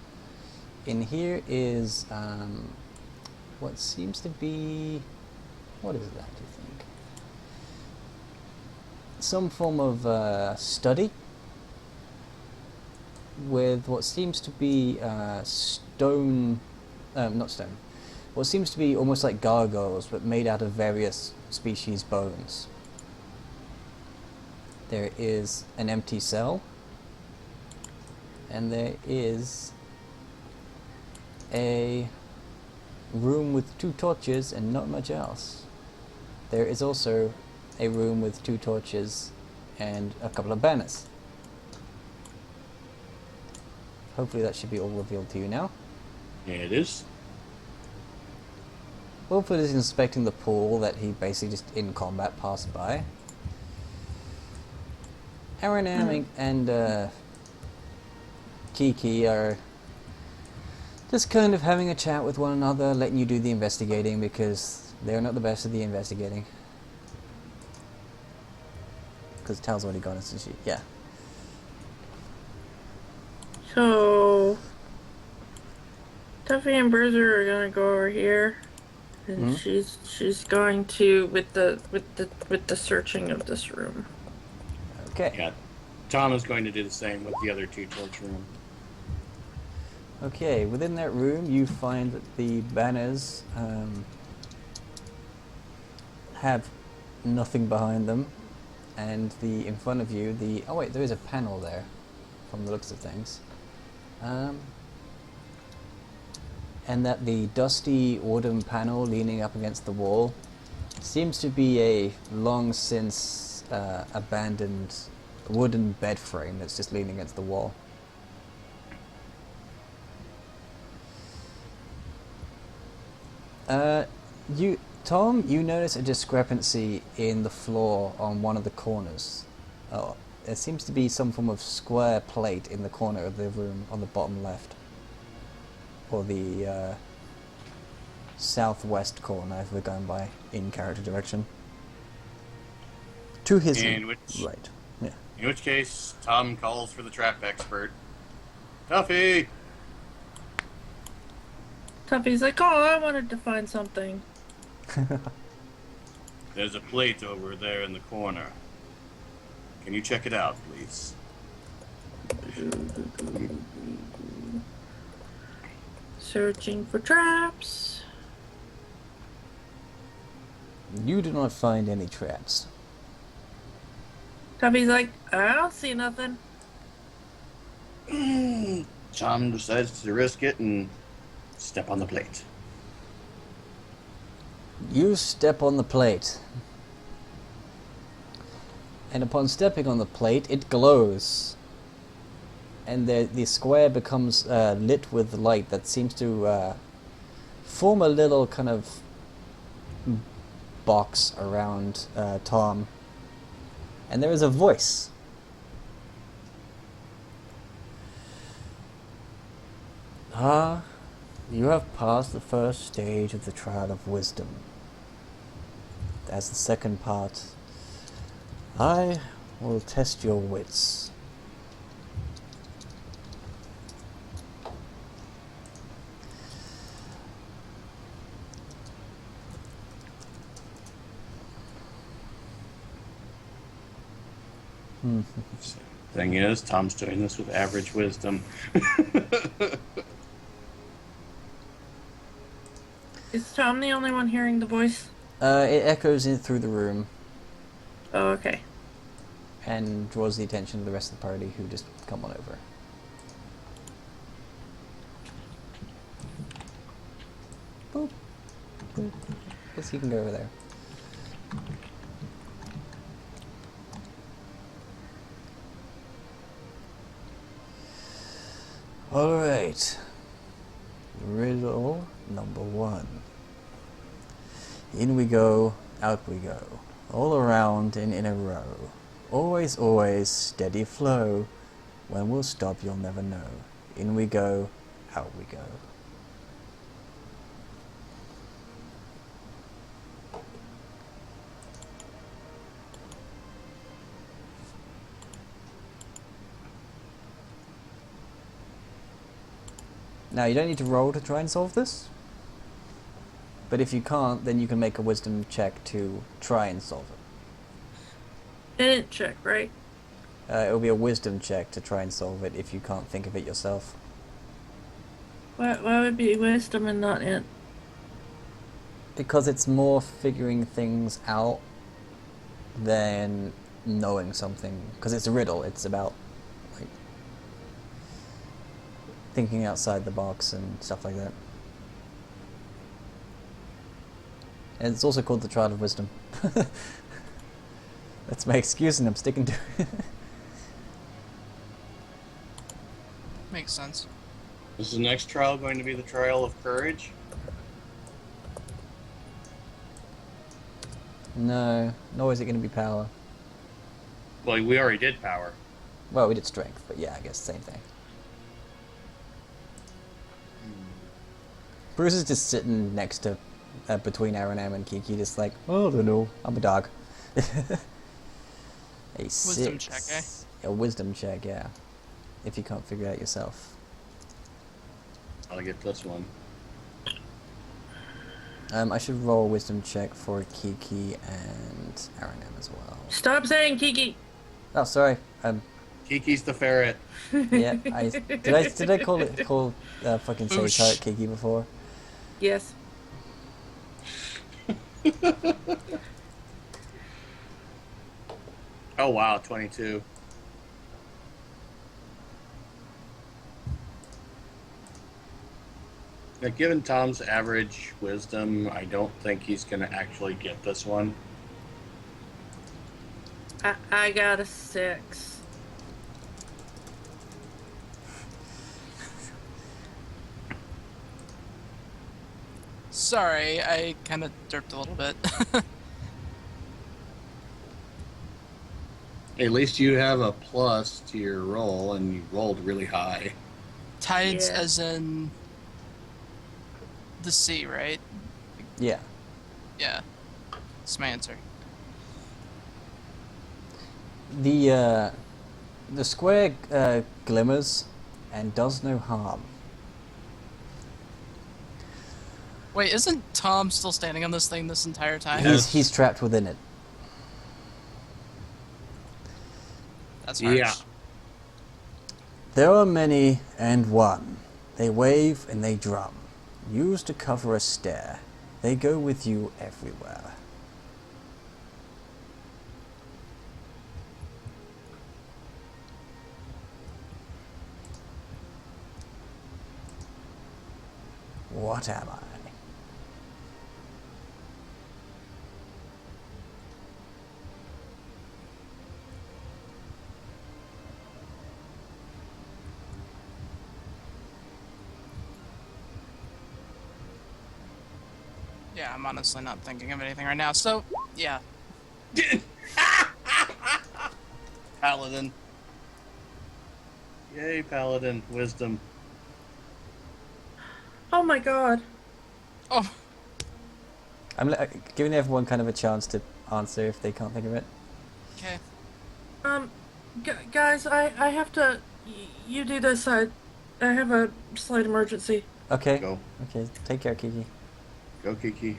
In here is what seems to be... what is that, do you think? Some form of study. with what seems to be stone, not stone, what seems to be almost like gargoyles, but made out of various species bones. There is an empty cell, and there is a room with 2 torches and not much else. There is also a room with 2 torches and a couple of banners. Hopefully that should be all revealed to you now. Yeah, it is. Wilford is inspecting the pool that he basically just in combat passed by. Aaron and Kiki are just kind of having a chat with one another, letting you do the investigating because they're not the best at the investigating. Because Tal's already gone, isn't she? Yeah. So, Tuffy and Bruiser are gonna go over here, and she's going to with the searching of this room. Okay. Yeah. Tom is going to do the same with the other 2 torch room. Okay, within that room you find that the banners have nothing behind them, and in front of you oh wait, there is a panel there from the looks of things, and that the dusty Odin panel leaning up against the wall seems to be a long since abandoned wooden bed frame that's just leaning against the wall. Tom, you notice a discrepancy in the floor on one of the corners. Oh, there seems to be some form of square plate in the corner of the room on the bottom left. Or the southwest corner if we're going by in-character direction. To his right. Yeah. In which case, Tom calls for the trap expert. Tuffy! Tuffy's like, oh, I wanted to find something. There's a plate over there in the corner. Can you check it out, please? Searching for traps. You do not find any traps. Tuffy's like, I don't see nothing. Tom decides to risk it and step on the plate. You step on the plate. And upon stepping on the plate, it glows. And the square becomes lit with light that seems to form a little kind of box around Tom. And there is a voice. You have passed the first stage of the trial of wisdom. As the second part, I will test your wits. Thing is, Tom's doing this with average wisdom. Is Tom the only one hearing the voice? It echoes in through the room Oh, okay. and draws the attention of the rest of the party who just come on over. Boop. Boop. Guess you can go over there. Alright. Riddle number 1. In we go, out we go. All around and in a row. Always, always, steady flow. When we'll stop, you'll never know. In we go, out we go. Now, you don't need to roll to try and solve this. But if you can't, then you can make a wisdom check to try and solve it. I didn't check, right? It'll be a wisdom check to try and solve it if you can't think of it yourself. Why would be wisdom and not int? Because it's more figuring things out than knowing something. Because it's a riddle. It's about like thinking outside the box and stuff like that. And it's also called the Trial of Wisdom. That's my excuse, and I'm sticking to it. Makes sense. Is the next trial going to be the trial of courage? No, nor is it going to be power. Well, we already did power. Well, we did strength, but yeah, I guess same thing. Bruce is just sitting next to, between Aaron and Kiki, just like, oh, I don't know, I'm a dog. A Wisdom 6. check, eh? A wisdom check, yeah. If you can't figure it out yourself. I'll get this one. I should roll a wisdom check for Kiki and Aaron as well. Stop saying Kiki. Oh, sorry. Kiki's the ferret. Yeah, did I call fucking Sage Oosh. Heart Kiki before? Yes. Oh wow, 22. Now, given Tom's average wisdom, I don't think he's going to actually get this one. I got a 6. Sorry, I kind of derped a little bit. At least you have a plus to your roll, and you rolled really high. Tides Yeah. as in the sea, right? Yeah. Yeah. That's my answer. The square glimmers and does no harm. Wait, isn't Tom still standing on this thing this entire time? Yes. He's trapped within it. That's harsh. Yeah. There are many and one. They wave and they drum. Used to cover a stare. They go with you everywhere. What am I? Yeah, I'm honestly not thinking of anything right now. So, yeah. Paladin. Yay, Paladin. Wisdom. Oh my god. Oh, I'm giving everyone kind of a chance to answer if they can't think of it. okay. Guys, I have to. You do this. I have a slight emergency. Okay. Go. Okay. Take care, Kiki. Go, Kiki.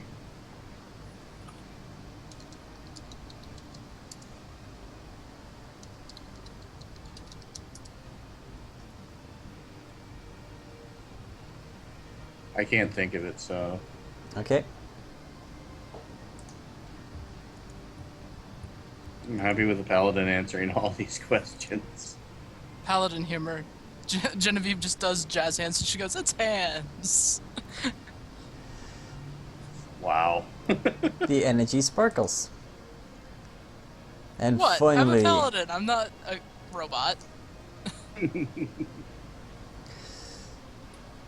I can't think of it, so... Okay. I'm happy with the Paladin answering all these questions. Paladin humor. Genevieve just does jazz hands and she goes, it's hands. Wow. The energy sparkles. And What? finally, I'm a paladin. I'm not a robot.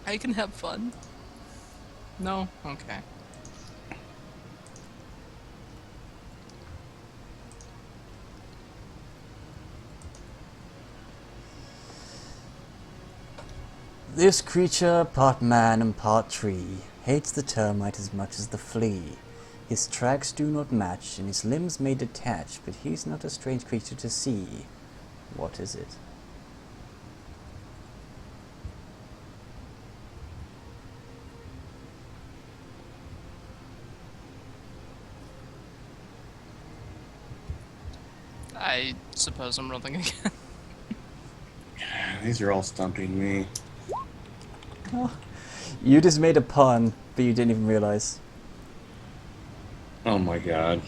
I can have fun. No? Okay. this creature, part man and part tree, hates the termite as much as the flea. His tracks do not match, and his limbs may detach, but he's not a strange creature to see. What is it? I suppose I'm rolling again. These are all stumping me. You just made a pun, but you didn't even realize. Oh my god.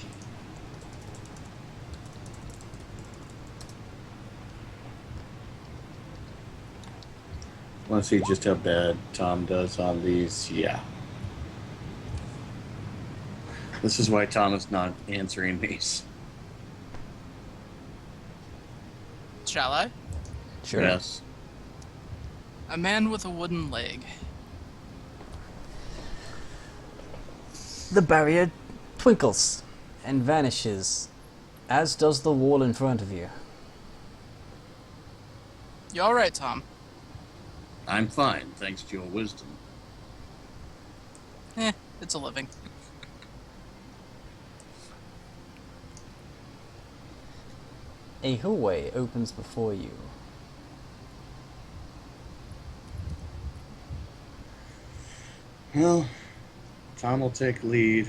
Want to see just how bad Tom does on these? Yeah. This is why Tom is not answering these. Shall I? Sure. Yes. A man with a wooden leg. The barrier twinkles and vanishes, as does the wall in front of you. You alright, Tom? I'm fine, thanks to your wisdom. It's a living. A hallway opens before you. Well, Tom will take lead.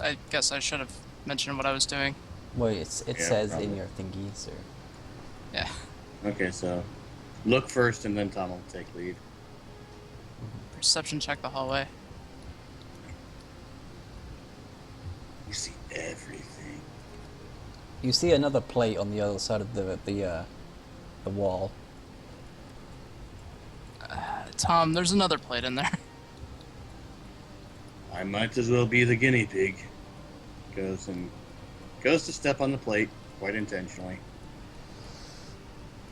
I guess I should have mentioned what I was doing. Well, it Yeah, says probably. in your thingy, so... Yeah. Okay, so look first and then Tom will take lead. Perception check the hallway. You see everything. You see another plate on the other side of the wall. Tom, there's another plate in there. I might as well be the guinea pig. Goes to step on the plate, quite intentionally.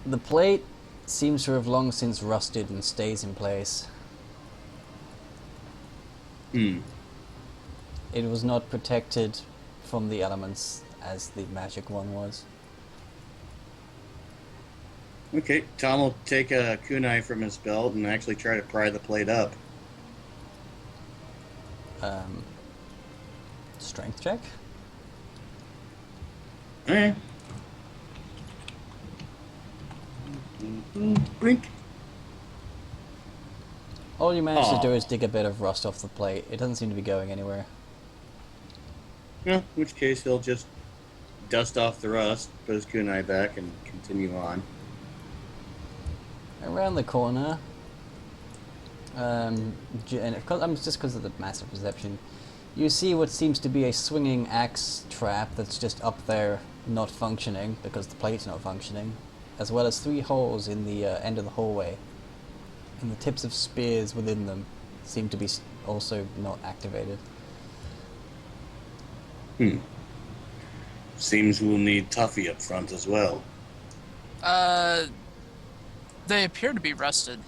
The plate seems to have long since rusted and stays in place. Hmm. It was not protected from the elements as the magic one was. Okay, Tom will take a kunai from his belt and actually try to pry the plate up. Strength check? Okay. Blink. All you manage to Aw. do is dig a bit of rust off the plate. It doesn't seem to be going anywhere. Yeah, in which case he'll just dust off the rust, put his kunai back, and continue on. Around the corner, and just because of the massive perception, you see what seems to be a swinging axe trap that's just up there, not functioning because the plate's not functioning, as well as 3 holes in the end of the hallway, and the tips of spears within them seem to be also not activated. Seems we'll need Tuffy up front as well. They appear to be rusted.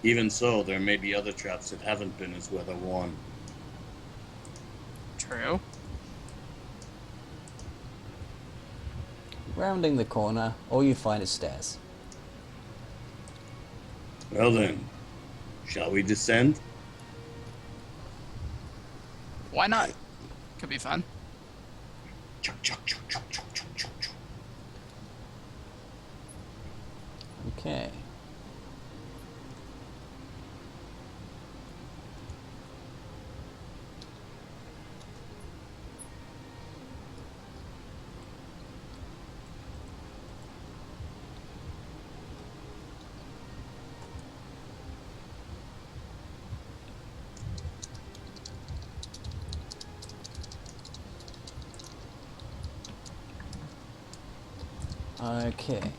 Even so, there may be other traps that haven't been as weather worn. True. Rounding the corner, all you find is stairs. Well then, shall we descend? Why not? Could be fun. Chuck, chuck, chuck, chuck, chuck, chuck, chuck, chuck. Okay. Okay.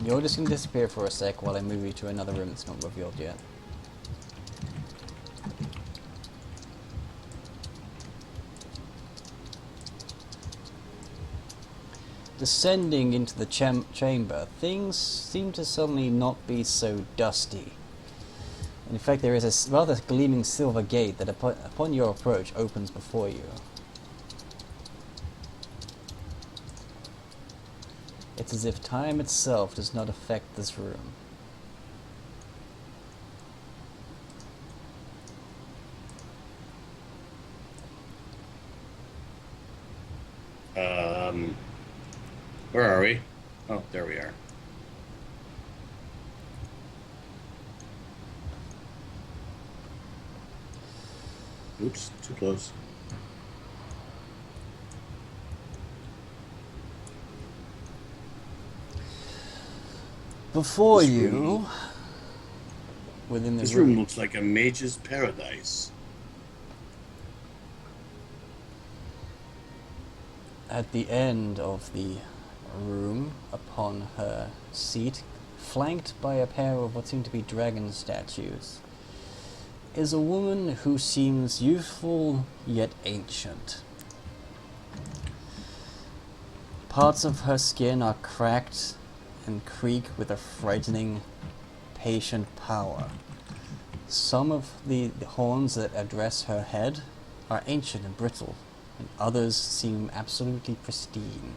You're just gonna disappear for a sec while I move you to another room that's not revealed yet. Descending into the chamber, things seem to suddenly not be so dusty. In fact, there is a rather gleaming silver gate that upon your approach opens before you. It's as if time itself does not affect this room. Where are we? Oh, there we are. Oops, too close. Before This you, room- within the This room, room looks like a mage's paradise. at the end of the room, upon her seat, flanked by a pair of what seem to be dragon statues, is a woman who seems youthful yet ancient. Parts of her skin are cracked and creak with a frightening, patient power. Some of the horns that address her head are ancient and brittle, and others seem absolutely pristine.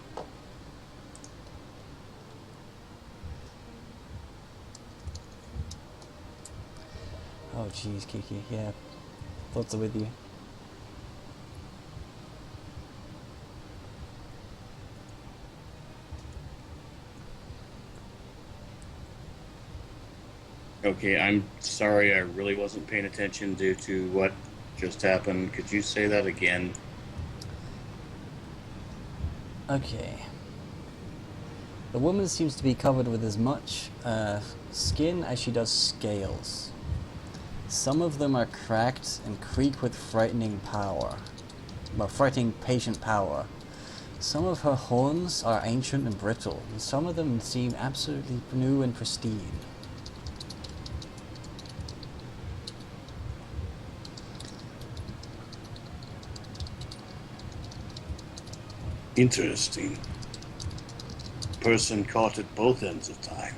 Oh jeez, Kiki, yeah. Thoughts are with you. Okay, I'm sorry, I really wasn't paying attention due to what just happened. Could you say that again? Okay. The woman seems to be covered with as much skin as she does scales. Some of them are cracked and creak with frightening power. Well, frightening patient power. Some of her horns are ancient and brittle, and some of them seem absolutely new and pristine. Interesting. Person caught at both ends of time.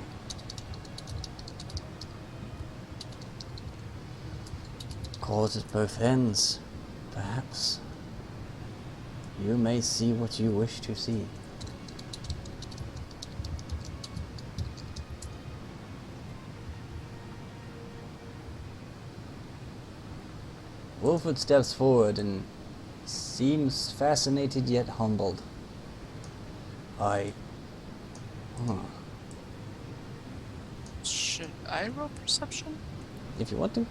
Caught at both ends, perhaps. You may see what you wish to see. Wolford steps forward and seems fascinated yet humbled. Should I roll perception? If you want to.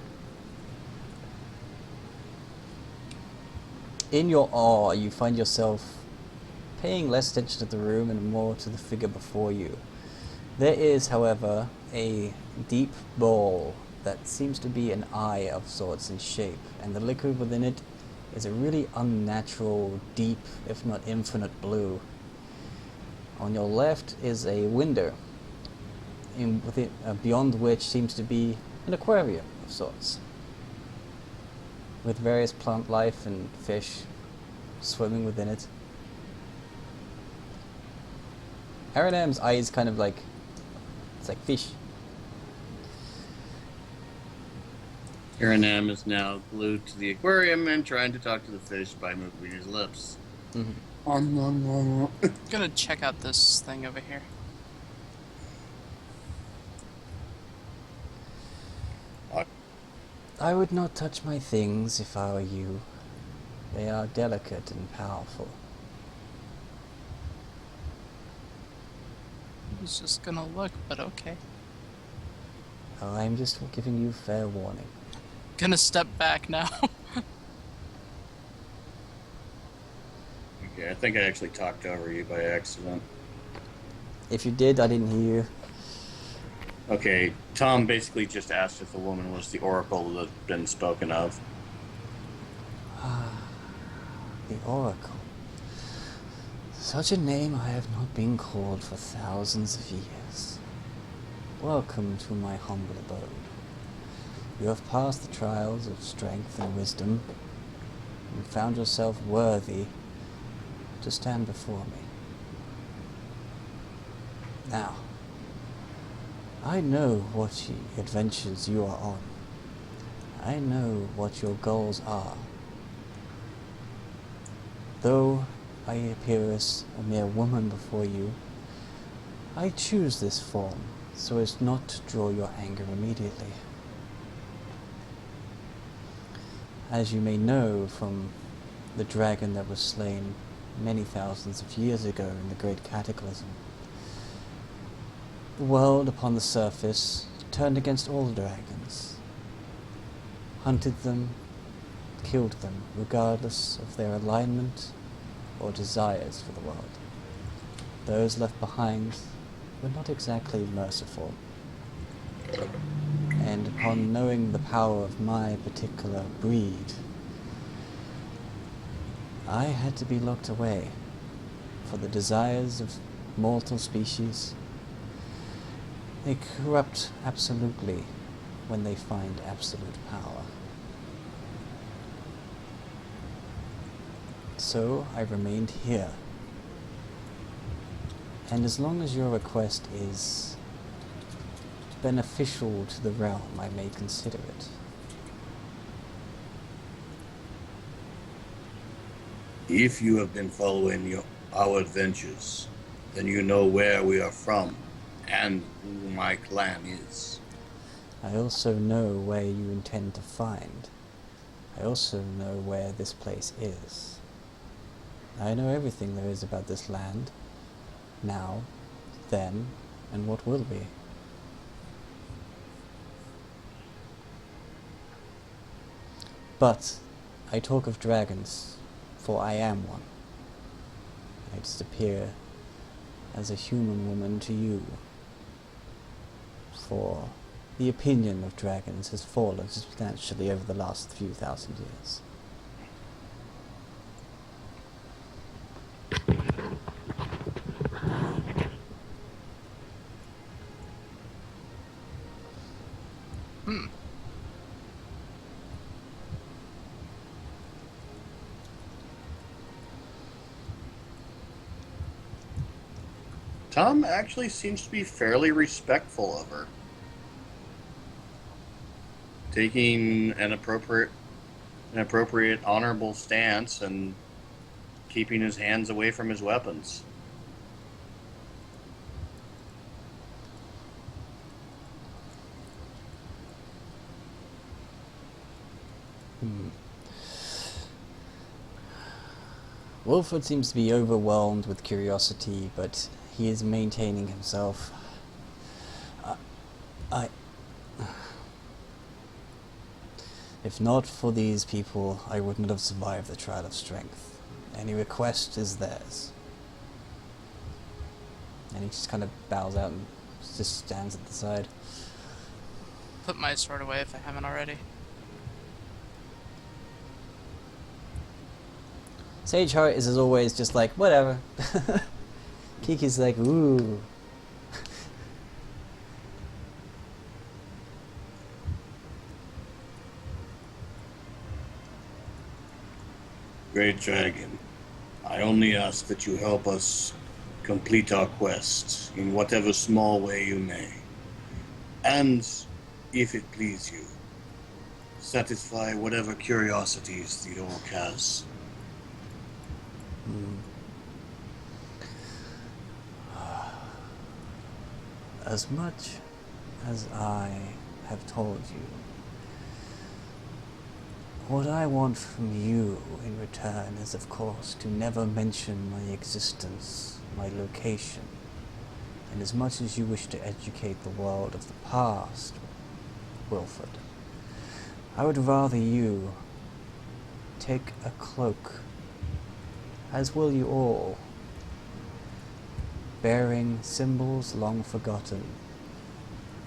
In your awe, you find yourself paying less attention to the room and more to the figure before you. There is, however, a deep bowl that seems to be an eye of sorts in shape, and the liquid within it is a really unnatural, deep, if not infinite blue. On your left is a window, beyond which seems to be an aquarium of sorts, with various plant life and fish swimming within it. Aranam's eyes kind of like, it's like fish. Aranam is now glued to the aquarium and trying to talk to the fish by moving his lips. Mm-hmm. Gonna check out this thing over here. I would not touch my things if I were you. They are delicate and powerful. I was just gonna look, but okay. I'm just giving you fair warning. Gonna step back now. Okay, I think I actually talked over you by accident. If you did, I didn't hear you. Okay, Tom basically just asked if the woman was the oracle that had been spoken of. The Oracle. Such a name I have not been called for thousands of years. Welcome to my humble abode. You have passed the trials of strength and wisdom, and found yourself worthy to stand before me. Now, I know what adventures you are on. I know what your goals are. Though I appear as a mere woman before you, I choose this form so as not to draw your anger immediately. As you may know from the dragon that was slain many thousands of years ago in the Great Cataclysm, the world upon the surface turned against all dragons, hunted them, killed them, regardless of their alignment or desires for the world. Those left behind were not exactly merciful. And upon knowing the power of my particular breed, I had to be locked away, for the desires of mortal species. They corrupt absolutely when they find absolute power. So I remained here. And as long as your request is beneficial to the realm, I may consider it. If you have been following our adventures, then you know where we are from and who my clan is. I also know where you intend to find. I also know where this place is. I know everything there is about this land, now, then, and what will be. But I talk of dragons, for I am one. I just appear as a human woman to you, for the opinion of dragons has fallen substantially over the last few thousand years. Tom actually seems to be fairly respectful of her, taking an appropriate, honorable stance and keeping his hands away from his weapons. Wilford seems to be overwhelmed with curiosity, but he is maintaining himself. If not for these people, I wouldn't have survived the trial of strength. Any request is theirs. And he just kind of bows out and just stands at the side. Put my sword away if I haven't already. Sage Heart is as always just like, whatever. Kiki's like, ooh. Great Dragon, I only ask that you help us complete our quest in whatever small way you may. And, if it please you, satisfy whatever curiosities the orc has. As much as I have told you, what I want from you in return is, of course, to never mention my existence, my location. And as much as you wish to educate the world of the past, Wilford, I would rather you take a cloak, as will you all, bearing symbols long forgotten,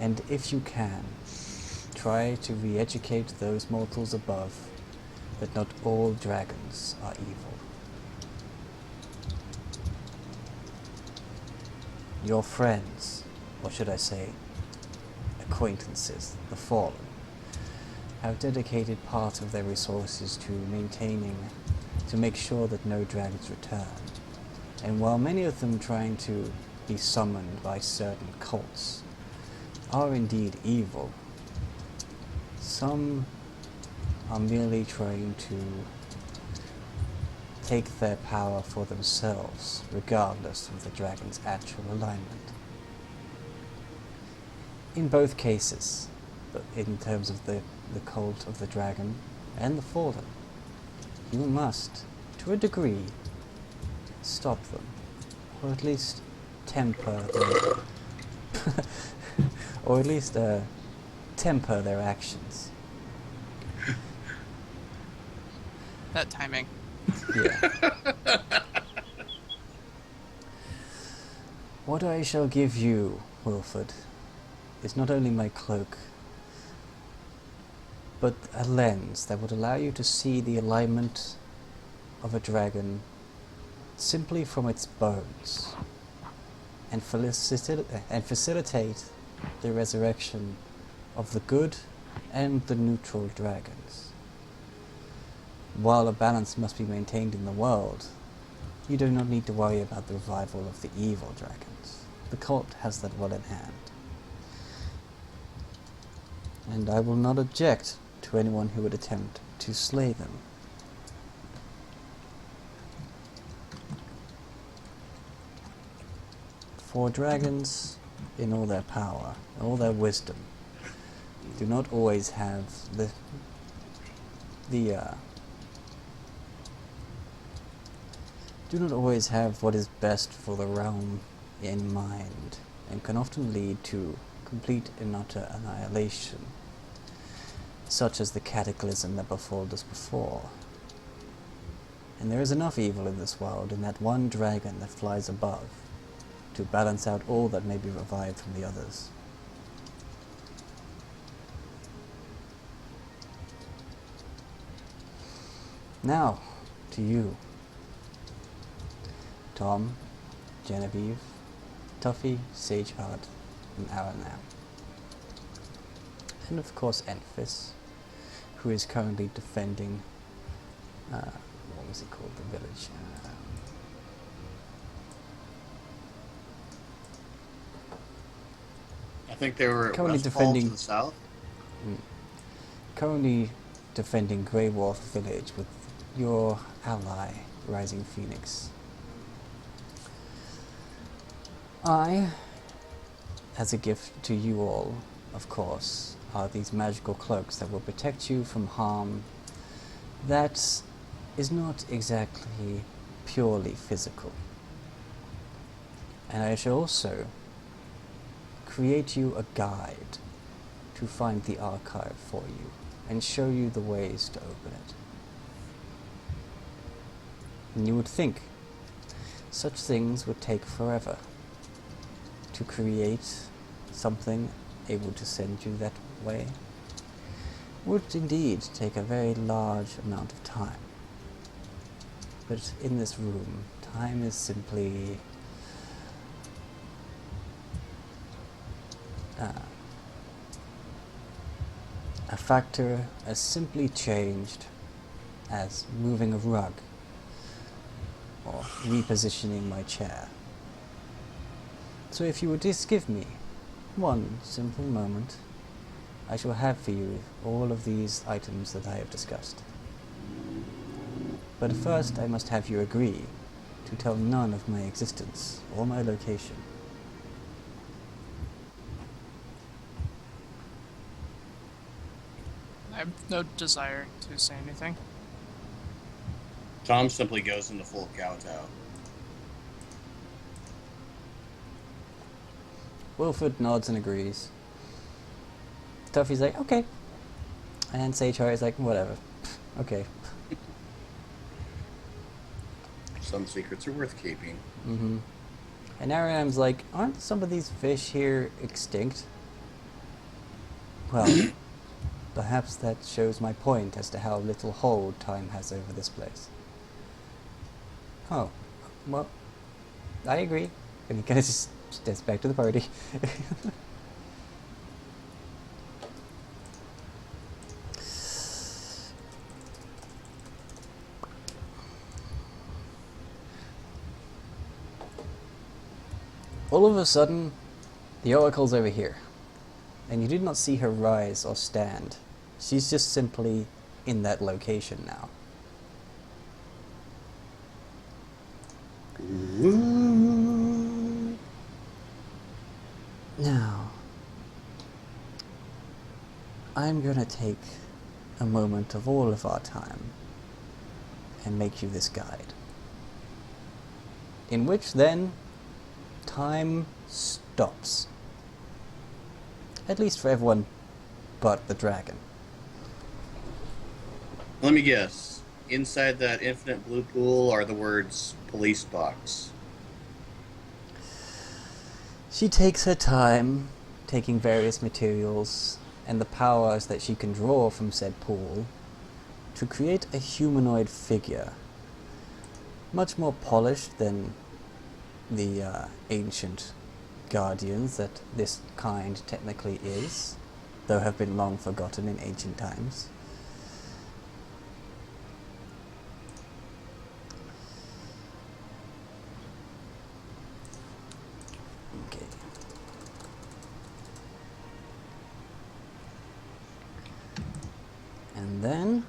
and if you can, try to re-educate those mortals above that not all dragons are evil. Your friends, or should I say, acquaintances, the Fallen, have dedicated part of their resources to make sure that no dragons return. And while many of them trying to be summoned by certain cults are indeed evil, some are merely trying to take their power for themselves, regardless of the dragon's actual alignment. In both cases, but in terms of the cult of the dragon and the Fallen, you must, to a degree, stop them, or at least temper their or at least temper their actions. That timing. Yeah. What I shall give you, Wilford, is not only my cloak, but a lens that would allow you to see the alignment of a dragon simply from its bones, and facilitate the resurrection of the good and the neutral dragons. While a balance must be maintained in the world, you do not need to worry about the revival of the evil dragons. The cult has that well in hand. And I will not object to anyone who would attempt to slay them. For dragons, in all their power, all their wisdom, do not always have do not always have what is best for the realm in mind, and can often lead to complete and utter annihilation, such as the cataclysm that befalled us before. And there is enough evil in this world in that one dragon that flies above to balance out all that may be revived from the others. Now, to you, Tom, Genevieve, Tuffy, Sageheart, and Aranam. And of course Enfys, who is currently defending, what was it called, the village? I think they were at Currently Westfall defending- to the south. Currently defending Grey Wolf Village with your ally, Rising Phoenix. I, as a gift to you all, of course, are these magical cloaks that will protect you from harm that is not exactly purely physical. And I shall also create you a guide to find the archive for you and show you the ways to open it. And you would think such things would take forever. To create something able to send you that way would indeed take a very large amount of time. But in this room, time is simply a factor as simply changed as moving a rug or repositioning my chair. So if you would just give me one simple moment, I shall have for you all of these items that I have discussed. But first I must have you agree to tell none of my existence or my location. I have no desire to say anything. Tom simply goes into full kowtow. Wilford nods and agrees. Tuffy's like, okay. And Sageheart is like, whatever. Okay. Some secrets are worth keeping. Mm-hmm. And Aram's like, aren't some of these fish here extinct? Well, perhaps that shows my point as to how little hold time has over this place. Oh, well, I agree. And he kind of just steps back to the party. All of a sudden, the oracle's over here, and you did not see her rise or stand. She's just simply in that location now. Now, I'm gonna take a moment of all of our time and make you this guide, in which then time stops. At least for everyone but the dragon. Let me guess. Inside that infinite blue pool are the words police box. She takes her time, taking various materials and the powers that she can draw from said pool to create a humanoid figure, much more polished than the ancient guardians that this kind technically is, though have been long forgotten in ancient times. Okay. And then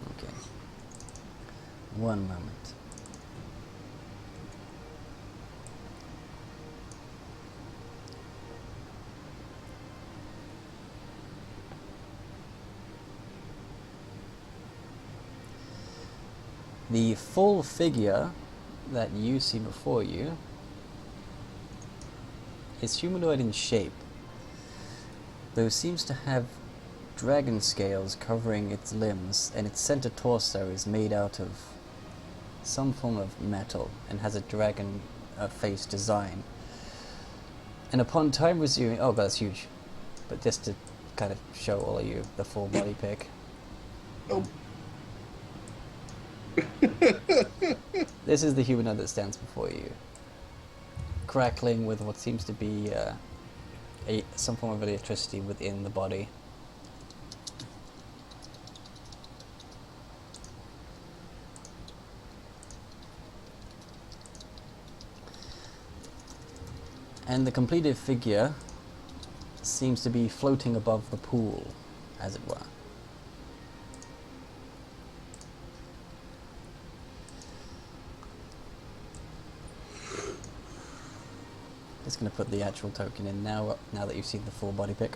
okay. One moment. The full figure that you see before you is humanoid in shape, though seems to have dragon scales covering its limbs, and its center torso is made out of some form of metal and has a dragon face design. And upon time resuming, oh, that's huge, but just to kind of show all of you the full body pic. Oh. This is the humanoid that stands before you, crackling with what seems to be some form of electricity within the body. And the completed figure seems to be floating above the pool, as it were. Just going to put the actual token in now that you've seen the full body pic.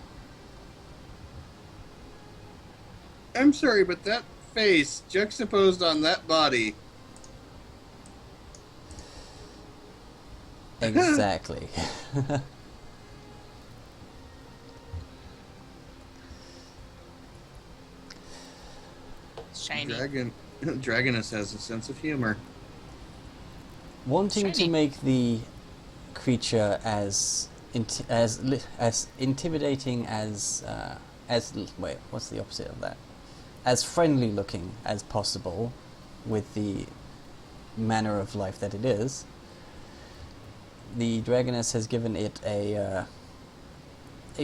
I'm sorry, but that face juxtaposed on that body. Exactly. Shiny. Dragoness has a sense of humor. Wanting to Shiny. make the creature as intimidating as wait, what's the opposite of that? As friendly looking as possible, with the manner of life that it is, the Dragoness has given it a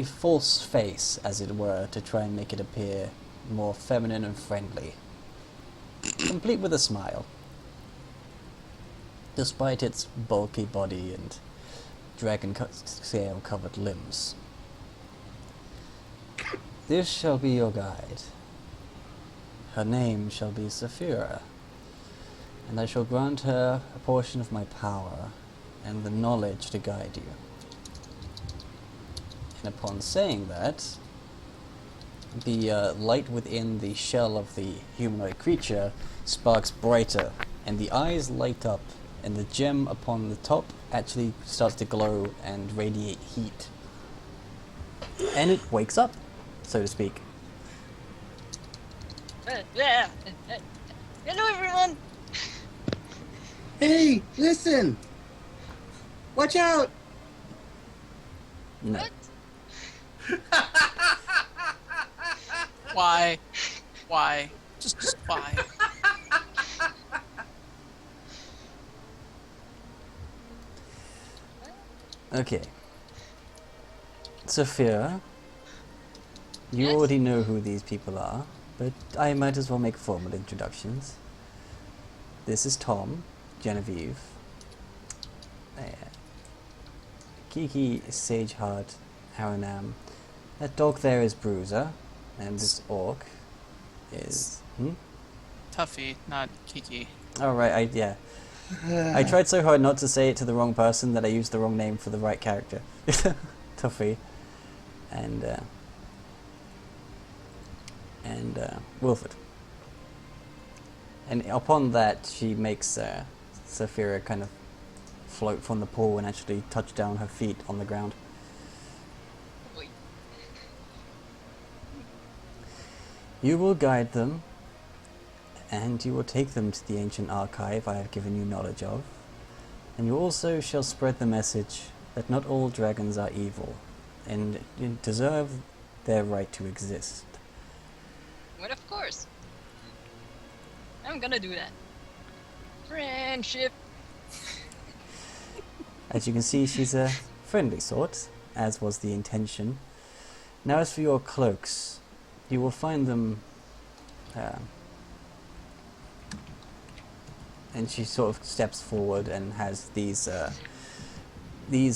false face, as it were, to try and make it appear more feminine and friendly, complete with a smile, despite its bulky body and dragon scale covered limbs. This shall be your guide. Her name shall be Saphira, and I shall grant her a portion of my power and the knowledge to guide you. And upon saying that, the light within the shell of the humanoid creature sparks brighter, and the eyes light up, and the gem upon the top actually starts to glow and radiate heat. And it wakes up, so to speak. Hello, everyone. Hey, listen! Watch out! No. Why? Why? Just why? Okay. Saphira, you Yes? already know who these people are, but I might as well make formal introductions. This is Tom, Genevieve, Kiki, Sageheart, Haranam. That dog there is Bruiser, and this orc is... Tuffy, not Kiki. Oh, right, yeah. I tried so hard not to say it to the wrong person that I used the wrong name for the right character. Tuffy. And and Wilford. And upon that, she makes Saphira kind of float from the pool and actually touch down her feet on the ground. Oi. You will guide them, and you will take them to the ancient archive I have given you knowledge of, and you also shall spread the message that not all dragons are evil, and deserve their right to exist. Well, of course. I'm gonna do that. Friendship. As you can see, she's a friendly sort, as was the intention. Now as for your cloaks, you will find them... and she sort of steps forward and has these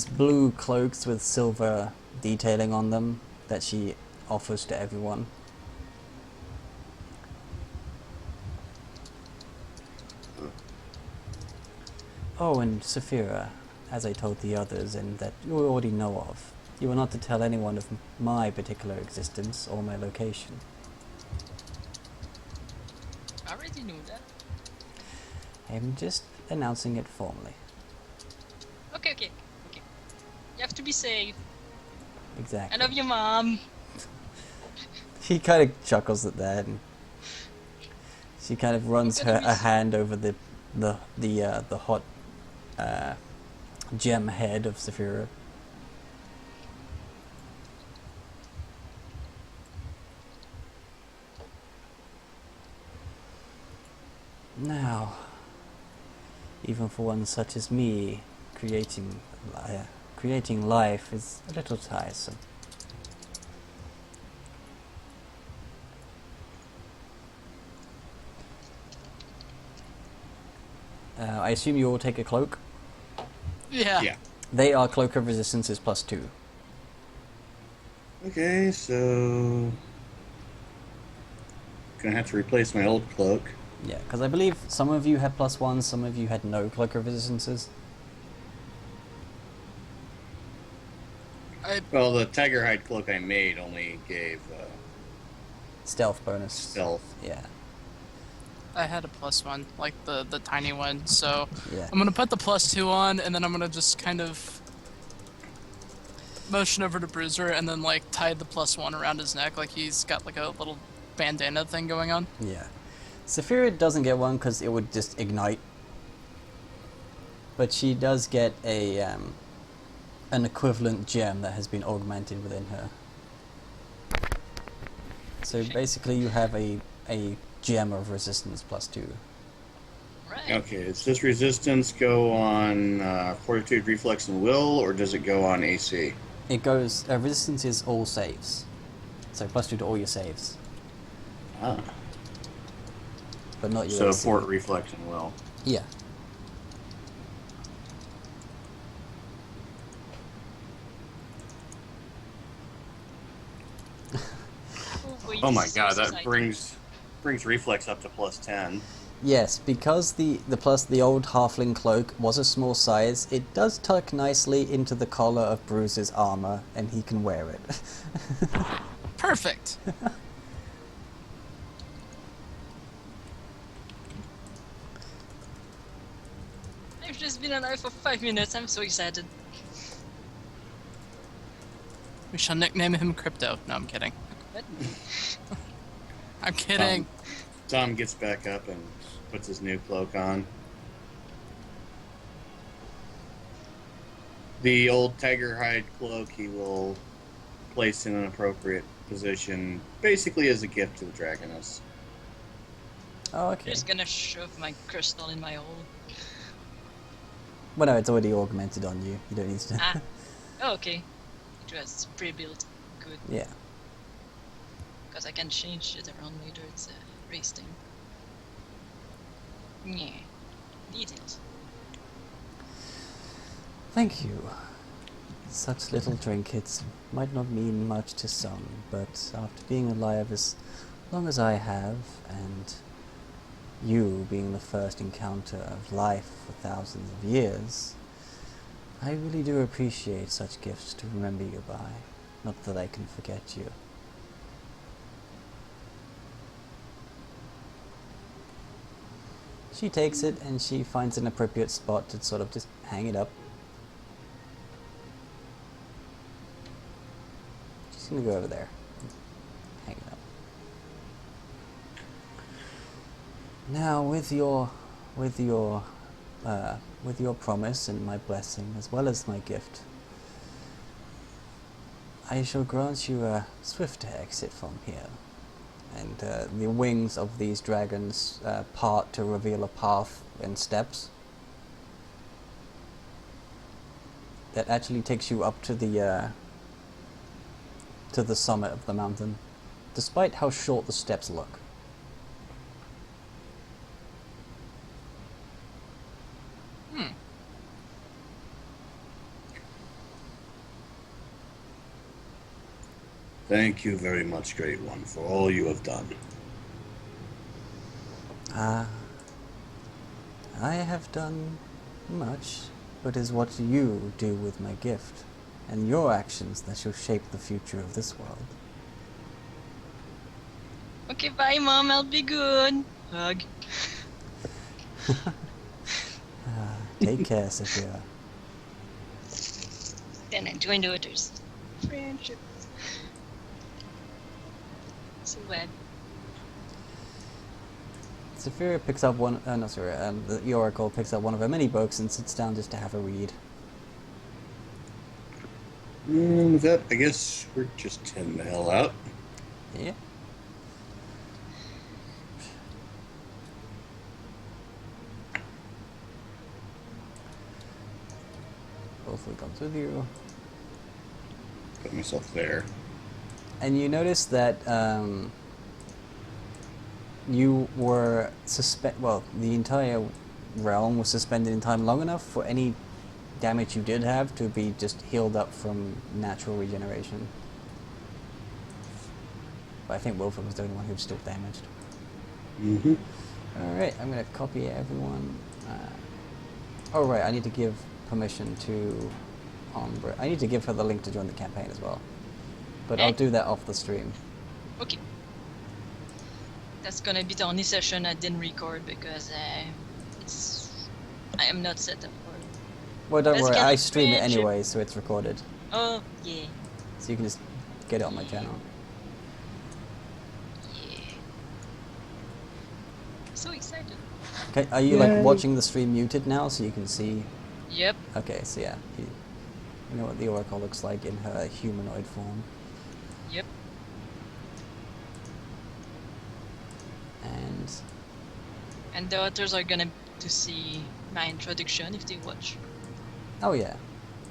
blue cloaks with silver detailing on them that she offers to everyone. Oh, and Saphira, as I told the others, and that you already know of, you are not to tell anyone of my particular existence or my location. I already knew that. I'm just announcing it formally. Okay. You have to be safe. Exactly. I love you, Mom. She kind of chuckles at that, and she kind of runs a hand over the hot gem head of Saphira. Now, even for one such as me, creating life is a little tiresome. I assume you all take a cloak? Yeah. They are cloak of resistances +2. Okay, so gonna have to replace my old cloak. Yeah, because I believe some of you had +1, some of you had no cloak of resistances. Well, the tiger hide cloak I made only gave Stealth bonus. stealth. Yeah. I had a +1, like the tiny one, so Yeah. I'm gonna put the +2 on, and then I'm gonna just kind of motion over to Bruiser, and then like tie the +1 around his neck, like he's got like a little bandana thing going on. Yeah. Saphira doesn't get one because it would just ignite. But she does get an equivalent gem that has been augmented within her. So basically you have a gem of resistance +2. Right. Okay, does this resistance go on fortitude, reflex, and will, or does it go on AC? It goes, resistance is all saves. So +2 to all your saves. Ah. But not your So AC. fort, reflex, and will. Yeah. Oh my god, that brings reflex up to +10. Yes, because the old halfling cloak was a small size, it does tuck nicely into the collar of Bruiser's armor, and he can wear it. Perfect. I've just been alive for 5 minutes. I'm so excited. We shall nickname him Crypto. No, I'm kidding. What? I'm kidding. Tom gets back up and puts his new cloak on. The old tiger hide cloak he will place in an appropriate position, basically as a gift to the Dragoness. Oh, I'm okay. just gonna shove my crystal in my hole. Well, no, it's already augmented on you. You don't need to... Ah. Oh, okay. It was pre-built. Good. Yeah. Because I can change it around later. It's a race thing. Yeah. Details. Thank you. Such little trinkets might not mean much to some, but after being alive as long as I have, and you being the first encounter of life for thousands of years, I really do appreciate such gifts to remember you by. Not that I can forget you. She takes it and she finds an appropriate spot to sort of just hang it up. She's gonna go over there. Hang it up. Now with your promise and my blessing as well as my gift, I shall grant you a swifter exit from here. And the wings of these dragons part to reveal a path and steps that actually takes you up to the summit of the mountain, despite how short the steps look. Thank you very much, Great One, for all you have done. I have done much, but it is what you do with my gift, and your actions that shall shape the future of this world. Okay, bye, Mom. I'll be good. Hug. Take care, Sophia. Then I joined others. Friendship. So bad. Sophia picks up one, the Oracle picks up one of her many books and sits down just to have a read. With that, I guess we're just heading the hell out. Yeah. Hopefully comes with you. Put myself there. And you notice that you were the entire realm was suspended in time long enough for any damage you did have to be just healed up from natural regeneration. But I think Wilfred was the only one who was still damaged. Mm-hmm. Alright, I'm going to copy everyone. Oh right, I need to give permission to Ombre. I need to give her the link to join the campaign as well. But I'll do that off the stream. Okay. That's gonna be the only session I didn't record because I am not set up for it. Well, don't Let's worry, get I the stream it friendship. anyway, so it's recorded. Oh, yeah. So you can just get it on my channel. Yeah. So excited. Okay, are you like watching the stream muted now so you can see? Yep. Okay, so yeah, you know what the Oracle looks like in her humanoid form. Yep. And the others are gonna to see my introduction if they watch. Oh yeah.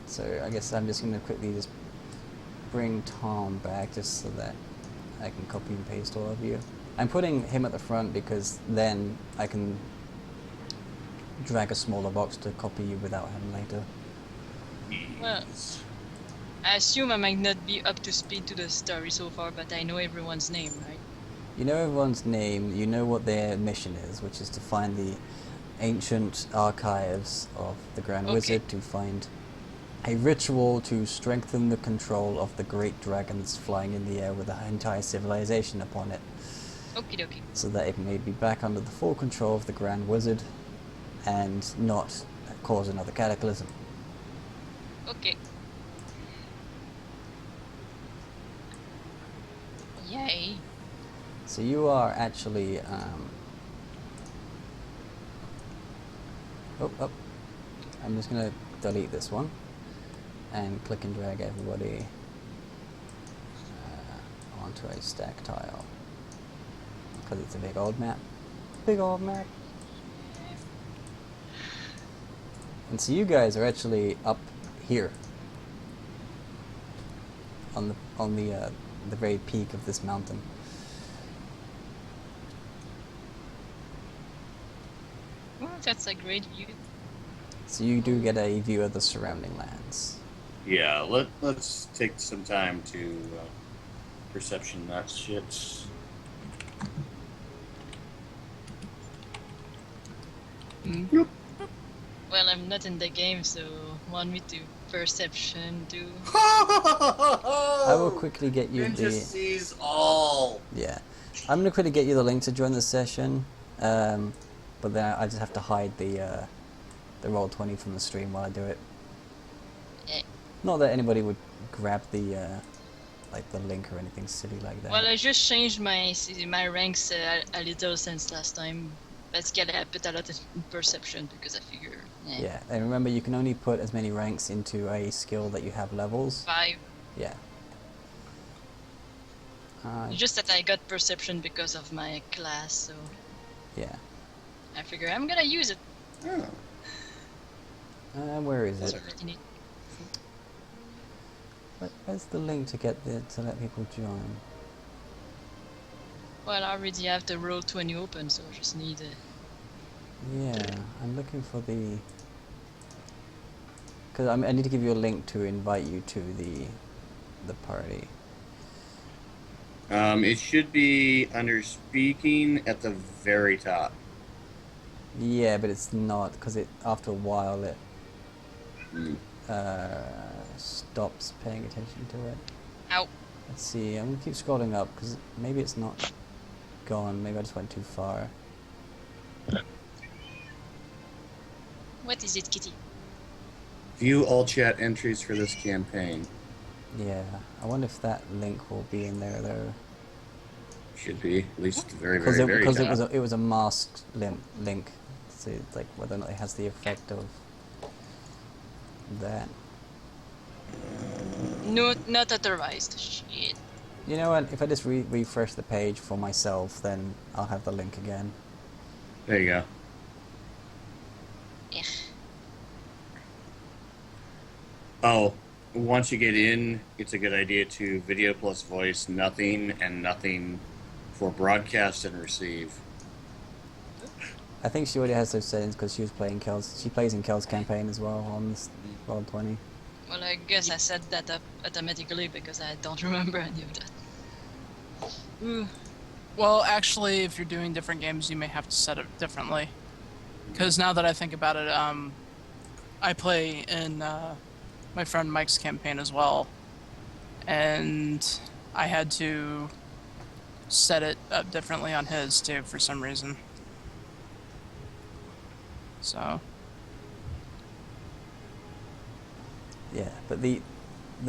So I guess I'm just gonna quickly just bring Tom back just so that I can copy and paste all of you. I'm putting him at the front because then I can drag a smaller box to copy you without him later. Well, I assume I might not be up to speed to the story so far, but I know everyone's name, right? You know everyone's name, you know what their mission is, which is to find the ancient archives of the Grand Wizard, to find a ritual to strengthen the control of the great dragons flying in the air with an entire civilization upon it. Okie dokie. So that it may be back under the full control of the Grand Wizard and not cause another cataclysm. Okay. Yay. So you are actually, I'm just going to delete this one and click and drag everybody onto a stack tile because it's a big old map. Big old map. And so you guys are actually up here on the very peak of this mountain. Oh, that's a great view. So you do get a view of the surrounding lands. Yeah, let's take some time to perception that shit. Mm. Well, I'm not in the game, so want me to perception do? I will quickly get you Ninja sees all. Yeah. I'm going to quickly get you the link to join the session. but then I just have to hide the Roll20 from the stream while I do it. Eh. Not that anybody would grab the like the link or anything silly like that. Well, I just changed my ranks a little since last time. Parce qu'elle a put a lot in perception because I figure. Yeah, and remember you can only put as many ranks into a skill that you have levels. 5. Yeah. Just that I got perception because of my class, so Yeah. I figure I'm gonna use it. Oh. Where is That's it? all right. Where's the link to let people join? Well, I already have the Roll20 open, so I just need Yeah, I'm looking for the. Because I need to give you a link to invite you to the party. It should be under speaking at the very top. Yeah, but it's not because after a while it stops paying attention to it. Ow. Let's see. I'm gonna keep scrolling up because maybe it's not gone. Maybe I just went too far. What is it, Kitty? View all chat entries for this campaign. Yeah, I wonder if that link will be in there though. Should be, at least at the very, Because very, very top. it was a masked link. So like whether or not it has the effect of that. No, not authorized. Shit. You know what? If I just refresh the page for myself, then I'll have the link again. There you go. Ugh. Oh, once you get in, it's a good idea to video plus voice nothing and nothing for broadcast and receive. I think she already has those settings because she was playing Kel's. She plays in Kel's campaign as well on this Roll20. Well, I guess I set that up automatically because I don't remember any of that. Ooh. Well, actually, if you're doing different games, you may have to set it differently. Because now that I think about it, I play in my friend Mike's campaign as well, and I had to set it up differently on his too for some reason. So. Yeah, but the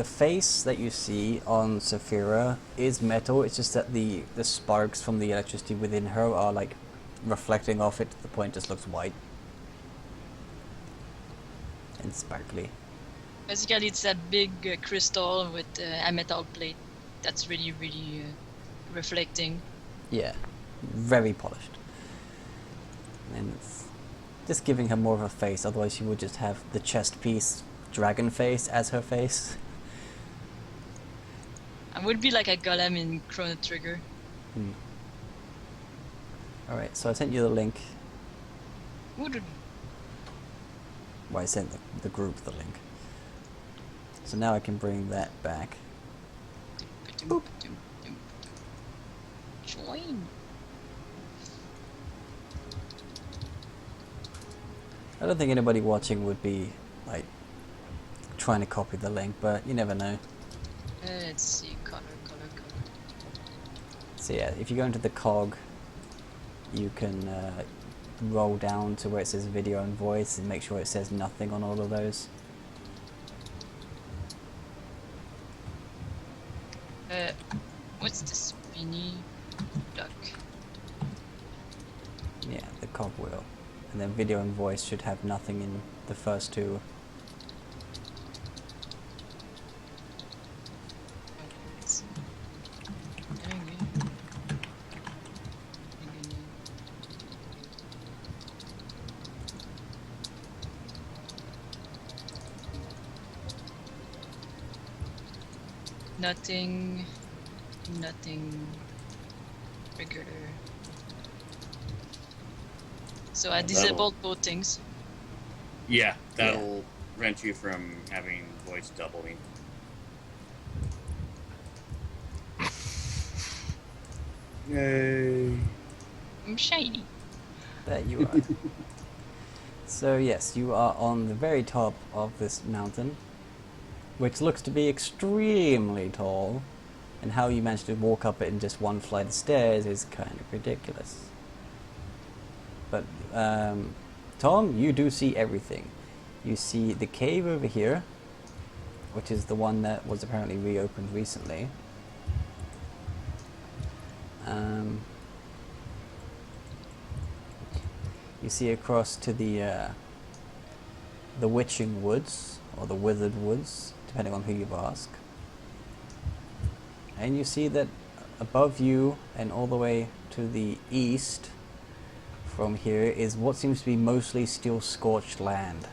face that you see on Saphira is metal. It's just that the sparks from the electricity within her are like reflecting off it to the point it just looks white and sparkly. Basically, it's that big crystal with a metal plate that's really, really reflecting. Yeah, very polished. And it's just giving her more of a face, otherwise she would just have the chest piece dragon face as her face. I would be like a golem in Chrono Trigger. Alright, so I sent you the link. Ooh, Well, I sent the group the link. So now I can bring that back. Boop. Join. I don't think anybody watching would be like trying to copy the link, but you never know. Let's see, color. So yeah, if you go into the cog, you can roll down to where it says video and voice and make sure it says nothing on all of those. What's the spinny duck? Yeah, the cog wheel. And then video and voice should have nothing in the first two. Nothing regular. So I disabled both things. Yeah, that'll prevent you from having voice doubling. Yay! I'm shiny. There you are. So yes, you are on the very top of this mountain, which looks to be extremely tall, and how you managed to walk up it in just one flight of stairs is kind of ridiculous. But Tom, you do see everything. You see the cave over here, which is the one that was apparently reopened recently. You see across to the Witching Woods, or the Withered Woods, depending on who you ask. And you see that above you and all the way to the east from here is what seems to be mostly still scorched land.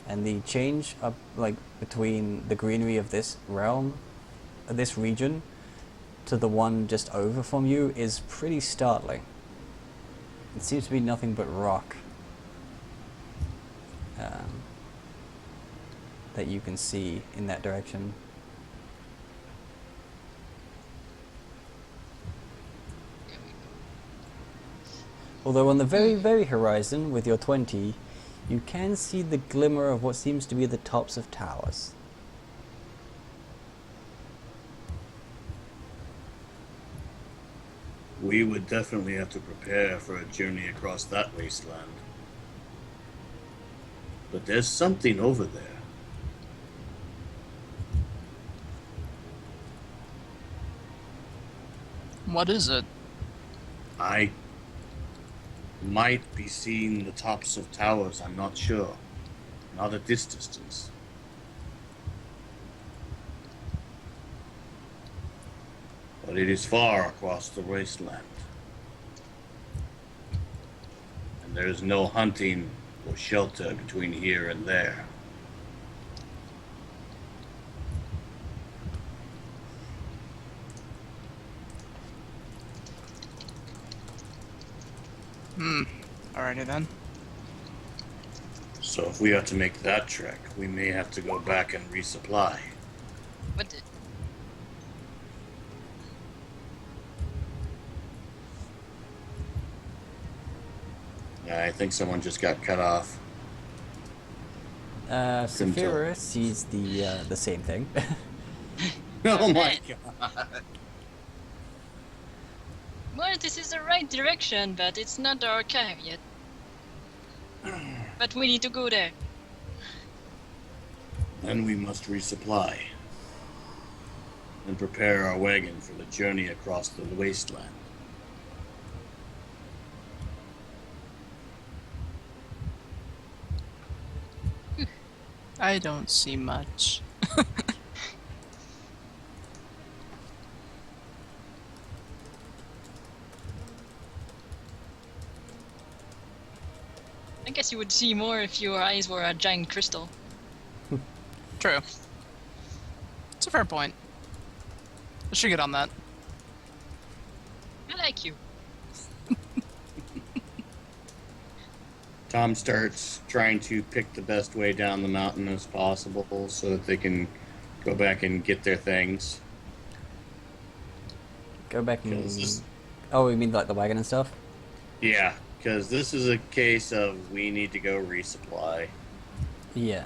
And the change up, like, between the greenery of this realm, this region, to the one just over from you is pretty startling. It seems to be nothing but rock that you can see in that direction. Although on the very, very horizon, with your 20, you can see the glimmer of what seems to be the tops of towers. We would definitely have to prepare for a journey across that wasteland. But there's something over there. What is it? I might be seeing the tops of towers, I'm not sure. Not at this distance. But it is far across the wasteland. And there is no hunting or shelter between here and there. Alrighty then. So if we are to make that trek, we may have to go back and resupply. What the? Yeah, I think someone just got cut off. Saphira sees the same thing. Oh my god. Well, this is the right direction, but it's not the archive yet. But we need to go there. Then we must resupply. And prepare our wagon for the journey across the wasteland. I don't see much. I guess you would see more if your eyes were a giant crystal. True. It's a fair point. I should get on that. I like you. Tom starts trying to pick the best way down the mountain as possible so that they can go back and get their things. Go back and... Because this- Oh, you mean like the wagon and stuff? Yeah, because this is a case of we need to go resupply. Yeah.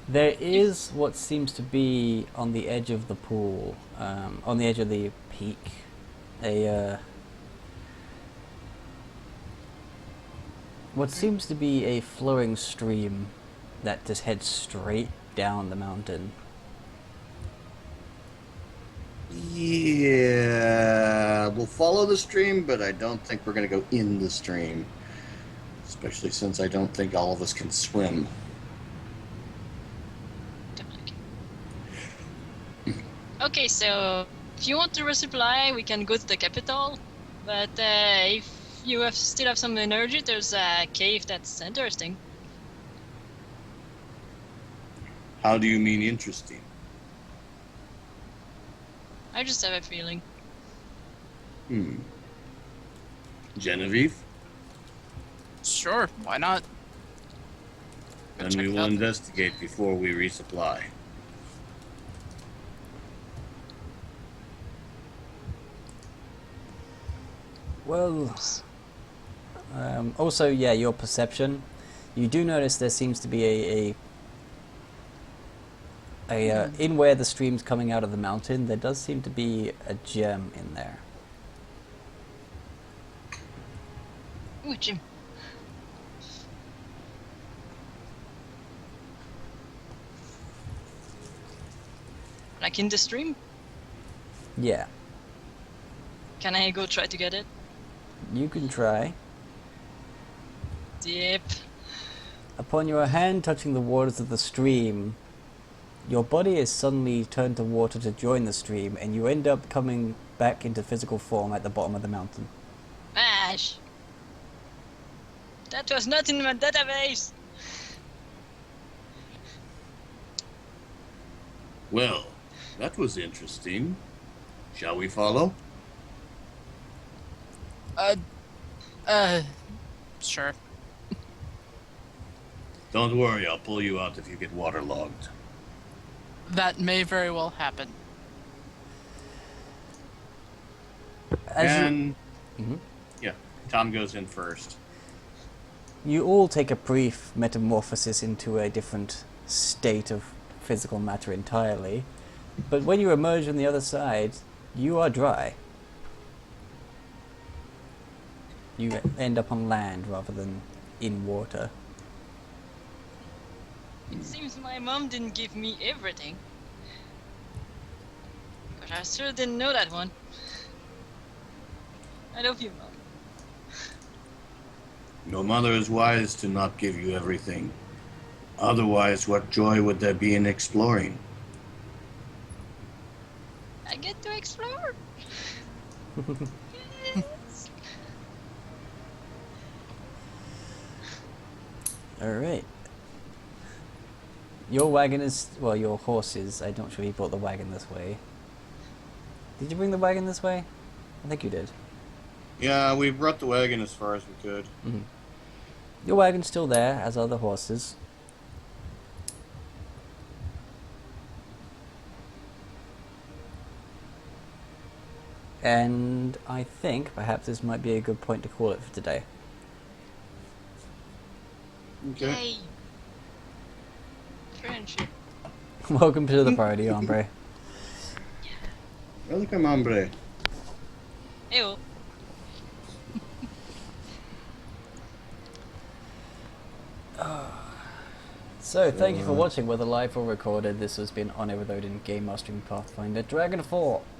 There is what seems to be on the edge of the pool, on the edge of the peak, what seems to be a flowing stream that just heads straight down the mountain. Yeah, we'll follow the stream, but I don't think we're going to go in the stream. Especially since I don't think all of us can swim. Okay, so if you want to resupply, we can go to the capital. But if you still have some energy, there's a cave that's interesting. How do you mean interesting? I just have a feeling. Genevieve? Sure, why not? Then check we it will out. investigate before we resupply. Well, also, yeah, your perception. You do notice there seems to be in where the stream's coming out of the mountain, there does seem to be a gem in there. Ooh, Jim. Like in the stream? Yeah, Can I go try to get it? you can try. Yep. Upon your hand touching the waters of the stream, your body is suddenly turned to water to join the stream, and you end up coming back into physical form at the bottom of the mountain. Ash! That was not in my database! Well, that was interesting. Shall we follow? Sure. Don't worry, I'll pull you out if you get waterlogged. That may very well happen. As Yeah, Tom goes in first. you all take a brief metamorphosis into a different state of physical matter entirely, but when you emerge on the other side, you are dry. You end up on land rather than in water. It seems my mom didn't give me everything. But I sure didn't know that one. I love you, Mom. Your mother is wise to not give you everything. Otherwise, what joy would there be in exploring? I get to explore. Yes. Alright. Your wagon is, well, your horse is, I'm not sure you brought the wagon this way. Did you bring the wagon this way? I think you did. Yeah, we brought the wagon as far as we could. Your wagon's still there, as are the horses. And I think perhaps this might be a good point to call it for today. Okay. Yay. Friendship. Welcome to the party, hombre. Welcome, hombre. Ew. So, thank you for watching, whether live or recorded. This has been On Air with Odin, Gamemastering Pathfinder Dragonfall.